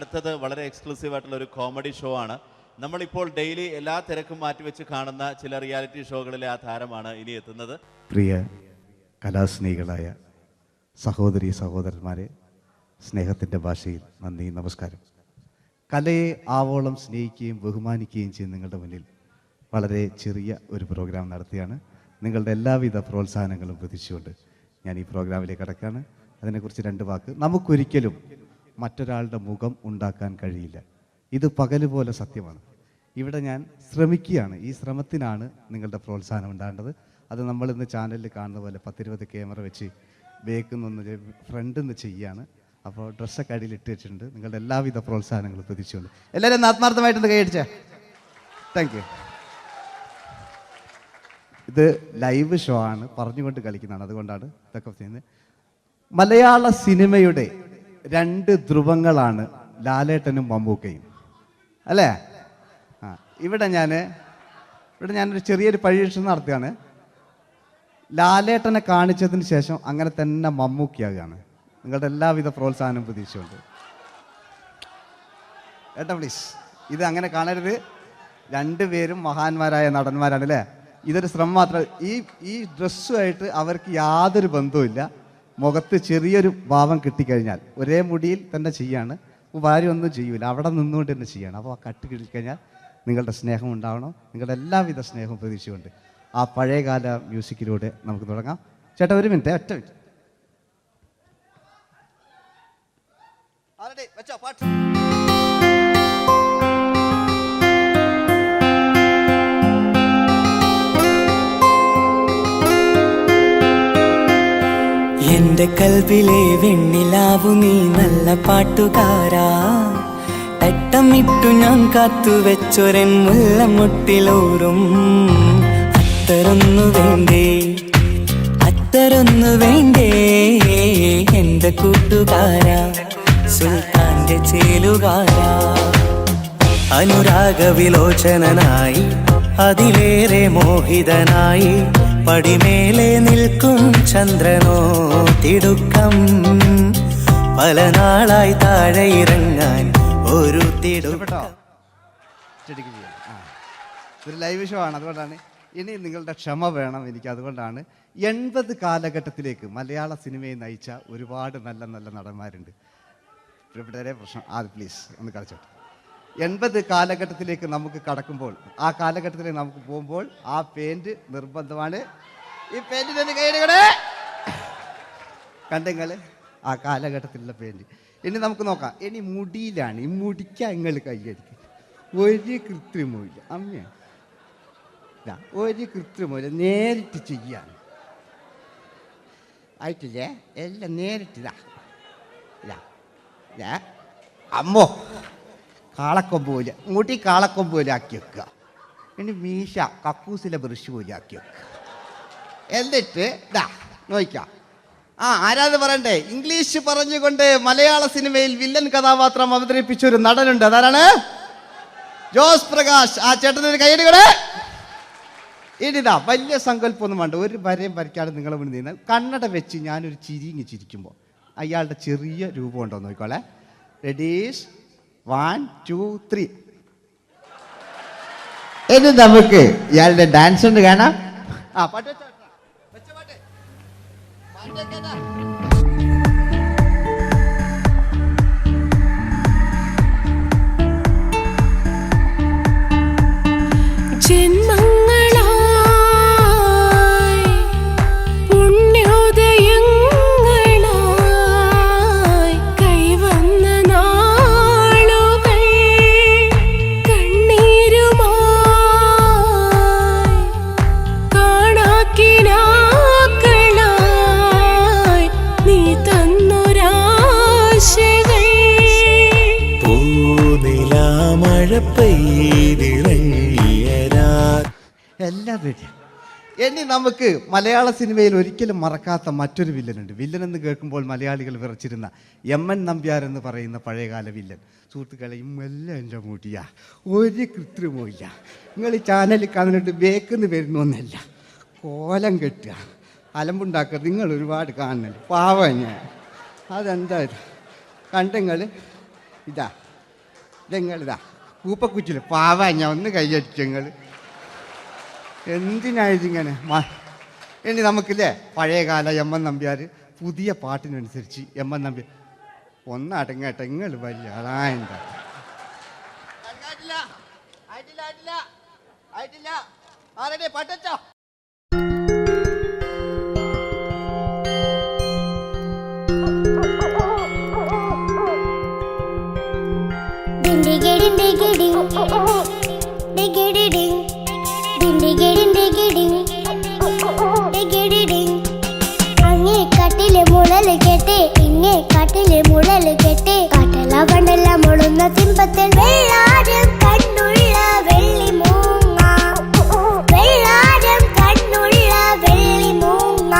അടുത്തത് വളരെ എക്സ്ക്ലൂസീവ് ആയിട്ടുള്ള ഒരു കോമഡി ഷോ ആണ്. നമ്മളിപ്പോൾ ഡെയിലി എല്ലാ തിരക്കും മാറ്റിവെച്ച് കാണുന്ന ചില റിയാലിറ്റി ഷോകളിലെ ആ താരമാണ് ഇനി എത്തുന്നത്. പ്രിയ കലാസ്നേഹികളായ സഹോദരി സഹോദരന്മാരെ, സ്നേഹത്തിൻ്റെ ഭാഷയിൽ നന്ദി, നമസ്കാരം. കലയെ ആവോളം സ്നേഹിക്കുകയും ബഹുമാനിക്കുകയും ചെയ്യുന്ന നിങ്ങളുടെ മുന്നിൽ വളരെ ചെറിയ ഒരു പ്രോഗ്രാം നടത്തിയാണ്. നിങ്ങളുടെ എല്ലാവിധ പ്രോത്സാഹനങ്ങളും പ്രതീക്ഷിച്ചുകൊണ്ട് ഞാൻ ഈ പ്രോഗ്രാമിലേക്ക് കടക്കുകയാണ്. അതിനെക്കുറിച്ച് രണ്ട് വാക്ക്. നമുക്കൊരിക്കലും മറ്റൊരാളുടെ മുഖം ഉണ്ടാക്കാൻ കഴിയില്ല. ഇത് പകല് പോലെ സത്യമാണ്. ഇവിടെ ഞാൻ ശ്രമിക്കുകയാണ്. ഈ ശ്രമത്തിനാണ് നിങ്ങളുടെ പ്രോത്സാഹനം ഉണ്ടാകേണ്ടത്. അത് നമ്മളിന്ന് ചാനലിൽ കാണുന്ന പോലെ 10-20 ക്യാമറ വെച്ച് ബേക്കുന്നൊന്ന് ഫ്രണ്ടിൽ നിന്ന് ചെയ്യുകയാണ്. അപ്പോൾ ഡ്രസ്സൊക്കെ അടിയിൽ ഇട്ട് വെച്ചിട്ടുണ്ട്. നിങ്ങളുടെ എല്ലാവിധ പ്രോത്സാഹനങ്ങളും പ്രതീക്ഷിച്ചുകൊണ്ട് എല്ലാവരും ആത്മാർത്ഥമായിട്ടൊന്ന് കൈയടിച്ചേ. Thank you. ഇത് ലൈവ് ഷോ ആണ്, പറഞ്ഞുകൊണ്ട് കളിക്കുന്നതാണ്, അതുകൊണ്ടാണ് ഇതൊക്കെ ചെയ്യുന്നത്. മലയാള സിനിമയുടെ 2 ധ്രുവങ്ങളാണ് ലാലേട്ടനും മമ്മൂക്കയും, അല്ലേ? ഇവിടെ ഞാനൊരു ചെറിയൊരു പരീക്ഷണം നടത്തുകയാണ്. ലാലേട്ടനെ കാണിച്ചതിന് ശേഷം അങ്ങനെ തന്നെ മമ്മൂക്കയാകുകയാണ്. നിങ്ങളുടെ എല്ലാവിധ പ്രോത്സാഹനം പ്രതീക്ഷിച്ചുകൊണ്ട് ഏട്ടാ പ്ലീസ്, ഇത് അങ്ങനെ കാണരുത്. 2 പേരും മഹാന്മാരായ നടന്മാരാണ്, അല്ലേ? ഇതൊരു ശ്രമം മാത്രം. ഈ ഡ്രസ്സുമായിട്ട് അവർക്ക് യാതൊരു ബന്ധവുമില്ല. മുഖത്ത് ചെറിയൊരു ഭാവം കിട്ടിക്കഴിഞ്ഞാൽ ഒരേ മുടിയിൽ തന്നെ ചെയ്യാണ്, ഭാര്യ ഒന്നും ചെയ്യൂല, അവിടെ നിന്നുകൊണ്ട് തന്നെ ചെയ്യണം. അപ്പോൾ ആ കട്ട് കിട്ടിക്കഴിഞ്ഞാൽ നിങ്ങളുടെ സ്നേഹം ഉണ്ടാവണം. നിങ്ങളുടെ എല്ലാവിധ സ്നേഹവും പ്രതീക്ഷിച്ചുകൊണ്ട് ആ പഴയകാല മ്യൂസിക്കിലൂടെ നമുക്ക് തുടങ്ങാം. ചേട്ടാ ഒരു മിനിറ്റ്, ഒറ്റ മിനിറ്റ്. എന്റെ കൽവിലെ വെണ്ണിലാവു നീ നല്ല പാട്ടുകാരാ, തട്ടമിട്ടു ഞാൻ കാത്തുവെച്ചൊരൻ മുല്ലമുട്ടിലോറും. അത്തരൊന്നു വേണ്ടേ എന്റെ കൂട്ടുകാരാ, സുൽത്താന്റെ ചേലുകാരാ. അനുരാഗവിലോചനായി അതിലേറെ മോഹിതനായി പടിമേലെ നിൽക്കും ചന്ദ്രനോ തിടുക്കം. പല നാളായി താഴെ ഇറങ്ങാൻ ഒരു തിടുക്കം. ഒരു ലൈവ് ഷോ ആണ്, അതുകൊണ്ടാണ്. ഇനി നിങ്ങളുടെ ക്ഷമ വേണം എനിക്ക്. അതുകൊണ്ടാണ് 80 കാലഘട്ടത്തിലേക്ക് മലയാള സിനിമയെ നയിച്ച ഒരുപാട് നല്ല നല്ല നടന്മാരുണ്ട്. ഇവിടെ പ്രശ്നം പ്ലീസ് ഒന്ന് കളിച്ചോട്ടെ. 80 കാലഘട്ടത്തിലേക്ക് നമുക്ക് കടക്കുമ്പോൾ, ആ കാലഘട്ടത്തിലേക്ക് നമുക്ക് പോകുമ്പോൾ ആ പെയിന്റ് നിർബന്ധമാണ്. ഈ പെയിന്റിന് കൈയ്യടികളെ കണ്ടെങ്കിൽ ആ കാലഘട്ടത്തിലുള്ള പെയിന്റ്. ഇനി നമുക്ക് നോക്കാം. ഇനി മുടിയിലാണ്. ഈ മുടിക്ക് നിങ്ങൾ കൈയ്യടിക്കും. ഒരു കൃത്രിമമില്ല അമ്മ, ഒരു കൃത്രിമമില്ല, നേരിട്ട് ചെയ്യാണ്. ആയിട്ടില്ലേ? എല്ലാം നേരിട്ടിതാ. അമ്മോ, കാളക്കൊമ്പ് പോലെ മുടി കാളക്കൊമ്പ് പോലെ ആക്കി വെക്കുക. ഇനി മീശ കക്കൂസിലെ ബ്രഷ് പോലെ ആക്കി വെക്കുക. എന്നിട്ട് നോക്കാം. ആരാത് പറയണ്ടേ? ഇംഗ്ലീഷ് പറഞ്ഞുകൊണ്ട് മലയാള സിനിമയിൽ വില്ലൻ കഥാപാത്രം അവതരിപ്പിച്ച ഒരു നടനുണ്ട്. അതാരാണ്? ജോസ് പ്രകാശ്. ആ ചേട്ടനൊരു കൈയ്യടികളെ. ഇനിതാ വലിയ സങ്കല്പമൊന്നും വേണ്ട, ഒരു വരയും വരയ്ക്കാതെ നിങ്ങളെ മുന്നിൽ നിന്ന് കണ്ണട വെച്ച് ഞാനൊരു ചിരിങ്ങി ചിരിക്കുമ്പോൾ അയാളുടെ ചെറിയ രൂപം ഉണ്ടോ നോക്കിക്കോളെ. റെഡീസ് 1 2 3. ഇനി നമുക്ക് ഇയാളുടെ ഡാൻസ് ഉണ്ട് കാണാം. പാട്ട് വെച്ച പാട്ട് എല്ലാം റെഡി. ഇനി നമുക്ക് മലയാള സിനിമയിൽ ഒരിക്കലും മറക്കാത്ത മറ്റൊരു വില്ലനുണ്ട്. വില്ലൻ എന്ന് കേൾക്കുമ്പോൾ മലയാളികൾ വിറച്ചിരുന്ന MN നമ്പ്യാർ എന്ന് പറയുന്ന പഴയകാല വില്ലൻ. സുഹൃത്തുക്കളെ, എല്ലാം എൻ്റെ മുടിയാ, ഒരു കൃത്രിമമില്ല. നിങ്ങൾ ഈ ചാനലിൽ കാണുന്നിട്ട് ബേക്കെന്ന് വരുന്നൊന്നല്ല, കോലം കെട്ടുക, അലമ്പുണ്ടാക്കുക. നിങ്ങൾ ഒരുപാട് കാണുന്നുണ്ട്. പാവം ഞാൻ. അതെന്താ കണ്ടെങ്കിൽ ഇതാ നിങ്ങളിതാ കൂപ്പക്കുച്ചില് പാവാ ഞാൻ ഒന്ന് കൈയടിച്ചു നിങ്ങൾ എന്തിനായതിങ്ങനെ ഇനി നമുക്കില്ലേ പഴയകാല എം എൻ നമ്പ്യാർ പുതിയ പാട്ടിനനുസരിച്ച് എം എൻ നമ്പ്യാർ ഒന്നടങ്ങട്ടെ നിങ്ങൾ വലിയ ആളായെന്താ പാട്ടോ അങ്ങേ കാട്ടിലെ മുളല് കേട്ട് ഇങ്ങേ കാട്ടിലെ മുളല് കേട്ട് കാട്ടല പണ്ടല്ല മുളുന്ന സിംഹത്തിൽ വെള്ളാരം കണ്ണുള്ള വെള്ളി മൂങ്ങ വെള്ളാരം കണ്ണുള്ള വെള്ളി മൂങ്ങ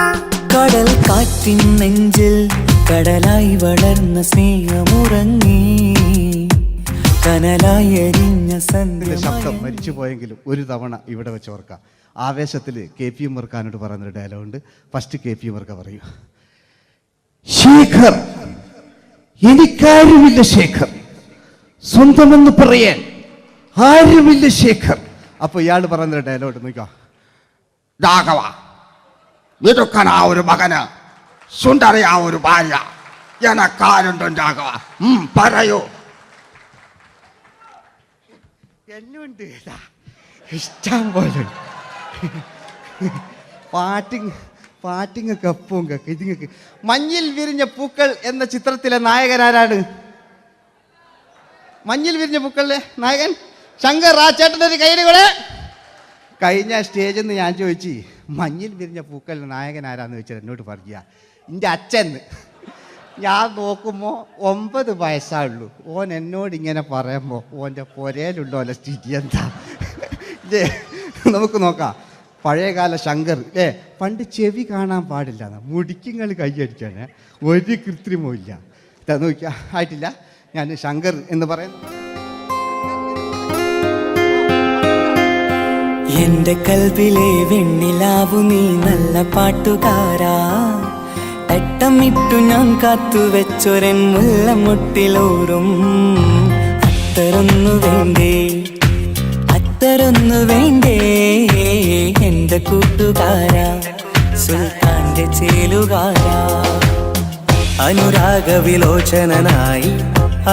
കടൽ കാറ്റിൻ നെഞ്ചിൽ കടലായി വളർന്ന സ്നേഹമുറങ്ങി കനലായി എരിഞ്ഞ ഇതിന്റെ ശബ്ദം സന്ധ്യ മരിച്ചു പോയെങ്കിലും ഒരു തവണ ഇവിടെ വെച്ച് ഓർക്കാം. ആവേശത്തിൽ KP ഉമ്മർഖാനോട് പറയുന്നൊരു ഡയലോഗുണ്ട്. ഫസ്റ്റ് KP ഉമ്മർഖ പറയൂ. ശേഖർ, എനിക്കാരുമില്ല ശേഖർ, സ്വന്തമെന്ന് പറയാൻ ആരുമില്ല ശേഖർ. അപ്പൊ ഇയാൾ പറയുന്നൊരു ഡയലോഗ് നോക്കാം. രാഘവ, മിടുക്കനാ ഒരു മകന്, സുന്ദരയാ ഒരു ഭാര്യ, എനക്കാരുണ്ടോ രാഘവ? പറയൂ. എന്നുണ്ട് ഇഷ്ടം പോലെ പാട്ടിങ്ങൊക്കെ അപ്പവും കേക്ക് ഇതിങ്ങക്ക്. മഞ്ഞിൽ വിരിഞ്ഞ പൂക്കൾ എന്ന ചിത്രത്തിലെ നായകനാരാണ്? മഞ്ഞിൽ വിരിഞ്ഞ പൂക്കളിലെ നായകൻ ശങ്കർ. ആ ചേട്ടൻ്റെ ഒരു കയ്യിൽ കൂടെ. കഴിഞ്ഞ സ്റ്റേജിൽ നിന്ന് ഞാൻ ചോദിച്ചു മഞ്ഞിൽ വിരിഞ്ഞ പൂക്കളിലെ നായകൻ ആരാന്ന് ചോദിച്ചാൽ എന്നോട് പറയുക എൻ്റെ അച്ഛന്ന്. ഞാൻ നോക്കുമ്പോൾ 9 വയസ്സായുള്ളൂ. ഓൻ എന്നോട് ഇങ്ങനെ പറയുമ്പോൾ ഓൻ്റെ പുരയിലുണ്ടോ അല്ല സ്ഥിതി എന്താ ഇല്ലേ? നമുക്ക് നോക്കാം. പഴയകാല ശങ്കർ അല്ലേ? പണ്ട് ചെവി കാണാൻ പാടില്ല, മുടിക്കുങ്ങൾ കൈയടിക്കാന് ഒരു കൃത്രിമവും ഇല്ല. നോക്കിയാ ആയിട്ടില്ല. ഞാൻ ശങ്കർ എന്ന് പറയുന്നു. എന്റെ കൽവിലെ വെണ്ണിലാവു നീ നല്ല പാട്ടുകാരാ, തട്ടമിട്ടു ഞാൻ കാത്തുവെച്ചൊരൻ മുല്ലമുട്ടിലോറും. അത്തരൊന്നു വേണ്ടേ, അത്തരൊന്നു വേണ്ടേ എന്റെ കൂട്ടുകാരാ, സുൽത്താന്റെ ചേലുകാരാ. അനുരാഗവിലോചനായി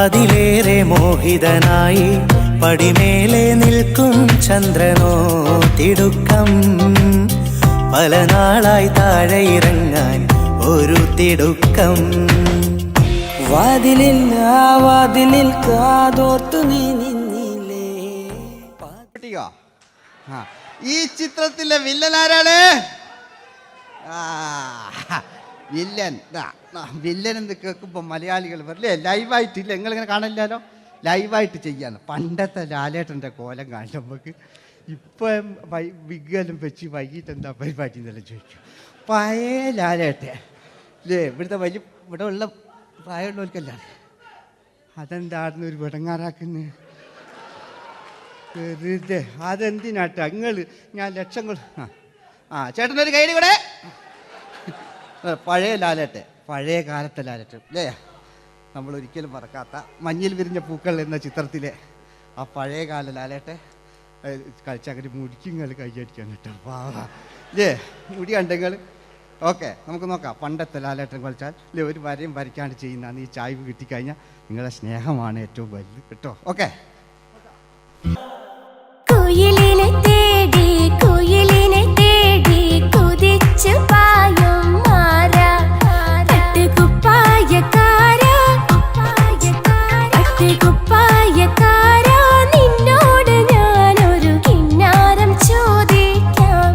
അതിലേറെ മോഹിതനായി പടിമേലെ നിൽക്കും ചന്ദ്രനോ തിടുക്കം. പല നാളായി താഴെ ഇറങ്ങാൻ ഒരു തിടുക്കം. വാതിലിൽ ആ വാതിലിൽ കാതോർത്തു നീ നിന്നില്ലേ. ഈ ചിത്രത്തിലെ വില്ലൻ ആരാണ്? വില്ലൻ വില്ലൻ എന്ന് കേൾക്കുമ്പോൾ മലയാളികൾ വരില്ലേ ലൈവായിട്ടില്ല. നിങ്ങളിങ്ങനെ കാണില്ലല്ലോ, ലൈവായിട്ട് ചെയ്യാന്ന്. പണ്ടത്തെ ലാലേട്ടൻ്റെ കോലം കാണും നമുക്ക്. ഇപ്പം വിഗ്ഗെല്ലാം വെച്ച് വൈകിട്ട് എന്താ പരിപാടി എന്നെല്ലാം ചോദിക്കും. പഴയ ലാലേട്ടെ അല്ലേ? ഇവിടെ ഉള്ള പ്രായമുള്ളവർക്കല്ല. അതെന്തായിരുന്നു ഒരു വിടങ്ങാറാക്കുന്നത്? വെറുതെ അതെന്തിനാട്ടാ നിങ്ങൾ? ഞാൻ ലക്ഷങ്ങൾ ചേട്ടനൊരു കൈഡി കൂടെ. പഴയ ലാലേട്ടെ, പഴയ കാലത്തെ ലാലേട്ട് അല്ലേ? നമ്മൾ ഒരിക്കലും മറക്കാത്ത മഞ്ഞിൽ വിരിഞ്ഞ പൂക്കൾ എന്ന ചിത്രത്തിലെ ആ പഴയ കാല ലാലേട്ടെ കളിച്ചങ്ങനെ മുടിക്കുങ്ങൾ കൈയടിക്കാൻ കിട്ടും. ഇല്ലേ മുടി കണ്ടെങ്കിൽ ഓക്കെ. നമുക്ക് നോക്കാം. പണ്ടത്തെ ലാലേട്ടൻ കളിച്ചാൽ ഇല്ലേ ഒരു വരയും വരയ്ക്കാണ്ട് ചെയ്യുന്നതാണ്. ഈ ചായ്വ് കിട്ടിക്കഴിഞ്ഞാൽ നിങ്ങളുടെ സ്നേഹമാണ് ഏറ്റവും വലുത് കേട്ടോ. ഓക്കെ. കുയിലിനെ തേടി കുയിലിനെ തേടി കുതിച്ചു പായും മാറാ പട്ടുകുപ്പായക്കാരാ പട്ടുകുപ്പായക്കാരാ നിന്നോട് ഞാനൊരു കിന്നാരം ചോദിക്കാം,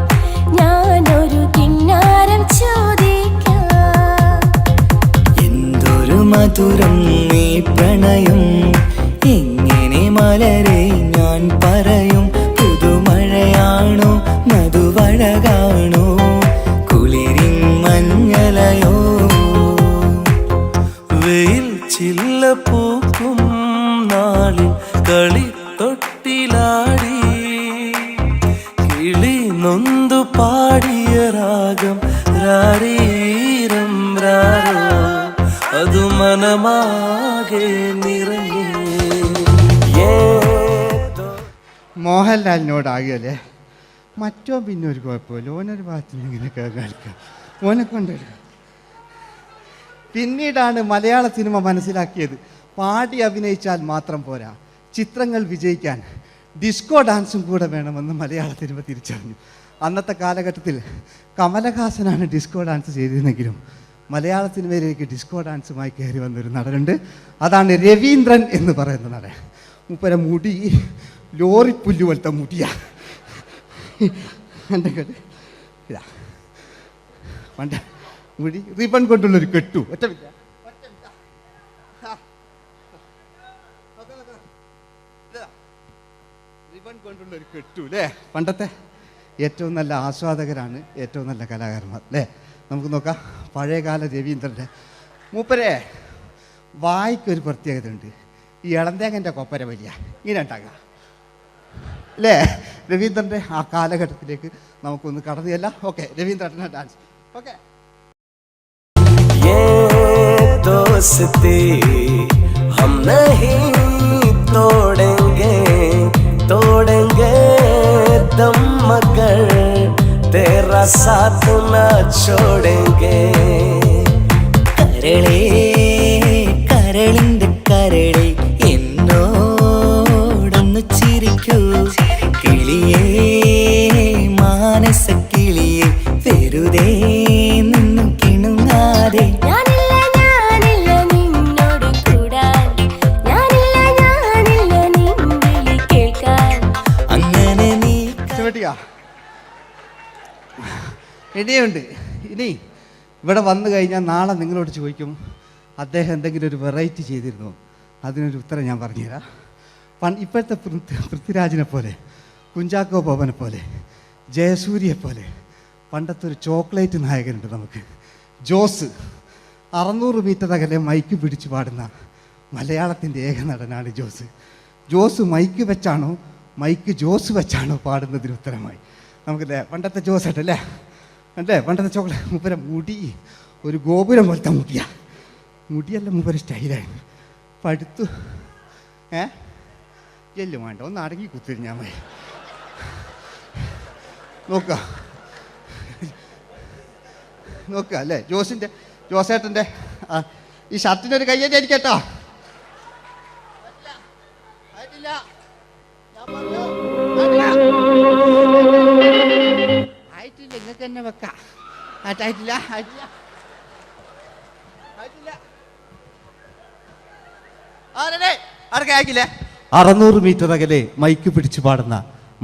ഞാനൊരു കിന്നാരം ചോദിക്കാം. എന്തൊരു മധുരം നീ പ്രണയം, എങ്ങനെ മലരെ ഞാൻ പറയും. പുതുമഴയാണോ മധുവഴകാണോ കുളിരിൻ മഞ്ഞലയോ. വെയിൽ ചില്ല പൂക്കും നാളിൽ കളി തൊട്ടിലാടി കിളി നൊന്തു പാടിയ രാഗം രാരീരം രാരോ, അത് മനമാകെ നിറഞ്ഞേ. മോഹൻലാലിനോടാകുമല്ലേ. മറ്റോ പിന്നെ ഒരു കുഴപ്പമില്ല, ഓനൊരു ഭാഗത്ത് ഇങ്ങനെയൊക്കെ കളിക്കാം, ഓനെ കൊണ്ടുവരിക. പിന്നീടാണ് മലയാള സിനിമ മനസ്സിലാക്കിയത് പാടി അഭിനയിച്ചാൽ മാത്രം പോരാ, ചിത്രങ്ങൾ വിജയിക്കാൻ ഡിസ്കോ ഡാൻസും കൂടെ വേണമെന്ന് മലയാള സിനിമ തിരിച്ചറിഞ്ഞു. അന്നത്തെ കാലഘട്ടത്തിൽ കമലഹാസനാണ് ഡിസ്കോ ഡാൻസ് ചെയ്തിരുന്നെങ്കിലും മലയാള സിനിമയിലേക്ക് ഡിസ്കോ ഡാൻസുമായി കയറി വന്നൊരു നടനുണ്ട്. അതാണ് രവീന്ദ്രൻ എന്ന് പറയുന്ന നടൻ. മൂപ്പര മുടി ലോറിപ്പുല്ല് പോലത്തെ മുടിയാ. എൻ്റെ ഇതാ പണ്ട് മുടി റിബൺ കൊണ്ടുള്ളൊരു കെട്ടു. ഒറ്റ റിബൺ കൊണ്ടുള്ളൊരു കെട്ടു അല്ലേ. പണ്ടത്തെ ഏറ്റവും നല്ല ആസ്വാദകരാണ് ഏറ്റവും നല്ല കലാകാരന്മാർ അല്ലേ. നമുക്ക് നോക്കാം പഴയകാല രവീന്ദ്രൻ്റെ. മൂപ്പരെ വായിക്കൊരു പ്രത്യേകത ഉണ്ട്, ഈ ഇളന്തേങ്ങൻ്റെ കൊപ്പര വലിയ ഇങ്ങനെ ഉണ്ടാകുക അല്ലേ. രവീന്ദ്രൻ്റെ ആ കാലഘട്ടത്തിലേക്ക് നമുക്കൊന്ന് കടന്നുചെല്ല. ഓക്കെ, രവീന്ദ്രൻ്റെ ഡാൻസ്. ഓക്കെ. दोस्ती हम नहीं तोड़ेंगे तोड़ेंगे दम मगर तेरा साथ न छोड़ेंगे കരളേ കരളിന്റെ കരളേ എന്നോടൊന്ന് ചിരിക്കൂ കിളിയേ മാനസ കിളിയേ വെറുതെ നിന്നും കിണുങ്ങാതെ ഇനിയുണ്ട്. ഇനി ഇവിടെ വന്നു കഴിഞ്ഞാൽ നാളെ നിങ്ങളോട് ചോദിക്കും അദ്ദേഹം എന്തെങ്കിലും ഒരു വെറൈറ്റി ചെയ്തിരുന്നു. അതിനൊരു ഉത്തരം ഞാൻ പറഞ്ഞുതരാം. ഇപ്പോഴത്തെ പൃഥ്വിരാജിനെ പോലെ, കുഞ്ചാക്കോ ബോബനെ പോലെ, ജയസൂര്യയെ പോലെ പണ്ടത്തെ ഒരു ചോക്ലേറ്റ് നായകനുണ്ട് നമുക്ക്, ജോസ്. 600 മീറ്റർ അകലെ മൈക്ക് പിടിച്ച് പാടുന്ന മലയാളത്തിൻ്റെ ഏക നടനാണ് ജോസ്. ജോസ് മൈക്ക് വെച്ചാണോ മൈക്ക് ജോസ് വെച്ചാണോ പാടുന്നതിന് ഉത്തരമായി നമുക്കല്ലേ പണ്ടത്തെ ജോസ് ആയിട്ടല്ലേ അല്ലേ. പണ്ടത്തെ ചോക്ലേറ്റ് മൂപ്പര മുടി ഒരു ഗോപുരം പോലത്തെ മുടിയാ. മുടിയല്ല മൂപ്പര സ്റ്റൈലായിരുന്നു. പടുത്തു എല്ലും വേണ്ട, ഒന്ന് അടങ്ങി കുത്തിരിഞ്ഞാൽ മതി. നോക്കുക അല്ലേ ജോസേട്ടൻ്റെ ഈ ഷർട്ടിനൊരു കയ്യടി അടിക്കട്ടോ. ആയിട്ടില്ല, നിങ്ങൾക്ക് തന്നെ വെക്കാം. ആയിട്ടില്ല. 600 മീറ്റർ അകലെ മൈക്ക് പിടിച്ചു പാടുന്ന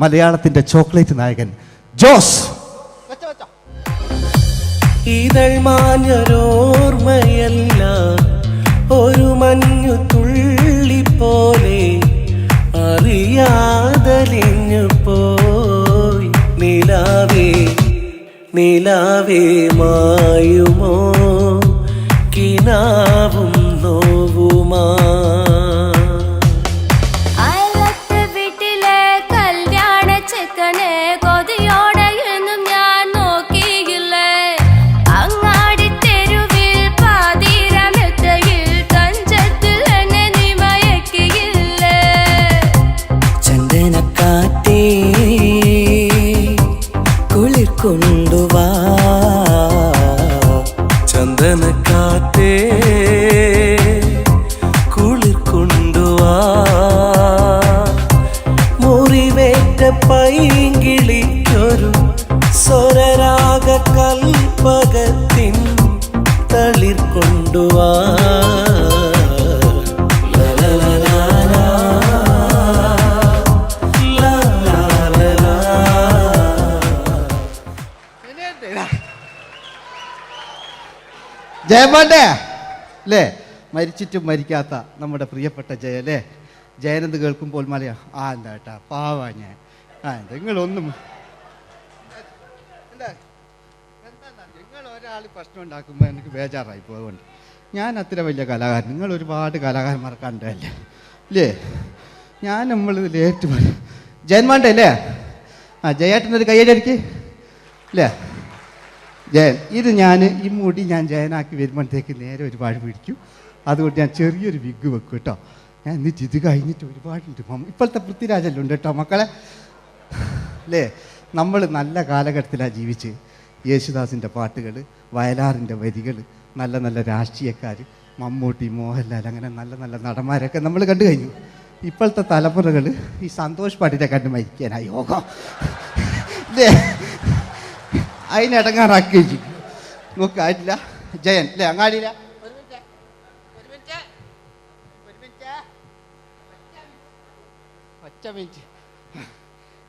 മലയാളത്തിന്റെ ചോക്ലേറ്റ് നായകൻ ജോസ്. ഇതൾ മാഞ്ഞൊരോർമ്മയല്ല ഒരു മഞ്ഞു തുള്ളി പോലെ അറിയാതലിഞ്ഞു പോയി നിലാവേ മായുമോ കിനാവും നോവുമാ. കൊണ്ടുവാ ചന്ദനക്കാറ്റേ കുളിർ കൊണ്ടുവാ മുറിവേറ്റ പൈങ്കിളിക്കൊരു സ്വരരാഗ കൽപ്പകത്തിൻ തളിർ കൊണ്ടുവാ. ജയമോൻ്റെ അല്ലേ, മരിച്ചിട്ടും മരിക്കാത്ത നമ്മുടെ പ്രിയപ്പെട്ട ജയ അല്ലേ. ജയനെന്ന് കേൾക്കുമ്പോൾ മലയാ എന്താ കേട്ടാ പാവാ ഞാൻ. നിങ്ങളൊന്നും നിങ്ങൾ ഒരാൾ പ്രശ്നം ഉണ്ടാക്കുമ്പോൾ എനിക്ക് ബേജാറായി പോകുന്നുണ്ട്. ഞാൻ അത്ര വലിയ കലാകാരൻ, നിങ്ങൾ ഒരുപാട് കലാകാരന്മാർ കണ്ടല്ലേ അല്ലേ. ഞാൻ നമ്മൾ ലേറ്റ് ജയന്മാൻ്റെ അല്ലേ. ജയേട്ടനൊരു കയ്യടിക്ക് അല്ലേ. ജയൻ ഇത് ഞാൻ ഈ മുടി ഞാൻ ജയനാക്കി വരുമ്പോഴത്തേക്ക് നേരെ ഒരുപാട് പിടിക്കും. അതുകൊണ്ട് ഞാൻ ചെറിയൊരു വിഗ് വെക്കും കേട്ടോ. ഞാൻ എന്നിട്ട് ഇത് കഴിഞ്ഞിട്ട് ഒരുപാടുണ്ട്. ഇപ്പോഴത്തെ പൃഥ്വിരാജെല്ലാം ഉണ്ട് കേട്ടോ മക്കളെ. അല്ലേ? നമ്മൾ നല്ല കാലഘട്ടത്തിലാണ് ജീവിച്ച്. യേശുദാസിൻ്റെ പാട്ടുകൾ, വയലാറിൻ്റെ വരികൾ, നല്ല നല്ല രാഷ്ട്രീയക്കാർ, മമ്മൂട്ടി, മോഹൻലാൽ, അങ്ങനെ നല്ല നല്ല നടന്മാരൊക്കെ നമ്മൾ കണ്ടു കഴിഞ്ഞു. ഇപ്പോഴത്തെ തലമുറകൾ ഈ സന്തോഷ് പാട്ടിനെ കണ്ട് മരിക്കാനായി യോഗം അല്ലേ? അതിനിടങ്ങാറാക്കി വെച്ചു നോക്കായിട്ടില്ല. ജയൻ അല്ലേ അങ്ങാടിയില്ല? ഒറ്റ മിനിറ്റ്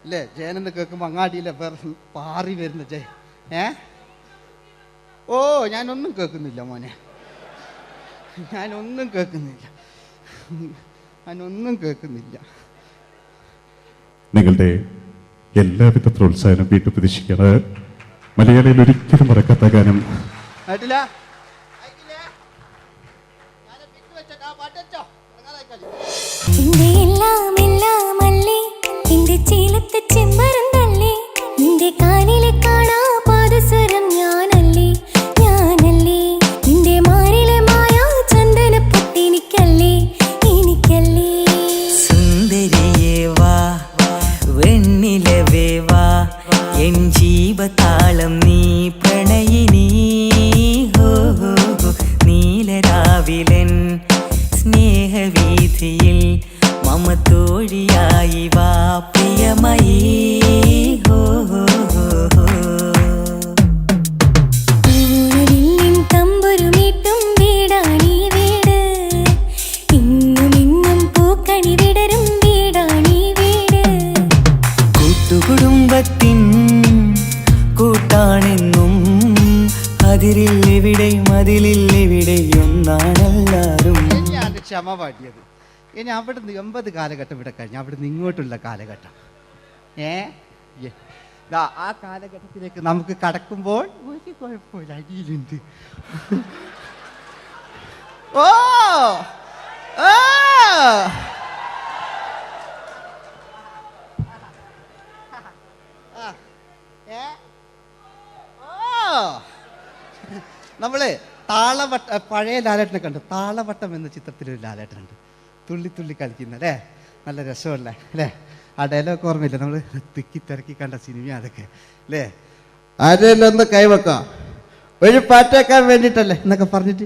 അല്ലേ? ജയനെന്ന് കേൾക്കുമ്പോൾ അങ്ങാടിയിലെ പാറി വരുന്ന ജയൻ. ഓ ഞാനൊന്നും കേൾക്കുന്നില്ല മോനെ, ഞാനൊന്നും കേൾക്കുന്നില്ല. നിങ്ങളുടെ എല്ലാവിധ പ്രോത്സാഹനം വീണ്ടും പ്രതീക്ഷിക്കാണ്. മലയാളിയിൽ ഒരിക്കലും മറക്കാത്ത ഗാനം. ജീവതാളം നീ പ്രണയിനി ഹോ നീലരാവിലൻ സ്നേഹവീഥിയിൽ മമ തോഴിയായി വാ പ്രിയമയീ ഹോ തമ്പുരുമീട്ടും വീടാണീ വീട്, ഇന്നും ഇന്നും പൂക്കണി വിടരും വീടാണീ വീട്. കൂട്ടുകുടുംബത്തിൻ കൂട്ടാണെന്നും അതിരില്ലെവിടെ മതിലില്ലെവിടെ ഒന്നാണെല്ലാരും. ഞാൻ ക്ഷമ പാടിയത്. ഇനി അവിടുന്ന് 80 കാലഘട്ടം ഇവിടെ കഴിഞ്ഞു, അവിടുന്ന് ഇങ്ങോട്ടുള്ള കാലഘട്ടം. ആ കാലഘട്ടത്തിലേക്ക് നമുക്ക് കടക്കുമ്പോൾ ഒരു കുഴപ്പമില്ല, അടിയിലുണ്ട്. ഓ ഓ നമ്മള് താളവട്ട പഴയ ലാലേട്ടനെ കണ്ടു. താളവട്ടം എന്ന ചിത്രത്തിലൊരു ലാലേട്ടനുണ്ട്, തുള്ളി തുള്ളി കളിക്കുന്ന അല്ലേ, നല്ല രസമല്ല അല്ലേ? ആ ഡയലോഗ് ഓർമ്മയില്ല? നമ്മൾ തിക്കി തിരക്കി കണ്ട സിനിമ അതൊക്കെ അല്ലേ? ആരെല്ലാം ഒന്ന് കൈവെക്കാം, ഒരു പാട്ട് വെക്കാൻ വേണ്ടിയിട്ടല്ലേ എന്നൊക്കെ പറഞ്ഞിട്ട്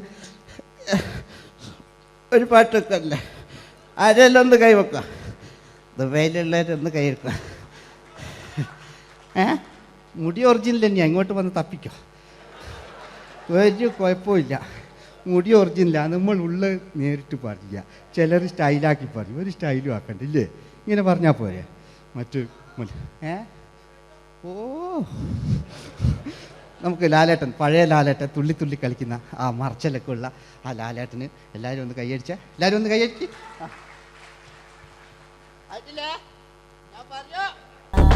ഒരു പാട്ട് വെക്കല്ലേ, ആരെല്ലാം ഒന്ന് കൈവെക്കാം, ദുബൈയിലുള്ളവരൊന്ന് കൈവെക്കാം. മുടി ഒറിജിനൽ തന്നെയാണ്, ഇങ്ങോട്ട് വന്ന് തപ്പിക്കോ, ഒരു കുഴപ്പമില്ല. മുടി ഒറിജിനലാണ്, നമ്മൾ ഉള്ള നേരിട്ട് പറയുക. ചിലർ സ്റ്റൈലാക്കി പറയും, ഒരു സ്റ്റൈലും ആക്കണ്ടില്ലേ? ഇങ്ങനെ പറഞ്ഞാൽ പോരെ? മറ്റു ഓ നമുക്ക് ലാലേട്ടൻ, പഴയ ലാലേട്ടൻ, തുള്ളി തുള്ളി കളിക്കുന്ന ആ മറച്ചലൊക്കെ ഉള്ള ആ ലാലേട്ടന് എല്ലാവരും ഒന്ന് കൈയടിച്ച, എല്ലാവരും ഒന്ന് കൈയടിച്ച്.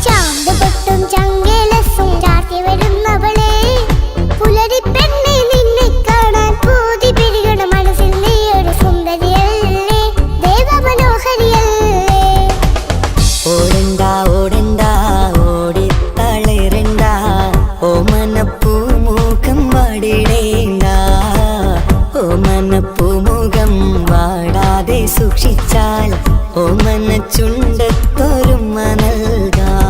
ചാമ്പ് പൊട്ടും ചങ്കേലസും ചാർത്തി വരുന്നവളെ, പുലരി പെണ്ണെ നിന്നെ കാണാൻ പൂതി പിടികണ മനസ്സിൽ നീ ഒരു സുന്ദരിയല്ലേ, ദേവമനോഹരിയല്ലേ. ഓടണ്ട ഓടണ്ട ഓടിത്തളരണ്ട, ഓമനപ്പൂമുഖം വാടിടേണ്ട, ഓമനപ്പൂമുഖം വാടാതെ സൂക്ഷിച്ചാൽ ഓമന ചുണ്ടത്തൊരുമ നൽകാം.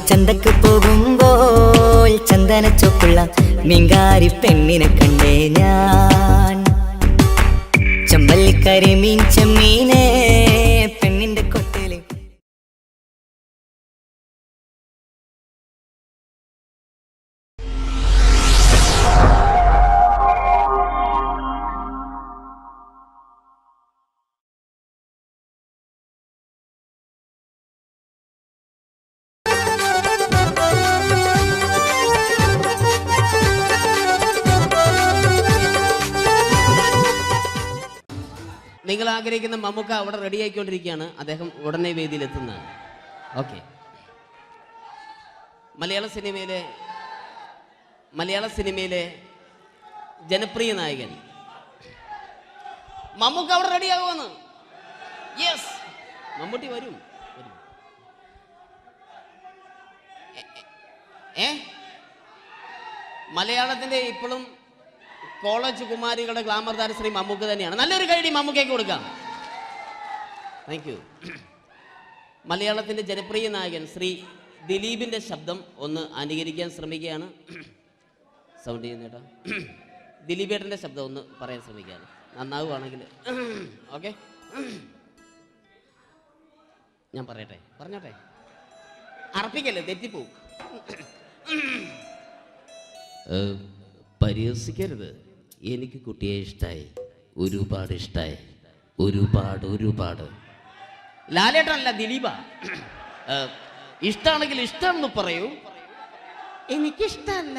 ചന്തക്ക് പോകുമ്പോൾ ചന്ദന ചോപ്പുള്ള മീൻകാരി പെണ്ണിനെ കണ്ടേ ഞാൻ, ചമ്പല്ലിക്കരി മീൻ ചെമ്മീനെ പെണ്ണിന്റെ കൊട്ടയില്. നിങ്ങൾ ആഗ്രഹിക്കുന്ന മമ്മൂക്ക അവിടെ റെഡി ആയിക്കൊണ്ടിരിക്കുകയാണ്, അദ്ദേഹം ഉടനെ വേദിയിലെത്തുന്നതാണ്. ഓക്കെ. മലയാള സിനിമയിലെ ജനപ്രിയ നായകൻ മമ്മൂക്ക അവിടെ റെഡിയാകുമെന്ന്. യെസ്, മമ്മൂട്ടി വരും. മലയാളത്തിന്റെ ഇപ്പോഴും കോളേജ് കുമാരികളുടെ ഗ്ലാമർ താരം ശ്രീ മമ്മൂക്ക തന്നെയാണ്. നല്ലൊരു കൈഡി മമ്മൂക്കയ്ക്ക് കൊടുക്കാം. Thank you. മലയാളത്തിന്റെ ജനപ്രിയ നായകൻ ശ്രീ ദിലീപിന്റെ ശബ്ദം ഒന്ന് അനുകരിക്കാൻ ശ്രമിക്കുകയാണ്. സൗണ്ട് ചെയ്യുന്നേട്ടാ. ദിലീപേട്ടന്റെ ശബ്ദം ഒന്ന് പറയാൻ ശ്രമിക്കുകയാണ്. നന്നാവുകയാണെങ്കിൽ ഓക്കെ. ഞാൻ പറയട്ടെ, പറഞ്ഞോട്ടെ, അർപ്പിക്കല്ലേ, തെറ്റിപ്പോവും. പരിഹസിക്കരുത്, എനിക്ക് കുട്ടിയെ ഇഷ്ടമായി, ഒരുപാട് ഇഷ്ടമായി, ഒരുപാട്. ലാലേട്ടനല്ല, ദിലീപ. ഇഷ്ടമാണെങ്കിൽ ഇഷ്ടമെന്ന് പറയൂ, എനിക്കിഷ്ടമല്ല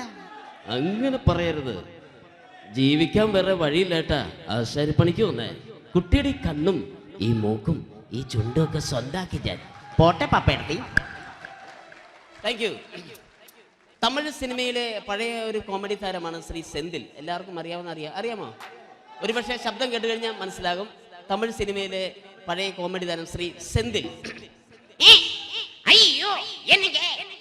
അങ്ങനെ പറയരുത്. ജീവിക്കാൻ വേറെ വഴിയില്ലേട്ടാ. ആശാരിപ്പണിക്ക് വന്നേ. കുട്ടിയുടെ ഈ കണ്ണും ഈ മൂക്കും ഈ ചുണ്ടും ഒക്കെ സ്വന്താക്കി ഞാൻ പോട്ടെ പപ്പയെടുത്തി. Thank you. തമിഴ് സിനിമയിലെ പഴയ ഒരു കോമഡി താരമാണ് ശ്രീ സെന്തിൽ. എല്ലാവർക്കും അറിയാമോ? ഒരുപക്ഷെ ശബ്ദം കേട്ട് കഴിഞ്ഞാൽ മനസ്സിലാകും. തമിഴ് സിനിമയിലെ പഴയ കോമഡി താരം ശ്രീ സെന്തിൽ. ஐயோ என்னங்க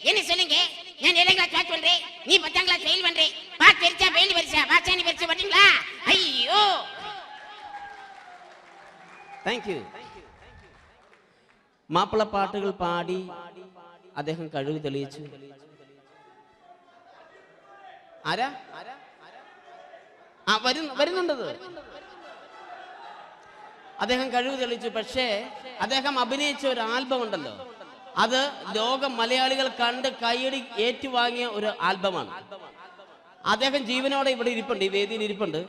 என்ன சொல்லுங்க நான் 7th கிளாஸ் பாஸ் பண்றேன் நீ 10th கிளாஸ் ஃபெயில் பண்றே பாஸ் தெரிச்சா ஃபெயில் பரிசா பாஸானி பரிசா பண்றீங்களா ஐயோ താങ്ക് യു. മാപ്പിളപ്പാട്ടുകൾ പാടി അദ്ദേഹം കഴിവ് തെളിയിച്ചു. ആരാ വരുന്നുണ്ടത്. അദ്ദേഹം കഴിവ് തെളിയിച്ചു. പക്ഷേ അദ്ദേഹം അഭിനയിച്ച ഒരു ആൽബം ഉണ്ടല്ലോ, അത് ലോക മലയാളികൾ കണ്ട് കൈയടി ഏറ്റുവാങ്ങിയ ഒരു ആൽബമാണ്. അദ്ദേഹം ജീവനോടെ ഇവിടെ ഇരിപ്പുണ്ട്, ഈ വേദിയിൽ ഇരിപ്പുണ്ട്.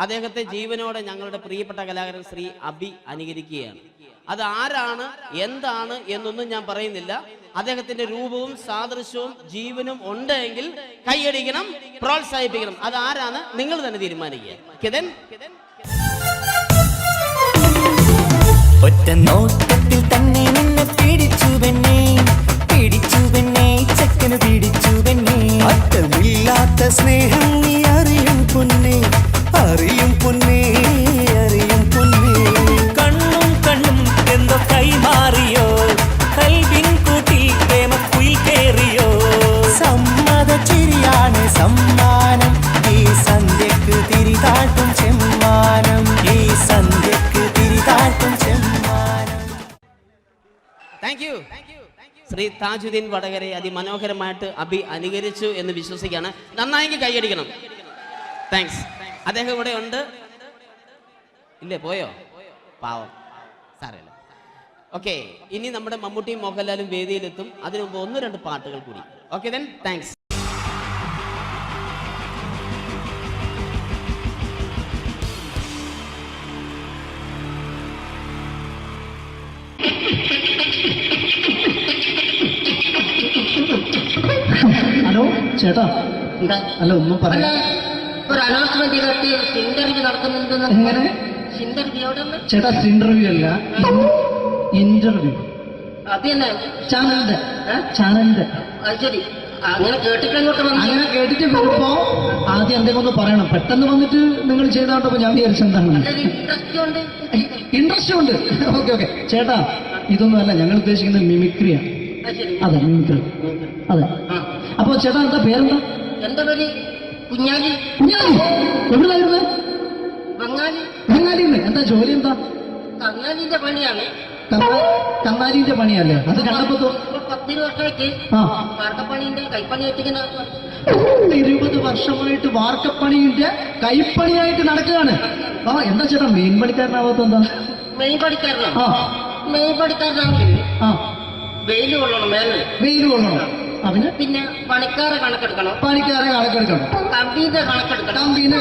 അദ്ദേഹത്തെ ജീവനോടെ ഞങ്ങളുടെ പ്രിയപ്പെട്ട കലാകാരൻ ശ്രീ അബി അനുകരിക്കുകയാണ്. അത് ആരാണ് എന്താണ് എന്നൊന്നും ഞാൻ പറയുന്നില്ല. അദ്ദേഹത്തിന്റെ രൂപവും സാദൃശ്യവും ജീവനും ഉണ്ടെങ്കിൽ കൈയടിക്കണം, പ്രോത്സാഹിപ്പിക്കണം. അത് ആരാണ് നിങ്ങൾ തന്നെ തീരുമാനിക്കുക. ഒറ്റ നോട്ടത്തിൽ തന്നെ നിന്നെ പിടിച്ചു പെണ്ണേ ചക്കന് പിടിച്ചു പെണ്ണേ. അറ്റമില്ലാത്ത സ്നേഹം നീ അറിയും പൊന്നേ കണ്ണും എന്തോ കൈമാറിയോ, കൽവിൻ കൂട്ടിൽ പ്രേമക്കുയിൽ കേറിയോ. സമ്മത ചിരിയാണ് സമ്മാനം, ഈ സന്ധ്യക്ക് തിരിതാട്ടും ചെമ്മാനം, ഈ സന്ധ്യക്ക് തിരിതാട്ടും ചെമ്മാനം. Thank you. ശ്രീ താജുദ്ദീൻ വടകരെ അതിമനോഹരമായിട്ട് അബി അനുകരിച്ചു എന്ന് വിശ്വസിക്കുകയാണ്. നന്നായെങ്കിൽ കൈയടിക്കണം. താങ്ക്സ്. അദ്ദേഹം ഇവിടെ ഉണ്ട്. ഇല്ലേ, പോയോ? പാവം, സാരമില്ല. ഓക്കെ, ഇനി നമ്മുടെ മമ്മൂട്ടിയും മോഹൻലാലും വേദിയിലെത്തും. അതിനു മുമ്പ് 1-2 പാട്ടുകൾ കൂടി. Okay then, thanks. ഹലോ ചേട്ടാ, അല്ല ഒന്നും പറയാ. ഒരു അനൗൺസ്മെന്റ് ചെയ്തിട്ട് ഇന്റർവ്യൂ നടക്കുന്നുണ്ടെന്ന്. എങ്ങനെ? ചേട്ടാ, ഇന്റർവ്യൂ അല്ല, ഇന്റർവ്യൂ. അത് തന്നെ ചാനലിന്റെ. അത് ശരി, അങ്ങനെ കേട്ടിട്ട് അങ്ങനെ കേട്ടിട്ട് വരുമ്പോ ആദ്യം എന്തെങ്കിലും ഒന്ന് പറയണം. പെട്ടെന്ന് വന്നിട്ട് നിങ്ങൾ ചെയ്താണ്ടപ്പോ ഞാൻ വിചാരിച്ചെന്താണ് ഇൻട്രസ്റ്റ് ഉണ്ട്. ഓക്കെ. ചേട്ടാ, ഇതൊന്നും അല്ല, ഞങ്ങൾ ഉദ്ദേശിക്കുന്നത് മിമിക്രിയാണ്. അതെ, മിമിക്രി. അതെ. അപ്പൊ ചേട്ടാ, എന്താ പേരെന്താ? എന്റെ പേര് കുഞ്ഞാലി. എവിടെയായിരുന്നു? ബംഗാളിന്ന്. എന്താ ജോലി? എന്താ? കങ്ങാലിന്റെ പണിയാണ്. കന്നാലിന്റെ പണിയല്ലേ? അത് കണ്ടപ്പോ 10 വർഷമായിട്ട് വാർക്കപ്പണിന്റെ കൈപ്പണിയായിട്ട് 20 വർഷമായിട്ട് വാർക്കപ്പണിന്റെ കൈപ്പണിയായിട്ട് നടക്കുകയാണ്. എന്താ ചേട്ടാ മെയിൻ പണിക്കാരനാവാത്ത? എന്താ മെയിൻ പണിക്കാരനാണെങ്കിൽ വെയിൽ കൊള്ളണം, വെയിൽ കൊള്ളണം. അതിന് പിന്നെ പണിക്കാരെ കണക്കെടുക്കണം, കമ്പീന്റെ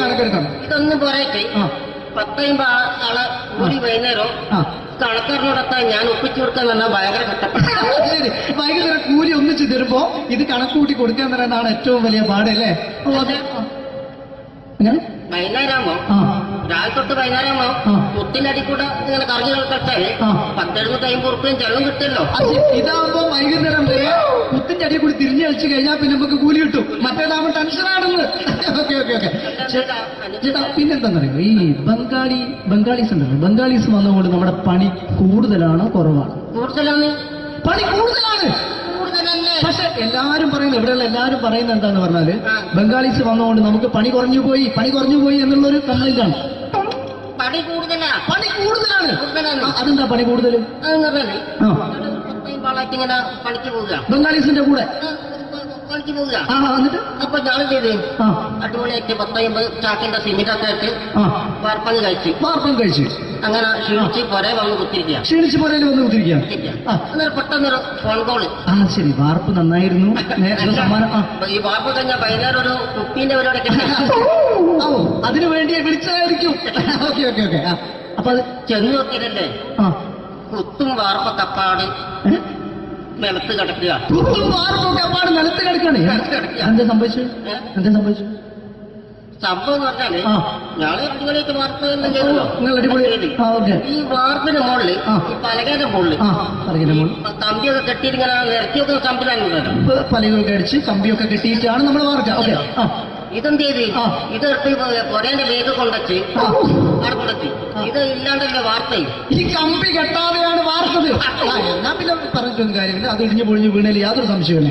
കണക്കെടുക്കണം. ഇതൊന്നും പോരായിട്ട് 10-50 ആളെ കൂടി വൈകുന്നേരം കണക്കാരനോടൊക്കെ ഞാൻ ഒപ്പിച്ചു കൊടുക്കാൻ പറഞ്ഞാൽ ഭയങ്കര കഷ്ടപ്പെട്ടു. വൈകുന്നേരം കൂലി ഒന്നിച്ച് തരുമ്പോ ഇത് കണക്ക് കൂട്ടി കൊടുക്കാൻ തരാനാണ് ഏറ്റവും വലിയ പാടല്ലേ? വൈകുന്നേരം ആകുമ്പോ രാവിലെ തൊട്ട് വൈകുന്നേരം കുത്തിന്റെ അടി കൂടെ ഇങ്ങനെ കറങ്ങി കളിച്ചാല് 10-750 ഉറുപ്പിയും ചെലവും കിട്ടുമല്ലോ. ഇതാകുമ്പോ വൈകുന്നേരം വരെ കുത്തിന്റെ അടി കൂടി തിരിഞ്ഞു കളിച്ചു കഴിഞ്ഞാൽ പിന്നെ നമുക്ക് കൂലി കിട്ടും. മറ്റേതാകുമ്പോ ടെൻഷനാണെന്ന്. ഓക്കെ ഓക്കെ ഓക്കെ ചേട്ടാ, പിന്നെന്താണെന്നറിയോ, ഈ ബംഗാളീസ് ഉണ്ടല്ലോ, ബംഗാളീസ് വന്നുകൊണ്ട് നമ്മുടെ പണി കൂടുതലാണോ കുറവാണ്? കൂടുതലാണ്. പണി കൂടുതലാണ്. പക്ഷെ എല്ലാരും പറയുന്നത്, ഇവിടെയുള്ള എല്ലാരും പറയുന്നത് എന്താന്ന് പറഞ്ഞാല് ബംഗാളീസ് വന്നുകൊണ്ട് നമുക്ക് പണി കുറഞ്ഞു പോയി എന്നുള്ളൊരു കംപ്ലൈന്റ് ആണ്. പണി കൂടുതലാണ്. പണി കൂടുതലാണ്. അതെന്താ പണി കൂടുതൽ? ഇങ്ങനെ പണിക്ക് പോവുക, ബംഗാളീസിന്റെ കൂടെ പണിക്ക് പോവുക. എന്നിട്ട് അപ്പൊ ഞാൻ ചെയ്ത് അടിപൊളിയായിട്ട് 10-50 ചാക്കിന്റെ സിമെന്റ് ഒക്കെ ആയിട്ട് വാർപ്പം കഴിച്ച് അങ്ങനെ ക്ഷീണിച്ച് പുറേ വന്ന് കുത്തിരിക്കുക. അന്നേരം പെട്ടെന്നൊരു ഫോൺ കോള്. ശരി, വാർപ്പ് നന്നായിരുന്നു. ഈ വാർപ്പ് കഴിഞ്ഞാൽ വൈകുന്നേരം ഒരു കുപ്പീന്റെ പരിപാടി അതിനു വേണ്ടി വിളിച്ചതായിരിക്കും. Okay okay okay. അപ്പൊ അത് ചെന്ന് നോക്കിയതല്ലേ, കുത്തും വാർപ്പ തപ്പാട് നിലത്ത് കിടക്കുക. നിലത്ത് കിടക്കാണ്. എന്താ സംഭവിച്ചു? സംഭവം എന്ന് പറഞ്ഞാല് ഞാള് അടിപൊളിയായിട്ട് വാർപ്പ് ചെയ്തല്ലോ. ഈ വാർപ്പിന്റെ മുകളില് ഈ പലകയുടെ മുകളില് കമ്പിയൊക്കെ കെട്ടിയിട്ട് ഇങ്ങനെ നിരത്തിയൊക്കെ സംവിധാനം പലകൊക്കെ അടിച്ച് കമ്പിയൊക്കെ കെട്ടിയിട്ടാണ് നമ്മൾ വാർക്കുക. ഓക്കെ. ഇതെന്ത് ചെയ്ത് ഇതെടുത്ത് പൊരേന്റെ വേഗം കൊണ്ടച്ച് അവിടെ കൊണ്ടെത്തി. ഇത് ഇല്ലാണ്ടല്ലേ വാർത്തയും. ഈ കമ്പി കെട്ടാതെയാണ് വാർത്തത്. എന്നാ പിന്നെ പറഞ്ഞിട്ടൊന്നും കാര്യമില്ല. അത് ഇടിഞ്ഞു പൊളിഞ്ഞു വീണേൽ യാതൊരു സംശയമില്ല.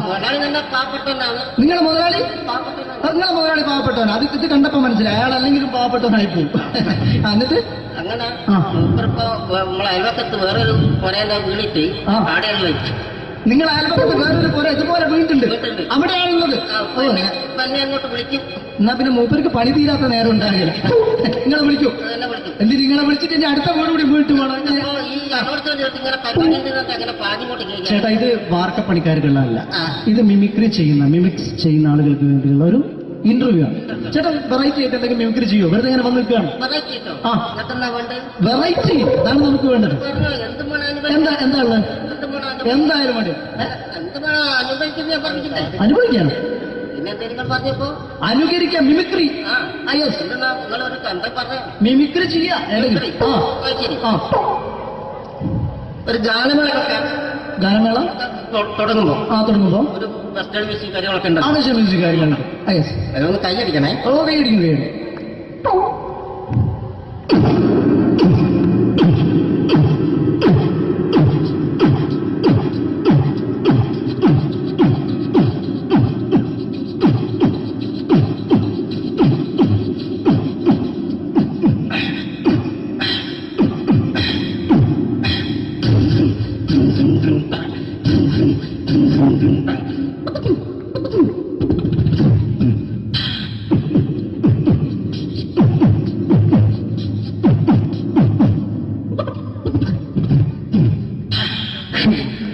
മുതലാളി തന്നെ പാവപ്പെട്ടവനാണ്. നിങ്ങളെ മുതലാളി പാവപ്പെട്ടവനാണ്. അത് ഇത് കണ്ടപ്പോ മനസ്സിലായി അയാൾ അല്ലെങ്കിലും പാവപ്പെട്ടവനായി പോകും. എന്നിട്ട് അങ്ങനെ മൂപ്പറിപ്പോ നമ്മളെ അയൽവക്കത്ത് വേറൊരു പൊരേന്റെ വീണിട്ട് ആടെയാണ് വെച്ചു. നിങ്ങൾ അയൽപക്കത്ത് വേറൊരു പുര ഇതുപോലെ വീട്ടുണ്ട്, അവിടെയാണുള്ളത്. അങ്ങോട്ട് വിളിക്കും. എന്നാ പിന്നെ മൂപ്പർക്ക് പണി തീരാത്ത നേരം ഉണ്ടാകില്ല. നിങ്ങളെ വിളിക്കും. എന്നിട്ട് നിങ്ങളെ വിളിച്ചിട്ട് ഇനി അടുത്ത വീട് കൂടി വീട്ടു പോകണം. ചേട്ടാ, ഇത് വാർക്കപ്പണിക്കാർക്കുള്ളതല്ല. ഇത് മിമിക്സ് ചെയ്യുന്ന ആളുകൾക്ക് വേണ്ടിയുള്ള ഒരു ഇന്റർവ്യൂ ആണ്. ചേട്ടാ, വെറൈറ്റി ആയിട്ട് എന്തെങ്കിലും മിമിക്രി ചെയ്യോ? വെറുതെ ഇങ്ങനെ വന്ന് നിൽക്കുകയാണ്. വെറൈറ്റി അതാണ് നമുക്ക് വേണ്ടത്. എന്താ ഉള്ളത്? എന്തായാലും മതി. അനുഭവിക്കാനോ? അനുകരിക്കാം. മിമിക്രി മിമിക്രി ചെയ്യാ. ഒരു ഗാനമേള തുടങ്ങുമ്പോ ഒരു വെസ്റ്റേൺ മ്യൂസിക് കാര്യങ്ങളൊക്കെ ഉണ്ട്. മ്യൂസിക് കാര്യങ്ങളുണ്ട്. അതൊന്ന് കൈയടിക്കണേ. കൈയടിക്കുന്നു.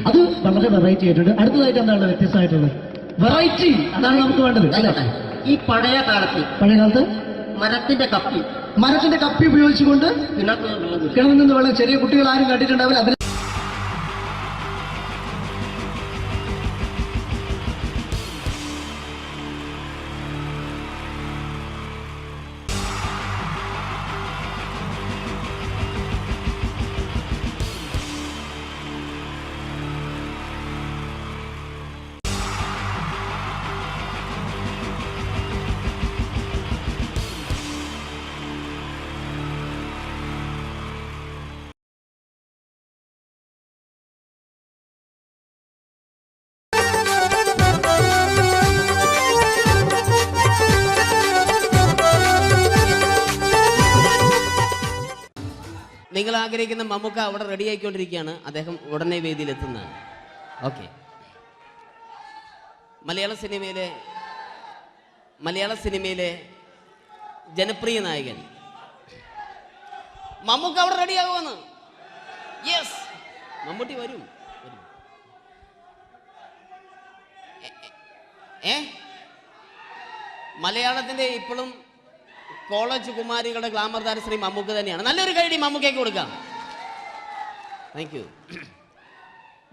അത് വളരെ വെറൈറ്റി ആയിട്ടുണ്ട്. അടുത്തതായിട്ട് എന്താണ് വ്യത്യസ്തമായിട്ടുള്ളത്? വെറൈറ്റി അതാണ് നമുക്ക് വേണ്ടത് അല്ലേ? ഈ പഴയ കാലത്ത് മരത്തിന്റെ കപ്പി ഉപയോഗിച്ചുകൊണ്ട് കിണറിൽ നിന്ന് വെള്ളം ചെറിയ കുട്ടികൾ ആരും കണ്ടിട്ടുണ്ടാവില്ല. അതിൽ നിങ്ങൾ ആഗ്രഹിക്കുന്ന മമ്മൂക്ക അവിടെ റെഡി ആയിക്കൊണ്ടിരിക്കുകയാണ്. അദ്ദേഹം ഉടനെ വേദിയിലെത്തുന്നതാണ്. ഓക്കെ. മലയാള സിനിമയിലെ ജനപ്രിയ നായകൻ മമ്മൂക്ക അവിടെ റെഡിയാകുമെന്ന്. യെസ്, മമ്മൂട്ടി വരും. മലയാളത്തിന്റെ ഇപ്പോഴും കോളേജ് കുമാരികളുടെ ഗ്ലാമർ താരം ശ്രീ മമ്മൂക്ക തന്നെയാണ്. നല്ലൊരു കൈഡി മമ്മൂക്കയ്ക്ക് കൊടുക്കാം. Thank you.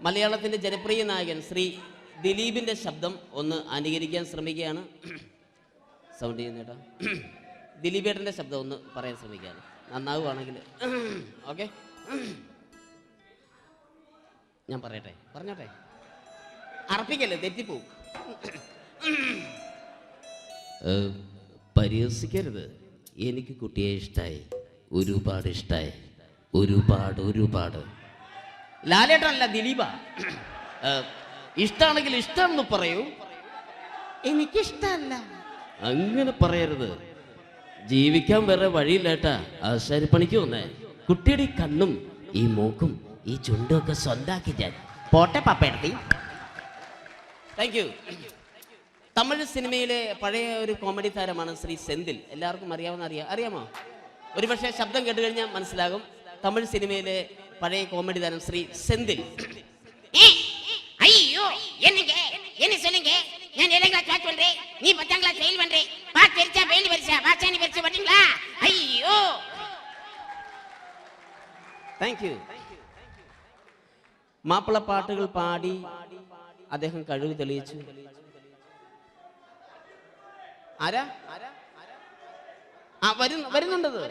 മലയാളത്തിന്റെ ജനപ്രിയ നായകൻ ശ്രീ ദിലീപിന്റെ ശബ്ദം ഒന്ന് അനുകരിക്കാൻ ശ്രമിക്കുകയാണ്. സൗണ്ട് ചെയ്യുന്നേട്ടാ. ദിലീപേട്ടൻ്റെ ശബ്ദം ഒന്ന് പറയാൻ ശ്രമിക്കുകയാണ്, നന്നാവുകയാണെങ്കിൽ. ഓക്കെ, ഞാൻ പറയട്ടെ, പറഞ്ഞോട്ടെ, അർപ്പിക്കല്ലേ, തെറ്റിപ്പോവും. പരിഹസിക്കരുത്, എനിക്ക് കുട്ടിയെ ഇഷ്ടമായി, ഒരുപാട് ഇഷ്ടമായി, ഒരുപാട്. ലാലേട്ടനല്ല, ദിലീപ. ഇഷ്ടമാണെങ്കിൽ ഇഷ്ടമെന്ന് പറയൂ, എനിക്കിഷ്ടമല്ല അങ്ങനെ പറയരുത്. ജീവിക്കാൻ വേറെ വഴിയില്ലേട്ടാ. ആശാരിപ്പണിക്ക് വന്നേ, കുട്ടിയുടെ ഈ കണ്ണും ഈ മൂക്കും ഈ ചുണ്ടും ഒക്കെ സ്വന്താക്കി ഞാൻ പോട്ടെ പപ്പയെടുത്തി. Thank you. തമിഴ് സിനിമയിലെ പഴയ ഒരു കോമഡി താരമാണ് ശ്രീ സെന്തിൽ. എല്ലാവർക്കും അറിയാമോ? ഒരുപക്ഷെ ശബ്ദം കേട്ട് കഴിഞ്ഞാൽ മനസ്സിലാകും. തമിഴ് സിനിമയിലെ പഴയ കോമഡി താരം ശ്രീ സെന്തിൽ. ஐயோ என்னங்க என்ன சொல்லுங்க நான் 7th கிளாஸ் பாஸ் பண்றேன் நீ 10th கிளாஸ் ஃபெயில் பண்றேன் பாஸ் தெரிச்சா ஃபெயில் பரிசா பாஸானி பரிசா பாத்தீங்களா ஐயோ താങ്ക് യു. മാപ്പിള പാട്ടുകൾ പാടി അദ്ദേഹം കഴിവ് തെളിയിച്ചു. ആരാ വരുന്നുണ്ടത്?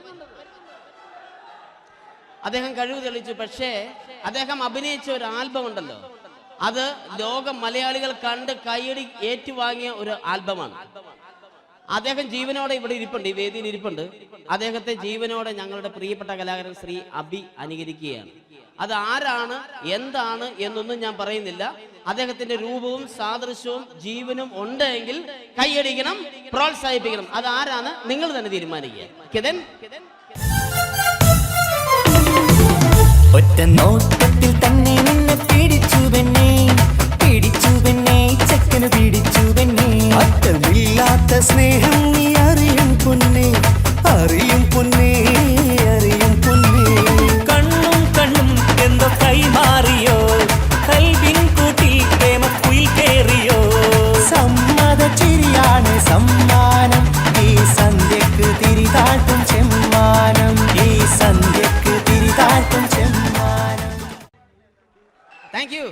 അദ്ദേഹം കഴിവ് തെളിയിച്ചു. പക്ഷേ അദ്ദേഹം അഭിനയിച്ച ഒരു ആൽബം ഉണ്ടല്ലോ, അത് ലോക മലയാളികൾ കണ്ട് കൈയടി ഏറ്റുവാങ്ങിയ ഒരു ആൽബമാണ്. അദ്ദേഹം ജീവനോടെ ഇവിടെ ഇരിപ്പുണ്ട്, ഈ വേദിയിൽ ഇരിപ്പുണ്ട്. അദ്ദേഹത്തെ ജീവനോടെ ഞങ്ങളുടെ പ്രിയപ്പെട്ട കലാകാരൻ ശ്രീ അബി അനുകരിക്കുകയാണ്. അത് ആരാണ് എന്താണ് എന്നൊന്നും ഞാൻ പറയുന്നില്ല. അദ്ദേഹത്തിന്റെ രൂപവും സാദൃശ്യവും ജീവനും ഉണ്ടെങ്കിൽ കൈയടിക്കണം, പ്രോത്സാഹിപ്പിക്കണം. അത് ആരാണ് നിങ്ങൾ തന്നെ തീരുമാനിക്കുക. ഒറ്റ നോട്ടത്തിൽ തന്നെ നിന്നെ പിടിച്ചു പെണ്ണേ ചെക്കന് പിടിച്ചു പെണ്ണേ. അറ്റമില്ലാത്ത സ്നേഹം നീ അറിയും പൊന്നേ. കണ്ണും എന്തോ കൈമാറിയോ, കൽവിൻ കൂട്ടിൽ പ്രേമക്കുയിൽ കേറിയോ. സമ്മത ചിരിയാണ് സമ്മാനം, ഈ സന്ധ്യക്ക് തിരിതാട്ടും ചെമ്മാനം. Thank you.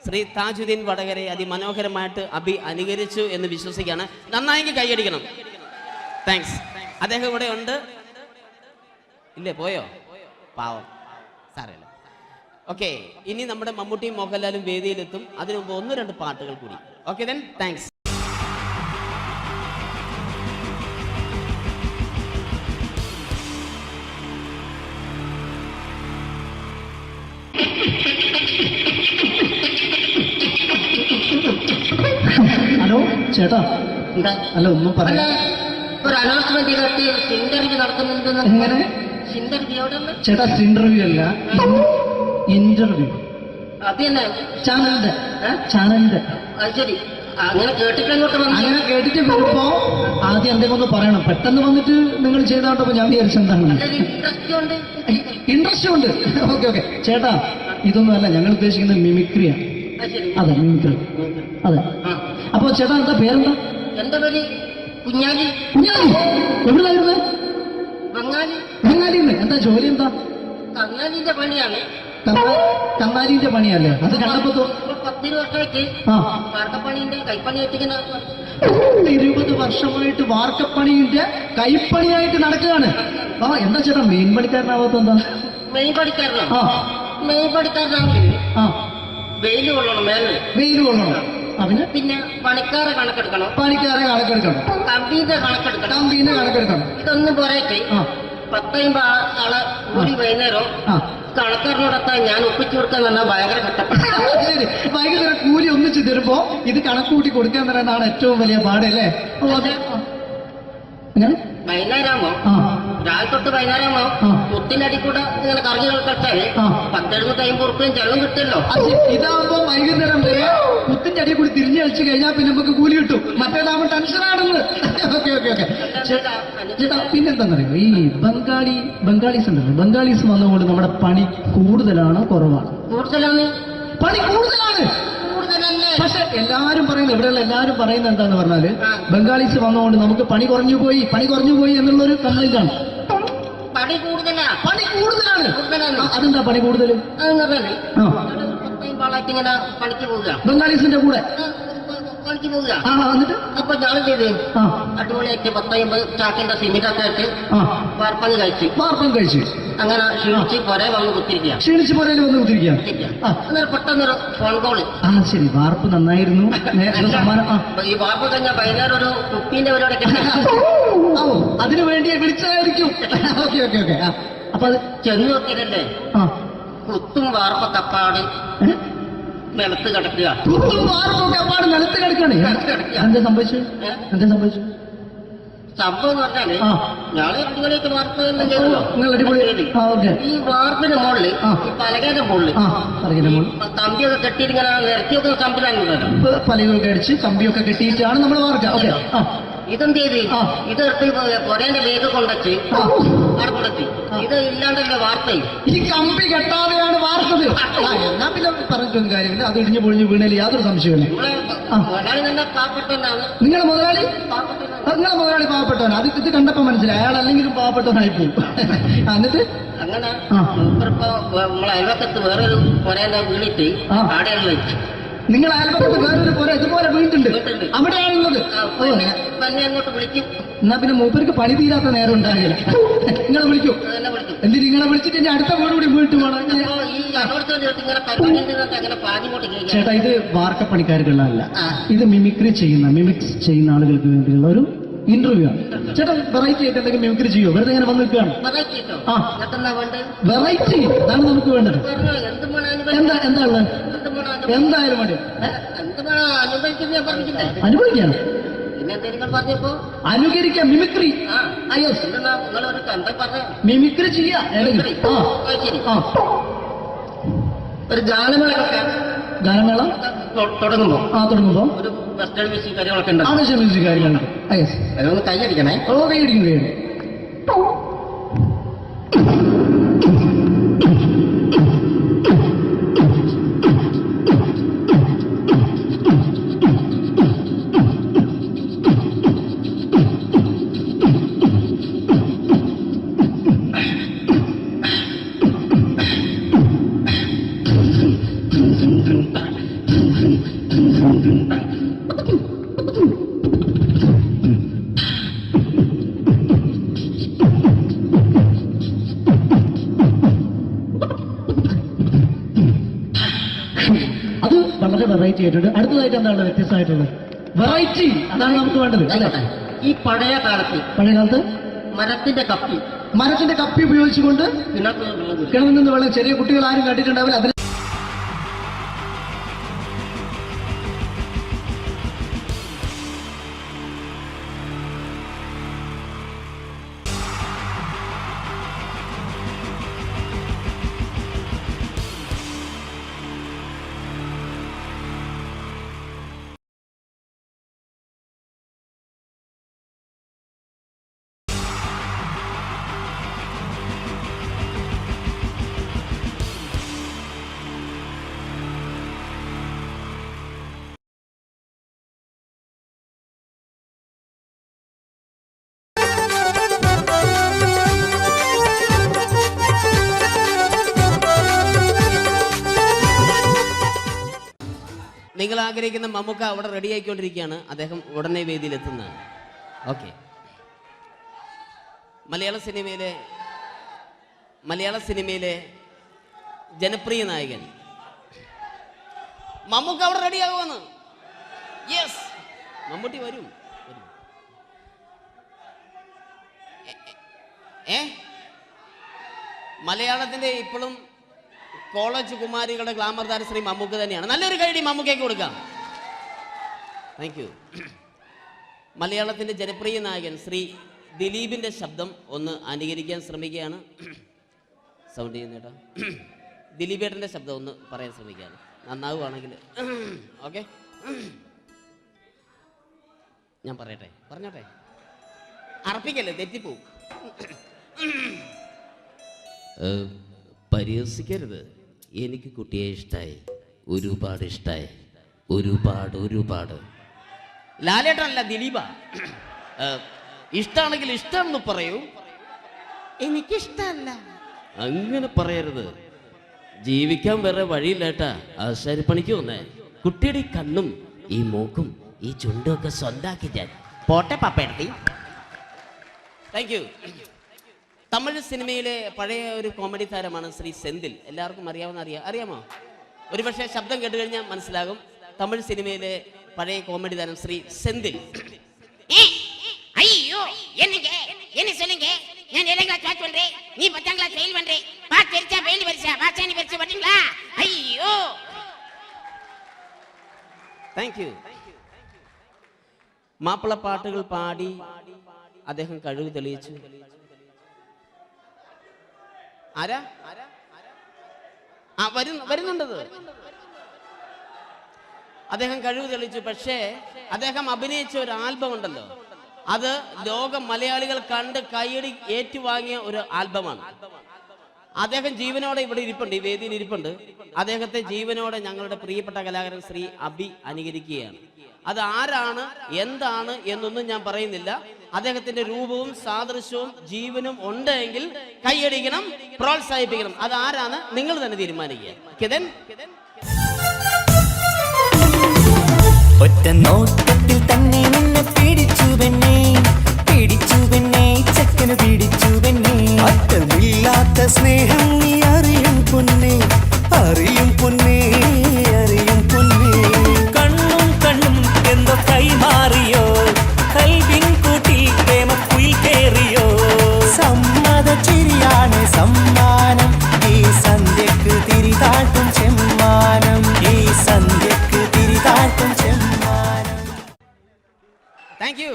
ശ്രീ താജുദ്ദീൻ വടകരെ അതിമനോഹരമായിട്ട് അബി അനുകരിച്ചു എന്ന് വിശ്വസിക്കുകയാണ്. നന്നായെങ്കിൽ കൈയടിക്കണം. താങ്ക്സ്. അദ്ദേഹം ഇവിടെ ഉണ്ട്. ഇല്ലേ, പോയോ? പാവം, സാരമില്ല. ഓക്കെ, ഇനി നമ്മുടെ മമ്മൂട്ടിയും മോഹൻലാലും വേദിയിലെത്തും. അതിനു മുമ്പ് 1-2 പാട്ടുകൾ കൂടി. Okay then, thanks. ഹലോ ചേട്ടാ, എന്താ? അല്ല ഒന്നും പറയാ. ഒരു അനൗൺസ്മെന്റ് ചെയ്തിട്ട് ഇന്റർവ്യൂ നടത്തുന്നുണ്ടെന്ന്. എങ്ങനെ ഇന്റർവ്യൂ എവിടെ? ചേട്ടാ, ഇന്റർവ്യൂ അല്ല, ഇന്റർവ്യൂ. അത് തന്നെ ചാനലിന്റെ. അത് ശരി, അങ്ങനെ കേട്ടിട്ട് അങ്ങോട്ട് വന്നു. അങ്ങനെ കേട്ടിട്ട് വരുമ്പോ ആദ്യം എന്തെങ്കിലും ഒന്ന് പറയണം. പെട്ടെന്ന് വന്നിട്ട് നിങ്ങൾ ചെയ്താട്ടപ്പോ ഞാൻ വിചാരിച്ചെന്താണ് ഇൻട്രസ്റ്റ് ഉണ്ട്. ഓക്കെ ചേട്ടാ, ഇതൊന്നും അല്ല, ഞങ്ങൾ ഉദ്ദേശിക്കുന്നത് മിമിക്രിയാണ്. അതെ, മിമിക്രി. അതെ. അപ്പൊ ചേട്ടാ, എന്താ പേരെന്താ? എന്റെ പേര് കുഞ്ഞാലി. എവിടെയായിരുന്നു? ബംഗാളിന്ന്. എന്താ ജോലി? എന്താ? കങ്ങാലിന്റെ പണിയാണ്. കങ്ങാലിന്റെ പണിയല്ലേ? അത് കണ്ടപ്പോ 10 വർഷമായിട്ട് വാർക്കപ്പണിന്റെ കൈപ്പണിയായിട്ട് 20 വർഷമായിട്ട് വാർക്കപ്പണിന്റെ കൈപ്പണിയായിട്ട് നടക്കുകയാണ്. എന്താ ചേട്ടാ മെയിൻ പണിക്കാരനാവാത്ത? എന്താ മെയിൻ പണിക്കാരനാണെങ്കിൽ വെയിൽ കൊള്ളണം, വെയിൽ കൊള്ളണം. പിന്നെ പണിക്കാരെ കണക്കെടുക്കണം. കമ്പീന്റെ കണക്കെടുക്കണം. ഇതൊന്നും പോരേക്ക് 10-50 ആളെ കൂടി വൈകുന്നേരം കണക്കാരനോടൊത്താൻ ഞാൻ ഒപ്പിച്ചു കൊടുക്കാൻ പറഞ്ഞാൽ ഭയങ്കര കഷ്ടപ്പെട്ട. വൈകുന്നേരം കൂലി ഒന്നിച്ച് തരുമ്പോ ഇത് കണക്ക് കൂട്ടി കൊടുക്കാൻ തരാനാണ് ഏറ്റവും വലിയ പാടല്ലേ? വൈകുന്നേരമാകുമ്പോ രാവിലെ തൊട്ട് വൈകുന്നേരമാകുമ്പോ മുത്തിനടി കൂടെ ഇങ്ങനെ കറങ്ങി കളിച്ചാല് 10-750 ഉറുപ്പിയും ചെള്ളം കിട്ടുമല്ലോ. ഇതാകുമ്പോ വൈകുന്നേരം വരെ മുത്തിന്റെ അടി കൂടി തിരിഞ്ഞു കളിച്ചു കഴിഞ്ഞാൽ പിന്നെ നമുക്ക് കൂലി കിട്ടും. മറ്റേതാകുമ്പോ ടെൻഷനാണെന്ന്. ഓക്കെ. ചേട്ടാ, പിന്നെന്താന്നറിയോ, ഈ ബംഗാളീസ് ഉണ്ടല്ലോ, ബംഗാളീസ് വന്നുകൊണ്ട് നമ്മുടെ പണി കൂടുതലാണോ കുറവാണ്? പണി കൂടുതലാണ്. പക്ഷെ എല്ലാരും പറയുന്നത്, ഇവിടെയുള്ള എല്ലാരും പറയുന്നത് എന്താന്ന് പറഞ്ഞാല് ബംഗാളീസ് വന്നുകൊണ്ട് നമുക്ക് പണി കുറഞ്ഞു പോയി എന്നുള്ളൊരു കംപ്ലൈന്റ് ആണ്. പണി കൂടുതലാണ്. അതെന്താ പണി കൂടുതൽ? പണിക്ക് പോവുക ബംഗാളീസിന്റെ കൂടെ. ബംഗാളിക്ക് പോവുക. എന്നിട്ട് അപ്പൊ ഞാൻ ചെയ്ത് അടിപൊളിയായിട്ട് 10-50 ചാക്കിന്റെ സിമെന്റ് ഒക്കെ ആയിട്ട് വാർപ്പങ്ങ് കഴിച്ച് അങ്ങനെ ക്ഷീണിച്ച് പുറേ വന്ന് കുത്തിരിക്കുക. ക്ഷീണിച്ച് പുറയിൽ വന്ന് കുത്തിരിക്കുക. അന്നേരം പെട്ടെന്നൊരു ഫോൺ കോള്. ശരി, വാർപ്പ് നന്നായിരുന്നു. ഈ വാർപ്പ് കഴിഞ്ഞാൽ വൈകുന്നേരം ഒരു കുപ്പീന്റെ പരിപാടി അതിനു വേണ്ടി വിളിച്ചതായിരിക്കും. Okay okay okay. അപ്പൊ അത് ചെന്ന് നോക്കിയതല്ലേ കുത്തും വാർപ്പ തപ്പാട് നിലത്ത് കിടക്കുക. കുത്തും വാർപ്പൊക്കെ അപ്പാട് നിലത്ത് കിടക്കാണ്. എന്താ സംഭവിച്ചു? സംഭവം എന്ന് പറഞ്ഞാല് ഞാള് അടിപൊളിയായിട്ട് വാർപ്പ് ഈ വാർപ്പിന്റെ മുകളില് ഈ പലകേന്റെ മുകളില് കമ്പിയൊക്കെ കെട്ടിയിട്ട് ഇങ്ങനെ നിരത്തി വെക്കുന്ന സംവിധാനം പലകൊക്കെ അടിച്ച് കമ്പിയൊക്കെ കെട്ടിയിട്ടാണ് നമ്മൾ വാർക്കുക. ഇതെന്ത് ചെയ്ത് ഇതെടുത്ത് പൊരേന്റെ വേഗം കൊണ്ടച്ച് അവിടെ കൊണ്ടെത്തി. ഇത് ഇല്ലാണ്ടല്ലോ വാർത്തയും ഈ കമ്പി കെട്ടാതെയാണ് വാർത്തത്. എന്നാ പിന്നെ പറഞ്ഞിട്ടൊന്നും കാര്യമില്ല. അത് ഇടിഞ്ഞു പൊളിഞ്ഞു വീണേൽ യാതൊരു സംശയമില്ല. മുതലാളി തന്നെ പാവപ്പെട്ടവനാണ്. നിങ്ങളെ മുതലാളി പാവപ്പെട്ടവനാണ്. അത് ഇത് കണ്ടപ്പോ മനസ്സിലായി. അയാൾ അല്ലെങ്കിലും പാവപ്പെട്ടവനായി പോകും. എന്നിട്ട് അങ്ങനെ മൂപ്പറിപ്പോ നമ്മളെ അയൽവക്കത്ത് വേറൊരു പൊരേന്റെ വീണിട്ട് ആടെയാണ് വെച്ചു. നിങ്ങൾ അയൽപക്കത്ത് വേറൊരു പുര ഇതുപോലെ വീട്ടുണ്ട്, അവിടെയാണുള്ളത്. തന്നെ അങ്ങോട്ട് വിളിക്കും. എന്നാ പിന്നെ മൂപ്പർക്ക് പണി തീരാത്ത നേരം ഉണ്ടാകില്ല. നിങ്ങളെ വിളിക്കൂ. എന്തിന് നിങ്ങളെ വിളിച്ചിട്ട് ഇനി അടുത്ത വീട് കൂടി വീട്ടു പോകണം. ചേട്ടാ, ഇത് വാർക്കപ്പണിക്കാർക്കുള്ളതല്ല. ഇത് മിമിക്സ് ചെയ്യുന്ന ആളുകൾക്ക് വേണ്ടിയുള്ള ഒരു ഇന്റർവ്യൂ ആണ്. ചേട്ടാ, വെറൈറ്റി ആയിട്ട് എന്തെങ്കിലും മിമിക്രി ചെയ്യോ? വെറുതെ ഇങ്ങനെ വന്ന് നിൽക്കുകയാണ്. വെറൈറ്റി അതാണ് നമുക്ക് വേണ്ടത്. എന്താ ഉള്ളത്? എന്തായാലും വേണ്ടി അനുഭവിക്കാണ്. അനുകരിക്കാം. മിമിക്രി മിമിക്രി ചെയ്യാ. ഒരു ഗാനമേള തുടങ്ങുമ്പോ ഒരു വെസ്റ്റേൺ മ്യൂസിക് കാര്യങ്ങളൊക്കെ ഉണ്ട്. മ്യൂസിക് കാര്യങ്ങളുണ്ട്. അതൊന്ന് കൈയടിക്കണേ. കൈയടിക്കുന്നു. വെറൈറ്റി ആയിട്ടുണ്ട്. അടുത്തതായിട്ട് എന്താണ് വ്യത്യസ്തമായിട്ടുള്ളത്? വെറൈറ്റി അതാണ് നമുക്ക് വേണ്ടത് അല്ലേ? ഈ പഴയ കാലത്ത് മരത്തിന്റെ കപ്പി ഉപയോഗിച്ചുകൊണ്ട് കിണറിൽ നിന്ന് വെള്ളം ചെറിയ കുട്ടികൾ ആരും കണ്ടിട്ടുണ്ടാവില്ല. അതിൽ നിങ്ങൾ ആഗ്രഹിക്കുന്ന മമ്മൂക്ക അവിടെ റെഡി ആയിക്കൊണ്ടിരിക്കുകയാണ്. അദ്ദേഹം ഉടനെ വേദിയിലെത്തുന്നതാണ്. ഓക്കെ. മലയാള സിനിമയിലെ ജനപ്രിയ നായകൻ മമ്മൂക്ക അവിടെ റെഡിയാകുമെന്ന്. യെസ്, മമ്മൂട്ടി വരും. മലയാളത്തിന്റെ ഇപ്പോഴും കോളേജ് കുമാരികളുടെ ഗ്ലാമർ താരം ശ്രീ മമ്മൂക്ക തന്നെയാണ്. നല്ലൊരു കൈഡി മമ്മൂക്കയ്ക്ക് കൊടുക്കാം. Thank you. മലയാളത്തിന്റെ ജനപ്രിയ നായകൻ ശ്രീ ദിലീപിന്റെ ശബ്ദം ഒന്ന് അനുകരിക്കാൻ ശ്രമിക്കുകയാണ്. സൗണ്ട് ചെയ്യുന്നേട്ടാ. ദിലീപേട്ടന്റെ ശബ്ദം ഒന്ന് പറയാൻ ശ്രമിക്കുകയാണ്. നന്നാവുകയാണെങ്കിൽ ഓക്കെ. ഞാൻ പറഞ്ഞോട്ടെ. അർപ്പിക്കല്ലേ, തെറ്റിപ്പോവും. പരിഹസിക്കരുത്. എനിക്ക് കുട്ടിയെ ഇഷ്ടമായി, ഒരുപാട് ഇഷ്ടമായി, ഒരുപാട്. ലാലേട്ടനല്ല, ദിലീപ. ഇഷ്ടമാണെങ്കിൽ ഇഷ്ടമെന്ന് പറയൂ, എനിക്കിഷ്ടമല്ല അങ്ങനെ പറയരുത്. ജീവിക്കാൻ വേറെ വഴിയില്ലേട്ടാ. ആശാരിപ്പണിക്ക് വന്നേ. കുട്ടിയുടെ ഈ കണ്ണും ഈ മൂക്കും ഈ ചുണ്ടൊക്കെ സ്വന്താക്കി ഞാൻ. പോട്ടെ പപ്പേടത്തി. Thank you. തമിഴ് സിനിമയിലെ പഴയ ഒരു കോമഡി താരമാണ് ശ്രീ സെന്തിൽ. എല്ലാവർക്കും അറിയാമോ? ഒരുപക്ഷെ ശബ്ദം കേട്ട് കഴിഞ്ഞാൽ മനസ്സിലാകും. തമിഴ് സിനിമയിലെ പഴയ കോമഡി താരം ശ്രീ സെന്തിൽ. ஐயோ என்னங்க என்ன சொல்லுங்க நான் 7th கிளாஸ் பாஸ் பண்றேன் நீ 10th கிளாஸ் ஃபெயில் பண்றே பாஸ் தெரிச்சா ஃபெயில் பரிசா பாச்சானி பரிசு பாத்தீங்களா ஐயோ താങ്ക് യു. മാപ്പിള പാട്ടുകൾ പാടി അദ്ദേഹം കഴിവ് തെളിയിച്ചു. ആരാ വരുന്നുണ്ടത്. അദ്ദേഹം കഴിവ് തെളിയിച്ചു. പക്ഷേ അദ്ദേഹം അഭിനയിച്ച ഒരു ആൽബം ഉണ്ടല്ലോ, അത് ലോക മലയാളികൾ കണ്ട് കൈയടി ഏറ്റുവാങ്ങിയ ഒരു ആൽബമാണ്. അദ്ദേഹം ജീവനോടെ ഇവിടെ ഇരിപ്പുണ്ട്, ഈ വേദിയിൽ ഇരിപ്പുണ്ട്. അദ്ദേഹത്തെ ജീവനോടെ ഞങ്ങളുടെ പ്രിയപ്പെട്ട കലാകാരൻ ശ്രീ അബി അനുകരിക്കുകയാണ്. അത് ആരാണ് എന്താണ് എന്നൊന്നും ഞാൻ പറയുന്നില്ല. അദ്ദേഹത്തിന്റെ രൂപവും സാദൃശ്യവും ജീവനും ഉണ്ടെങ്കിൽ കൈയടിക്കണം, പ്രോത്സാഹിപ്പിക്കണം. അത് ആരാണ് നിങ്ങൾ തന്നെ തീരുമാനിക്കുക. ഒറ്റ നോട്ടത്തിൽ തന്നെ നിന്നെ പിടിച്ചു പെണ്ണേ ചക്കന് പിടിച്ചു പെണ്ണേ. അറ്റമില്ലാത്ത സ്നേഹം നീ അറിയും പൊന്നേ കണ്ണും എന്തോ കൈമാറിയോ കൽവിൻ കൂട്ടിൽ പ്രേമക്കുയിൽ കേറിയോ. സമ്മത ചിരിയാണ് സമ്മാനം ഈ സന്ധ്യക്ക് തിരിതാട്ടും ചെമ്മാനം താങ്ക് യു.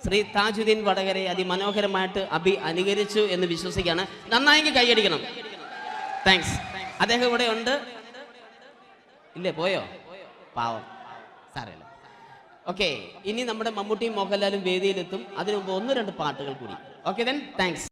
ശ്രീ താജുദ്ദീൻ വടകരെ അതിമനോഹരമായിട്ട് അബി അനുകരിച്ചു എന്ന് വിശ്വസിക്കുകയാണ്. നന്നായെങ്കിൽ കൈയടിക്കണം. താങ്ക്സ്. അദ്ദേഹം ഇവിടെ ഉണ്ട്. ഇല്ലേ, പോയോ? പാവം, സാരമില്ല. ഓക്കെ, ഇനി നമ്മുടെ മമ്മൂട്ടിയും മോഹൻലാലും വേദിയിലെത്തും. അതിനു മുമ്പ് 1-2 പാട്ടുകൾ കൂടി. Okay then, thanks.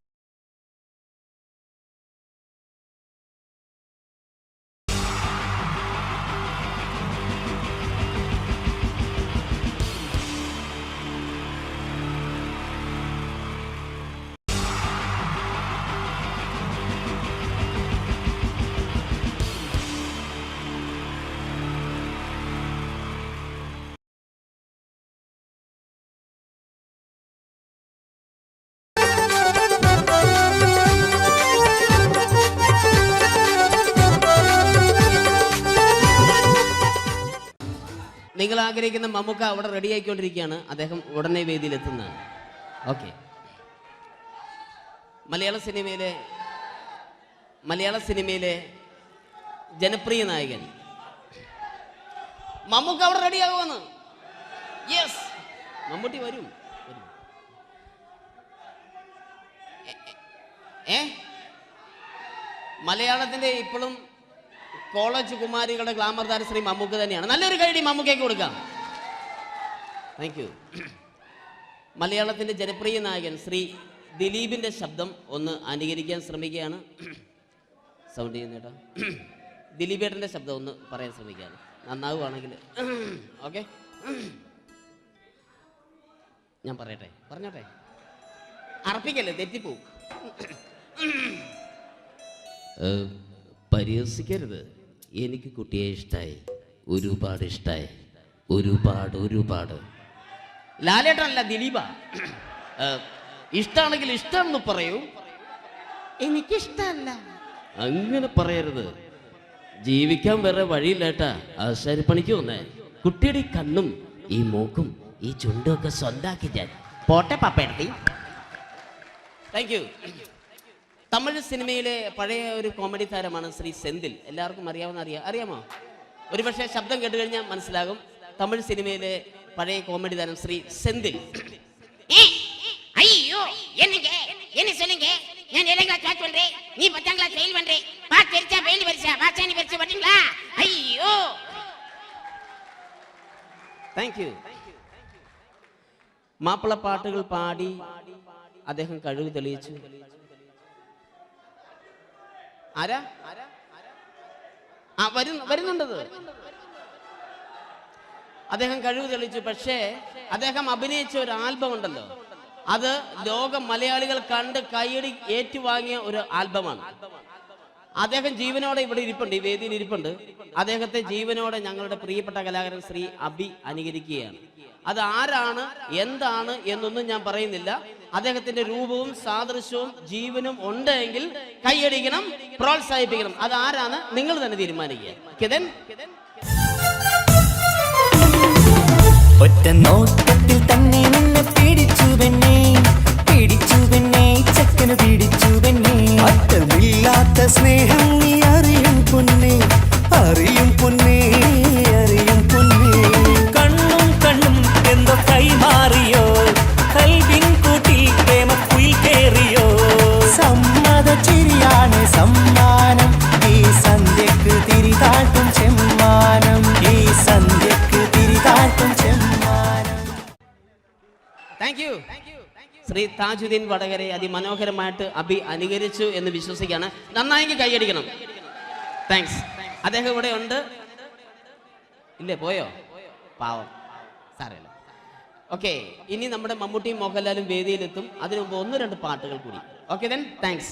നിങ്ങൾ ആഗ്രഹിക്കുന്ന മമ്മൂക്ക അവിടെ റെഡി ആയിക്കൊണ്ടിരിക്കുകയാണ്. അദ്ദേഹം ഉടനെ വേദിയിലെത്തുന്നതാണ്. ഓക്കെ, മലയാള സിനിമയിലെ ജനപ്രിയ നായകൻ മമ്മൂക്ക അവിടെ റെഡി ആകുമെന്ന്. യെസ്, മമ്മൂട്ടി വരും. മലയാളത്തിന്റെ ഇപ്പോഴും കോളേജ് കുമാരികളുടെ ഗ്ലാമർ താരം ശ്രീ മമ്മൂക്ക തന്നെയാണ്. നല്ലൊരു കൈഡി മമ്മൂക്കയ്ക്ക് കൊടുക്കാം. Thank you. മലയാളത്തിന്റെ ജനപ്രിയ നായകൻ ശ്രീ ദിലീപിന്റെ ശബ്ദം ഒന്ന് അനുകരിക്കാൻ ശ്രമിക്കുകയാണ്. സൗണ്ട് ചെയ്യുന്നേട്ടാ. ദിലീപേട്ടന്റെ ശബ്ദം ഒന്ന് പറയാൻ ശ്രമിക്കുകയാണ്. നന്നാവുകയാണെങ്കിൽ ഓക്കെ. ഞാൻ പറഞ്ഞോട്ടെ. അർപ്പിക്കല്ലേ, തെറ്റിപ്പോവും. പരിഹസിക്കരുത്. എനിക്ക് കുട്ടിയെ ഇഷ്ടമായി, ഒരുപാട് ഇഷ്ടമായി, ഒരുപാട്. ലാലേട്ടനല്ല, ദിലീപ. ഇഷ്ടമാണെങ്കിൽ ഇഷ്ടമെന്ന് പറയൂ, എനിക്കിഷ്ടമല്ല അങ്ങനെ പറയരുത്. ജീവിക്കാൻ വേറെ വഴിയില്ലേട്ടാ. ആശാരിപ്പണിക്ക് വന്നേ. കുട്ടിയുടെ ഈ കണ്ണും ഈ മൂക്കും ഈ ചുണ്ടും ഒക്കെ സ്വന്താക്കി ഞാൻ. പോട്ടെ പപ്പേടത്തി. Thank you. തമിഴ് സിനിമയിലെ പഴയ ഒരു കോമഡി താരമാണ് ശ്രീ സെന്തിൽ. എല്ലാവർക്കും അറിയാമോ? ഒരുപക്ഷെ ശബ്ദം കേട്ട് കഴിഞ്ഞാൽ മനസ്സിലാകും. തമിഴ് സിനിമയിലെ പഴയ കോമഡി താരം ശ്രീ സെന്തിൽ. ஐயோ என்னங்க என்ன சொல்லுங்க நான் 7th கிளாஸ் பாஸ் பண்றேன் நீ 10th கிளாஸ் ஃபெயில் பண்றே பாஸ் தெரிச்சா ஃபெயில் பரிசா பாச்சானி பரிசு பாத்தீங்களா ஐயோ. Thank you. മാപ്പിള പാട്ടുകൾ പാടി അദ്ദേഹം കഴിവ് തെളിയിച്ചു. ആരാ വരുന്നുണ്ടത്. അദ്ദേഹം കഴിവ് തെളിയിച്ചു. പക്ഷേ അദ്ദേഹം അഭിനയിച്ച ഒരു ആൽബം ഉണ്ടല്ലോ, അത് ലോക മലയാളികൾ കണ്ട് കൈയടി ഏറ്റുവാങ്ങിയ ഒരു ആൽബമാണ്. അദ്ദേഹം ജീവനോടെ ഇവിടെ ഇരിപ്പുണ്ട്, ഈ വേദിയിൽ ഇരിപ്പുണ്ട്. അദ്ദേഹത്തെ ജീവനോടെ ഞങ്ങളുടെ പ്രിയപ്പെട്ട കലാകാരൻ ശ്രീ അബി അനുകരിക്കുകയാണ്. അത് ആരാണ് എന്താണ് എന്നൊന്നും ഞാൻ പറയുന്നില്ല. അദ്ദേഹത്തിന്റെ രൂപവും സാദൃശ്യവും ജീവനും ഉണ്ടെങ്കിൽ കൈയടിക്കണം, പ്രോത്സാഹിപ്പിക്കണം. അത് ആരാണ് നിങ്ങൾ തന്നെ തീരുമാനിക്കുക. ഒറ്റ നോട്ടത്തിൽ തന്നെ നിന്നെ പിടിച്ചു പെണ്ണേ ചക്കന് പിടിച്ചു പെണ്ണേ. അറ്റമില്ലാത്ത സ്നേഹം നീ അറിയും പൊന്നേ, അറിയും പൊന്നേ, അറിയും പൊന്നേ. കണ്ണും എന്തോ കൈമാറിയോ, കൽവിൻ കൂട്ടിൽ പ്രേമക്കുയിൽ കേറിയോ. സമ്മത ചിരിയാണ് സമ്മാനം, ഈ സന്ധ്യക്ക് തിരിതാട്ടും ചെമ്മാനം, ഈ സന്ധ്യക്ക് തിരിതാട്ടും ചെമ്മാനം. Thank you. ശ്രീ താജുദ്ദീൻ വടകരെ അതിമനോഹരമായിട്ട് അബി അനുകരിച്ചു എന്ന് വിശ്വസിക്കുകയാണ്. നന്നായെങ്കിൽ കൈയടിക്കണം. താങ്ക്സ്. അദ്ദേഹം ഇവിടെ ഉണ്ട്. ഇല്ലേ, പോയോ? പാവം, സാരമില്ല. ഓക്കെ, ഇനി നമ്മുടെ മമ്മൂട്ടിയും മോഹൻലാലും വേദിയിലെത്തും. അതിനു മുമ്പ് 1-2 പാട്ടുകൾ കൂടി. Okay then, thanks.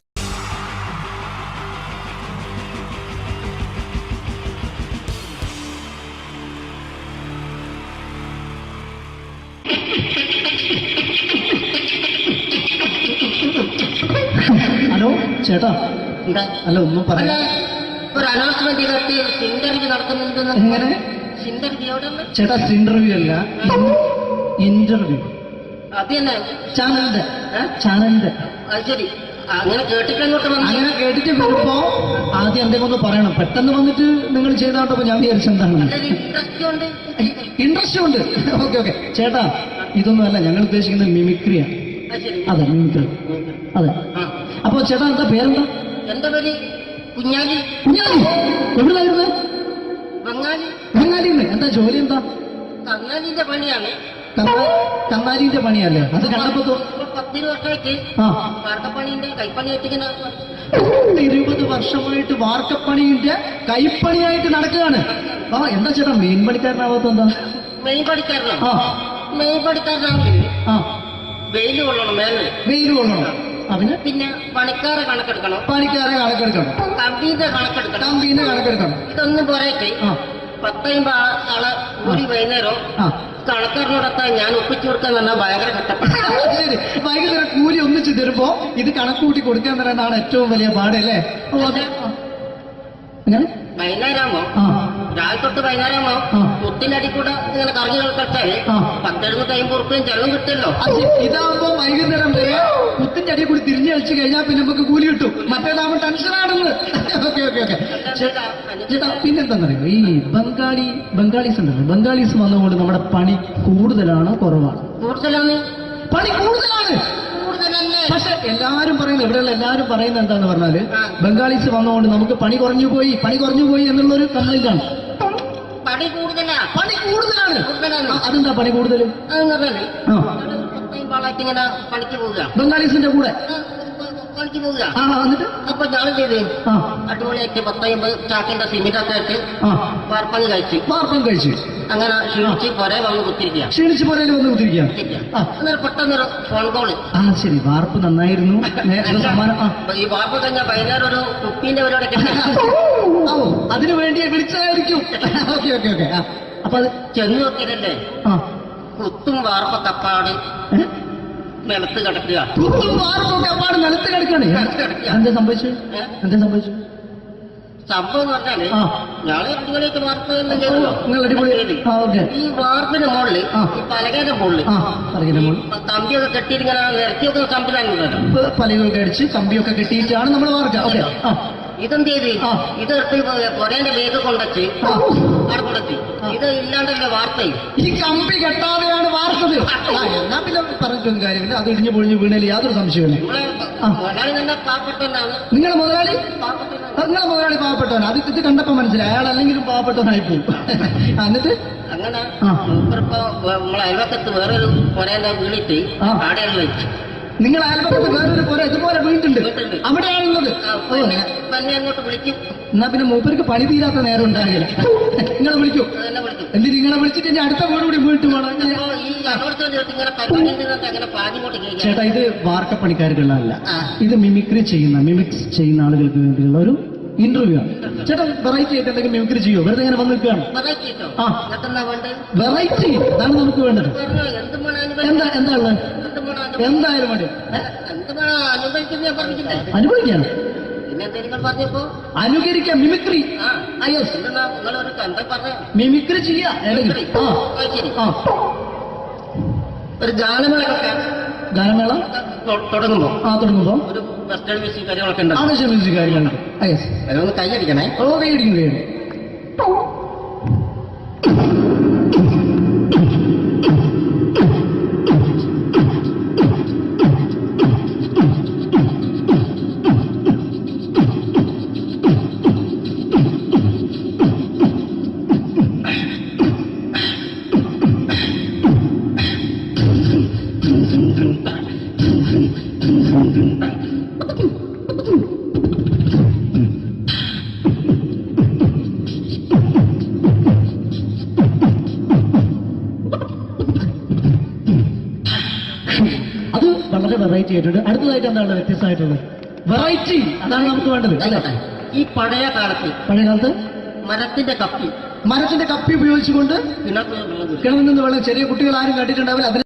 ഹലോ ചേട്ടാ, എന്താ? അല്ല ഒന്നും അല്ല, പറയാ. ഒരു അനൗൺസ്മെന്റ് ചെയ്തിട്ട് ഇന്റർവ്യൂ നടക്കുന്നുണ്ടെന്ന്. എങ്ങനെ ഇന്റർവ്യൂ എവിടെ? ചേട്ടാ, ഇന്റർവ്യൂ അല്ല, ഇന്റർവ്യൂ. അത് തന്നെ ചാനലിന്റെ ഏ? ചാനലിന്റെ. അത് ശരി, അങ്ങനെ കേട്ടിട്ട് അങ്ങോട്ട് വന്നു. അങ്ങനെ കേട്ടിട്ട് വരുമ്പോ ആദ്യം എന്തെങ്കിലും ഒന്ന് പറയണം. പെട്ടെന്ന് വന്നിട്ട് നിങ്ങൾ ചെയ്താട്ടപ്പോ ഞാൻ വിചാരിച്ചെന്താണ് ഇൻട്രസ്റ്റ് ഉണ്ട്. ഇൻട്രസ്റ്റ് ഉണ്ട്. ഓക്കെ ചേട്ടാ, ഇതൊന്നും അല്ല ഞങ്ങൾ ഉദ്ദേശിക്കുന്നത് മിമിക്രിയാണ്. അത് ശരി. അതെ, മിമിക്രി. അതെ. ആ. അപ്പൊ ചേട്ടാ, എന്താ പേരെന്താ? എന്റെ പേര് കുഞ്ഞാലി. കുഞ്ഞാലി. എവിടെയായിരുന്നു? ബംഗാളി. ബംഗാളിന്ന്. എന്താ ജോലി? എന്താ? കങ്ങാലിന്റെ പണിയാണ്. കന്നാലിന്റെ പണിയല്ലേ? അത് കണ്ടപ്പോ 10 വർഷമായിട്ട് ആ, വാർത്തപ്പണിന്റെ കൈപ്പണിയായിട്ട് ഇങ്ങനെ 20 വർഷമായിട്ട് വാർക്കപ്പണിന്റെ കൈപ്പണിയായിട്ട് നടക്കുകയാണ്. ആ, എന്താ ചേട്ടാ മെയിൻ പണിക്കാരനാവാത്ത എന്താ? മെയിൻ പണിക്കാരനാണ്. ആ മെയിൻ പണിക്കാരനാണെങ്കിൽ ആ, വെയിൽ കൊള്ളണം മേലെ. വെയിൽ കൊള്ളണം. അതിന് പിന്നെ പണിക്കാരെ കണക്കെടുക്കണം, പണിക്കാരെ കണക്കെടുക്കണം, കമ്പീന്റെ കണക്കെടുക്കണം. കമ്പീനെ കണക്കെടുക്കണം. ഇതൊന്നും പോരായിട്ട് ആ 10-50 ആളെ കൂടി വൈകുന്നേരം ആ, കണക്കാരനോടൊപ്പം ഞാൻ ഒപ്പിച്ചു കൊടുക്കാൻ പറഞ്ഞാൽ ഭയങ്കര കഷ്ടപ്പെട്ടു. ശരി. വൈകുന്നേരം കൂലി ഒന്നിച്ച് തരുമ്പോ ഇത് കണക്കൂട്ടി കൊടുക്കാൻ തരാനാണ് ഏറ്റവും വലിയ പാട് അല്ലേ? ഓ, അതെ. എങ്ങനെ? വൈകുന്നേരമാകുമ്പോ ആ രാവിലെ തൊട്ട് വൈകുന്നേരമാകുമ്പോ ആ. മുത്തിനടി കൂടെ ഇങ്ങനെ കറങ്ങി കളിച്ചാൽ ആ. 10-50 ഉറുപ്പിയും ചെലവും കിട്ടുമല്ലോ. ഇതാവുമ്പോ വൈകുന്നേരം വരെ കുത്തിന്റെ അടിയിൽ കൂടി തിരിഞ്ഞു കളിച്ചു കഴിഞ്ഞാൽ പിന്നെ നമുക്ക് കൂലി കിട്ടും. മറ്റേതാവുമ്പോ ടെൻഷനാണെന്ന്. ഓക്കെ ഓക്കെ ഓക്കെ ചേട്ടാ, പിന്നെന്താണെന്നറിയോ, ഈ ബംഗാളീസ് ഉണ്ടല്ലോ, ബംഗാളീസ് വന്നുകൊണ്ട് നമ്മുടെ പണി കൂടുതലാണോ കുറവാണ്? കൂടുതലാണ്. പണി കൂടുതലാണ്. കൂടുതലല്ലേ? പക്ഷെ എല്ലാരും പറയുന്നത്, ഇവിടെയുള്ള എല്ലാരും പറയുന്നത് എന്താന്ന് പറഞ്ഞാല് ബംഗാളീസ് വന്നുകൊണ്ട് നമുക്ക് പണി കുറഞ്ഞു പോയി എന്നുള്ളൊരു കംപ്ലൈന്റ് ആണ്. പണി കൂടുതലാ. പണി കൂടുതലാണ്. കൂടുതലാണ്. അതെന്താ പണി കൂടുതൽ? അതെന്ന് പറഞ്ഞാല് ആ 10 ആളായിട്ട് ഇങ്ങനെ പണിക്ക് പോവുക, ബംഗാളീസിന്റെ കൂടെ. പണിക്ക് പോവുക. ആ എന്നിട്ട് അപ്പൊ ഞാൻ ചെയ്ത് ആ അടിപൊളിയായിട്ട് 10-50 ചാക്കിന്റെ സിമെന്റൊക്കെ ആയിട്ട് ആ വാർപ്പങ്ങ് കഴിച്ച് വാർപ്പം കഴിച്ചു അങ്ങനെ ക്ഷീണിച്ച് പൊരേ വന്ന് കുത്തിരിക്കുക. ക്ഷീണിച്ച് പോരേലും വന്ന് കുത്തിരിക്കുകയാണ്. ആ അന്നേരം പെട്ടെന്നൊരു ഫോൺ കോള്. ആ ശരി, വാർപ്പ് നന്നായിരുന്നു. നേരത്തെ സമ്മാനം. ആ ഈ വാർപ്പ് കഴിഞ്ഞാൽ വൈകുന്നേരം ഒരു കുപ്പീന്റെ പരിപാടിയൊക്കെ ഓ, അതിനു വേണ്ടി വിളിച്ചതായിരിക്കും. Okay okay okay. ആ അപ്പൊ അത് ചെന്ന് നോക്കിയതല്ലേ ആ കുത്തും വാർപ്പ തപ്പാട് നിലത്ത് കിടക്കുക. കുത്തും വാർപ്പൊക്കെ അപ്പാട് നിലത്ത് കിടക്കാണ്. എന്താ സംഭവിച്ചു? സംഭവം എന്ന് പറഞ്ഞാല് ആ. ഞാള് അടിപൊളിയായിട്ട് വാർപ്പെല്ലാം ചെയ്തല്ലോ. നിങ്ങൾ അടിപൊളി. ആ ഓക്കെ. ഈ വാർപ്പിന് മുകളില് ആ. ഈ പലകേന്റെ മുകളില് ആ പറയുന്ന മോൾ കമ്പിയൊക്കെ കെട്ടിയിട്ട് ഇങ്ങനെ നിരത്തിയൊക്കെ സംവിധാനം പലകൊക്കെ അടിച്ച് കമ്പിയൊക്കെ കെട്ടിയിട്ടാണ് നമ്മൾ വാർക്കുക. ഓക്കെ. ആ ഇതെന്ത് ചെയ്ത് ആ. ഇതെടുത്ത് പൊരേന്റെ വേഗം കൊണ്ടച്ച് ആ. അവിടെ കൊണ്ടച്ച് ഇത് ഇല്ലാണ്ടല്ലേ വാർത്തയും. ഈ കമ്പി കെട്ടാതെയാണ് വാർത്തത്. എന്നാ പിന്നെ പറഞ്ഞിട്ടൊന്നും കാര്യമില്ല. അത് ഇടിഞ്ഞു പൊളിഞ്ഞു വീണേൽ യാതൊരു സംശയമില്ല. മുതലാളി തന്നെ പാവപ്പെട്ടവനാണ്. നിങ്ങളെ മുതലാളി പാവപ്പെട്ടവനാണ്. അത് ഇത് കണ്ടപ്പോ മനസ്സിലായി അയാൾ അല്ലെങ്കിലും പാവപ്പെട്ടവനായി പോകും. എന്നിട്ട് അങ്ങനെ ആ. മൂപ്പരിപ്പോ നമ്മളെ അയൽവക്കത്ത് വേറൊരു പൊരേന്റെ വീണിട്ട് ആ. ആടെയാണ് വെച്ച് നിങ്ങൾ അയൽപക്കത്ത് വേറൊരു പോലെ ഇതുപോലെ വീട്ടുണ്ട്, അവിടെയാണുള്ളത്. തന്നെ അങ്ങോട്ട് വിളിക്കും. എന്നാ പിന്നെ മൂപ്പർക്ക് പണി തീരാത്ത നേരം ഉണ്ടാകില്ല. നിങ്ങളെ വിളിക്കൂ. തന്നെ വിളിക്കും. എന്തിന് നിങ്ങളെ വിളിച്ചിട്ട് ഇനി അടുത്ത വീട് കൂടി വീട്ടു വേണം. അപ്പോ ഈ അതോടത്ത് ഇങ്ങനെ പരിപാടി അങ്ങനെ പാഞ്ഞിങ്ങോട്ട് കേൾക്കാം. ചേട്ടാ, ഇത് വാർക്കപ്പണിക്കാർക്കുള്ളതല്ല. ആ. ഇത് മിമിക്സ് ചെയ്യുന്ന ആളുകൾക്ക് വേണ്ടിയുള്ള ഒരു ഇന്റർവ്യൂ ചേട്ടാ വെറൈറ്റി ആയിട്ട് എന്തെങ്കിലും മിമിക്രി ചെയ്യോ? വെറുതെ ഇങ്ങനെ വന്ന് നിൽക്കുകയാണ്. വെറൈറ്റി കിട്ടോ? ആ. അതെന്താ വേണ്ടത്? വെറൈറ്റി അതാണ് നമുക്ക് വേണ്ടത്. എന്താ ഉള്ളത്? എന്തായാലും മതി. അനുഭവിക്കാൻ അനുകരിക്കാം. മിമിക്രി. മിമിക്രി ചെയ്യാ. ഒരു ഗാനമേള ഗാനമേള തുടങ്ങുമ്പോ തുടങ്ങുമ്പോ ഒരു വെസ്റ്റേൺ മ്യൂസിക് കാര്യങ്ങളൊക്കെ ഉണ്ട്. ആവശ്യം മ്യൂസിക് കാര്യങ്ങളുണ്ട്. അതൊന്ന് കൈയടിക്കണേ. കൈയടിക്കും. അത് വളരെ വെറൈറ്റി ആയിട്ടുണ്ട്. അടുത്തതായിട്ട് എന്താണ് വ്യത്യസ്തമായിട്ടുള്ളത്? വെറൈറ്റി അതാണ് നമുക്ക് വേണ്ടത്. ഈ പഴയ കാലത്ത് മരത്തിന്റെ കപ്പി ഉപയോഗിച്ചുകൊണ്ട് കിണറിൽ നിന്ന് വെള്ളം ചെറിയ കുട്ടികൾ ആരും കണ്ടിട്ടുണ്ടാവില്ല. അതിന്